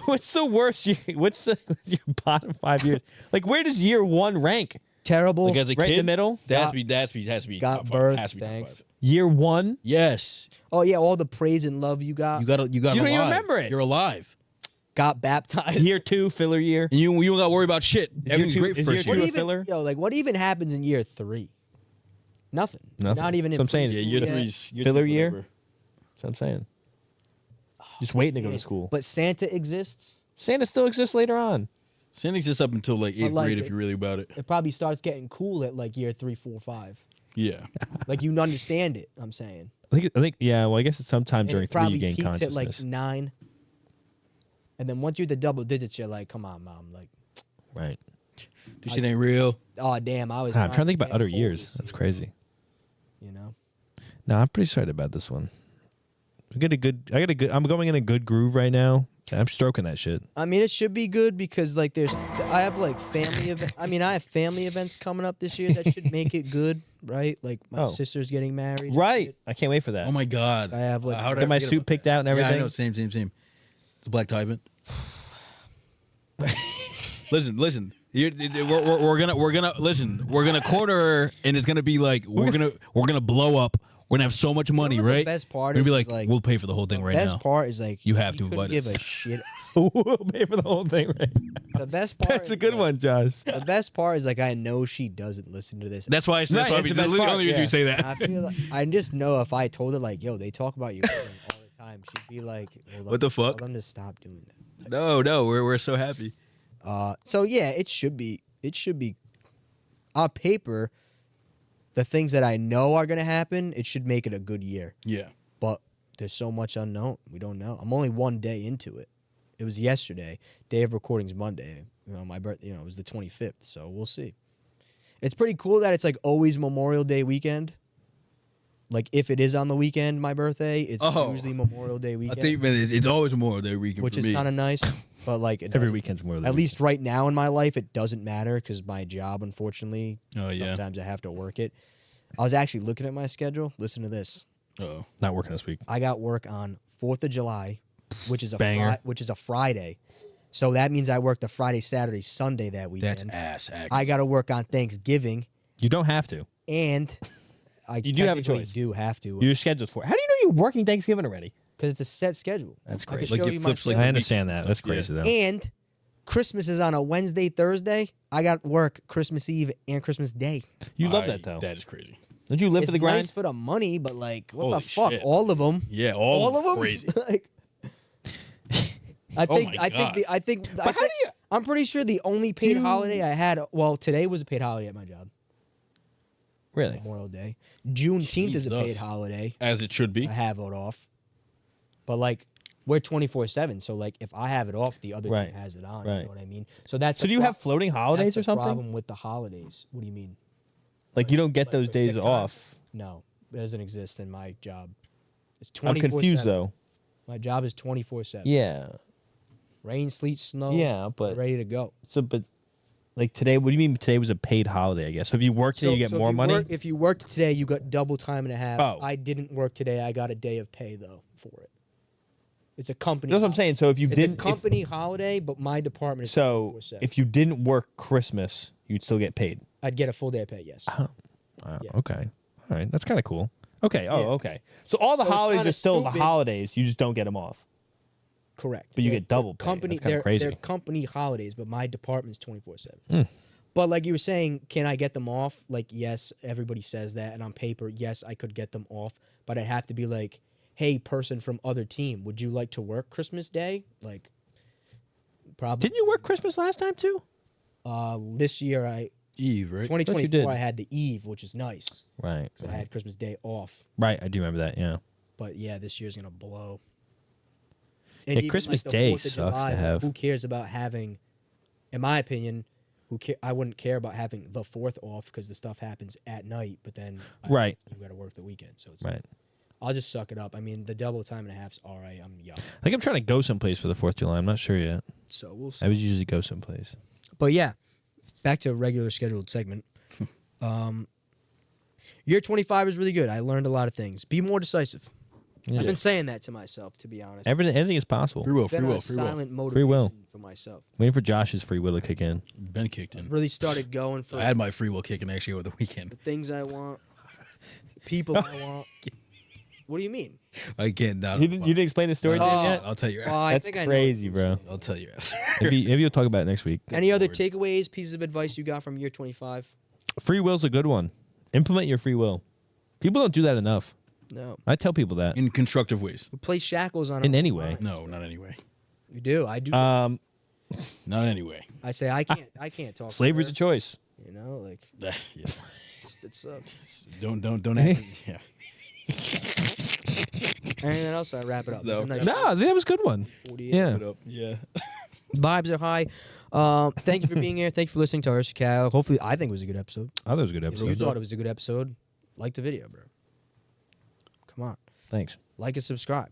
What's the worst year? What's your bottom 5 years? Like, where does year 1 rank? Terrible. Like as a Right in kid, the middle? That has to be got top 5. birth, Has to be top thanks. 5. Year 1? Yes, Oh yeah, all the praise and love you got. you got. You don't even alive. remember it. You're alive. Got baptized. Year 2, filler year. And you don't got to worry about shit. year Everything's two- great is for year first two year. a even, filler? Yo, like what even happens in year 3? Nothing. Nothing. Not even That's in what I'm saying. Yeah, preschool year yet. 3's Filler year? whatever. That's what I'm saying. Just waiting to go Yeah. to school. But Santa exists. Santa still exists later on. Santa exists up until like 8th like grade it. if you're really about it. It probably starts getting cool at like year 3, 4, 5. Yeah. Like you understand it. I'm saying. I think. Yeah. Well, I guess it's sometime And during it 3 you probably gain peaks at consciousness. like 9. And then once you're the double digits, you're like, come on, mom. Like, right. This shit ain't real. oh damn, I was. I'm trying to think about get other cold years. this That's year, crazy. You know. No, I'm pretty excited about this one. I got a good. I'm going in a good groove right now. I'm stroking that shit. I mean, it should be good because like I have like I have family events coming up this year that should make it good, right? Like my Oh. sister's getting married. and Right. shit. I can't wait for that. Oh my god. I have like How did Get my forget suit about picked that? out and everything. Yeah, I know. Same. It's a black tie event. listen. We're gonna listen. We're gonna quarter her, and it's gonna be like we're gonna blow up. We're gonna have so much money, You know what right? the best part We're gonna be is, like, like, we'll pay for the whole thing right best now. part is like You have she to couldn't invite give us. a shit. we'll pay for the whole thing, right? The best part. That's a is, good like, one, Josh. The best part is like I know she doesn't listen to this. That's why. That's Right, why. it's the That's best the part, only reason yeah. you say that. And I feel like, I just know if I told her like, yo, they talk about you all the time, she'd be like, well, What the fuck? Tell them to stop doing that. No, we're so happy. So yeah, it should be on paper. The things that I know are gonna happen, it should make it a good year. Yeah. But there's so much unknown. We don't know. I'm only one day into it. It was yesterday. Day of recording's Monday. My birthday, it was the 25th. So we'll see. It's pretty cool that it's like always Memorial Day weekend. Like if it is on the weekend, my birthday, it's usually Memorial Day I weekend. think, man, it's always Memorial Day weekend which for is me. kind of nice. But like Every weekend's more. at least right now in my life, it doesn't matter because my job, unfortunately, Oh, yeah. sometimes I have to work it. I was actually looking at my schedule. Listen to this. Oh, not working this week. I got work on 4th of July, which is Banger. which is a Friday. So that means I work the Friday, Saturday, Sunday that weekend. that's ass. Actually. I got to work on Thanksgiving, You don't have to. and I You do have a technically choice. do have to You're scheduled for it. How do you know you're working Thanksgiving already? because it's a set schedule. That's I can crazy. Like show it you my flips like schedule. I the understand weeks that. and That's stuff, yeah. crazy though. And Christmas is on a Wednesday, Thursday. I got work Christmas Eve and Christmas Day. You love that though. That is crazy. Don't you live It's for the grind? nice for the money, but like, what Holy the fuck? shit. All of them. Yeah, all of them. crazy. Like, I Oh think. my I God. think. I think. But how do you? I'm pretty sure the only paid holiday I had. Well, today was a paid holiday at my job. Really? Memorial Day. Juneteenth is a paid Jesus. holiday. As it should be. I have it off. But like, we're 24/7. So like, if I have it off, the other Right. team has it on. Right. You know what I mean? So that's. So the do you have floating holidays that's or the something? Problem with the holidays. What do you mean? Like you don't get those for days sick time? off. No, it doesn't exist in my job. It's I'm 24/7. confused though. My job is 24/7. Yeah. Rain, sleet, snow. Yeah, but ready to go. so but like today, what do you mean today was a paid holiday? I guess. So if you work today, you get so more money. If you worked today, you got double time and a half. Oh. I didn't work today. I got a day of pay though for it. It's a company. That's what I'm saying. So if you It's didn't, a company holiday, but my department is so 24/7. if you didn't work Christmas, you'd still get paid. I'd get a full day of pay. Yes. Oh, wow. Yeah. Okay. All right. That's kind of cool. Okay. Oh, Yeah. okay. So all the So it's holidays kinda are still stupid. the holidays. You just don't get them off. Correct. But you They're- get double they're pay. company. That's kinda they're, crazy. They're company holidays, but my department's 24/7. Hmm. But like you were saying, can I get them off? Like, yes, everybody says that, and on paper, yes, I could get them off, but I'd have to be like, hey, person from other team, would you like to work Christmas Day? Like, probably. Didn't you work Christmas last time too? This year, Eve, right? 2024, did. I had the Eve, which is nice Right. because I had Christmas Day off. Right. I do remember that. Yeah. But yeah, this year's gonna blow. Yeah, And even, Christmas the Day 4th of sucks to July, have. Who cares about having? In my opinion, I wouldn't care about having the 4th off because the stuff happens at night. But then, Right. you got to work the weekend, so it's Right. I'll just suck it up. I mean, the double time and a half's all right. I'm young, I think I'm trying to go someplace for the 4th of July. I'm not sure yet. so we'll see. I would usually go someplace. But yeah, back to a regular scheduled segment. Year 25 is really good. I learned a lot of things. Be more decisive. Yeah. I've been saying that to myself, to be honest. Anything is possible. Free will, Been free on will, a free will. silent motivation Free will. for myself. Waiting for Josh's free will to kick in. Ben kicked in. Really started going for I had my free will kicking actually over the weekend. the things I want, people I want. What do you mean? I can't. You didn't explain the story to him yet? I'll tell you. Well, I That's think I know crazy, what you're bro. I'll tell you after. Maybe you'll talk about it next week. Any other takeaways, pieces of advice you got from year 25? Free will's a good one. Implement your free will. People don't do that enough. No. I tell people that. In constructive ways. We place shackles on In our any own way. minds. No, not anyway. You do. I do. Not anyway. I say I can't talk. to Slavery's her, a choice. You know, like Yeah. It sucks. Don't. Yeah. Anything else? I wrap it up. No, that was a good one. 48. Yeah. Yeah. Vibes are high. Thank you for being here. Thank you for listening to Diversity Catalogue. Hopefully, I think it was a good episode. I thought it was a good If episode. you thought it was a good episode, like the video, bro. Come on. Thanks. Like and subscribe.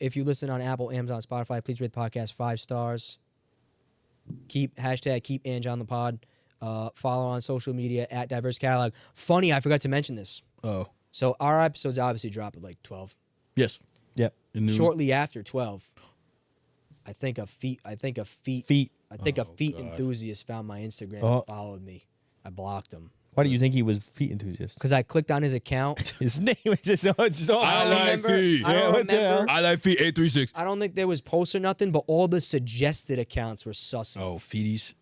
If you listen on Apple, Amazon, Spotify, please rate the podcast 5 stars. Keep Ange on the pod. Follow on social media at Diversity Catalogue. Funny, I forgot to mention this. Oh. So our episodes obviously drop at like 12. Yes. Yep. Shortly after 12, I think a feet enthusiast found my Instagram and followed me. I blocked him. Why do you think he was feet enthusiast? Because I clicked on his account. His name was just all. I like feet. I don't remember. I like feet 836. I don't think there was posts or nothing, but all the suggested accounts were sus. Oh, feeties.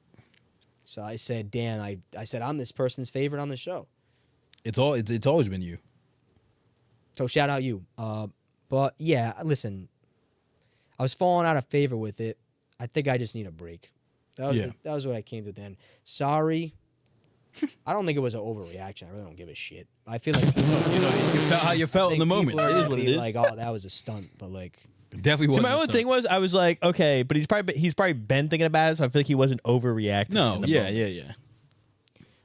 So I said, "Dan, I said I'm this person's favorite on the show." It's always been you. So shout out you. But yeah, listen, I was falling out of favor with it. I think I just need a break. That was what I came to then. Sorry. I don't think it was an overreaction. I really don't give a shit. I feel like you felt how you felt in the moment. It is what it is. Like, oh, that was a stunt, but like, it definitely was. So my only thing was, I was like, okay, but he's probably been thinking about it, so I feel like he wasn't overreacting. No, yeah.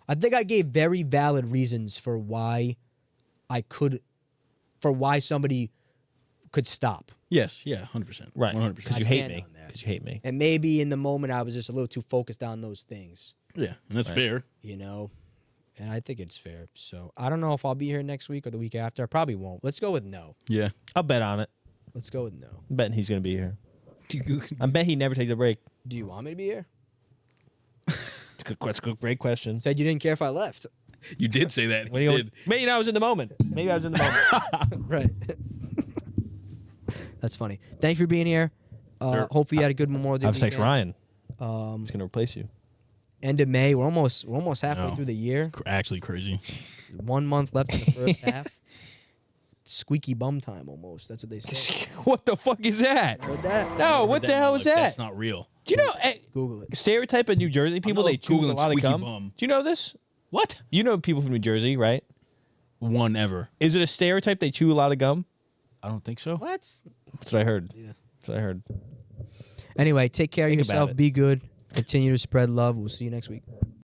I think I gave very valid reasons for why somebody could stop. Yes, yeah, 100%. Right, 100%. because you hate me. Because you hate me. And maybe in the moment I was just a little too focused on those things. Yeah, and that's fair. You know, and I think it's fair. So I don't know if I'll be here next week or the week after. I probably won't. Let's go with no. Yeah. I'll bet on it. Let's go with no. I'm betting he's going to be here. I bet he never takes a break. Do you want me to be here? That's a great question. Said you didn't care if I left. You did say that. What do you maybe I was in the moment. Right. That's funny. Thanks for being here. Sure. Hopefully you had a good Memorial Day I was text weekend. Ryan. He's going to replace you. End of May. We're almost halfway through the year. Actually crazy. 1 month left in the first half. Squeaky bum time almost. That's what they say. What the fuck is that? Heard that? No, what the hell is that? That's not real. Do you know Google it. stereotype of New Jersey people? They chew a Googling lot of squeaky gum. bum. Do you know this? What? You know people from New Jersey, right? One ever. Is it a stereotype they chew a lot of gum? I don't think so. What? That's what I heard. Yeah. That's what I heard. Anyway, take care of Think about yourself. it. Be good. Continue to spread love. We'll see you next week.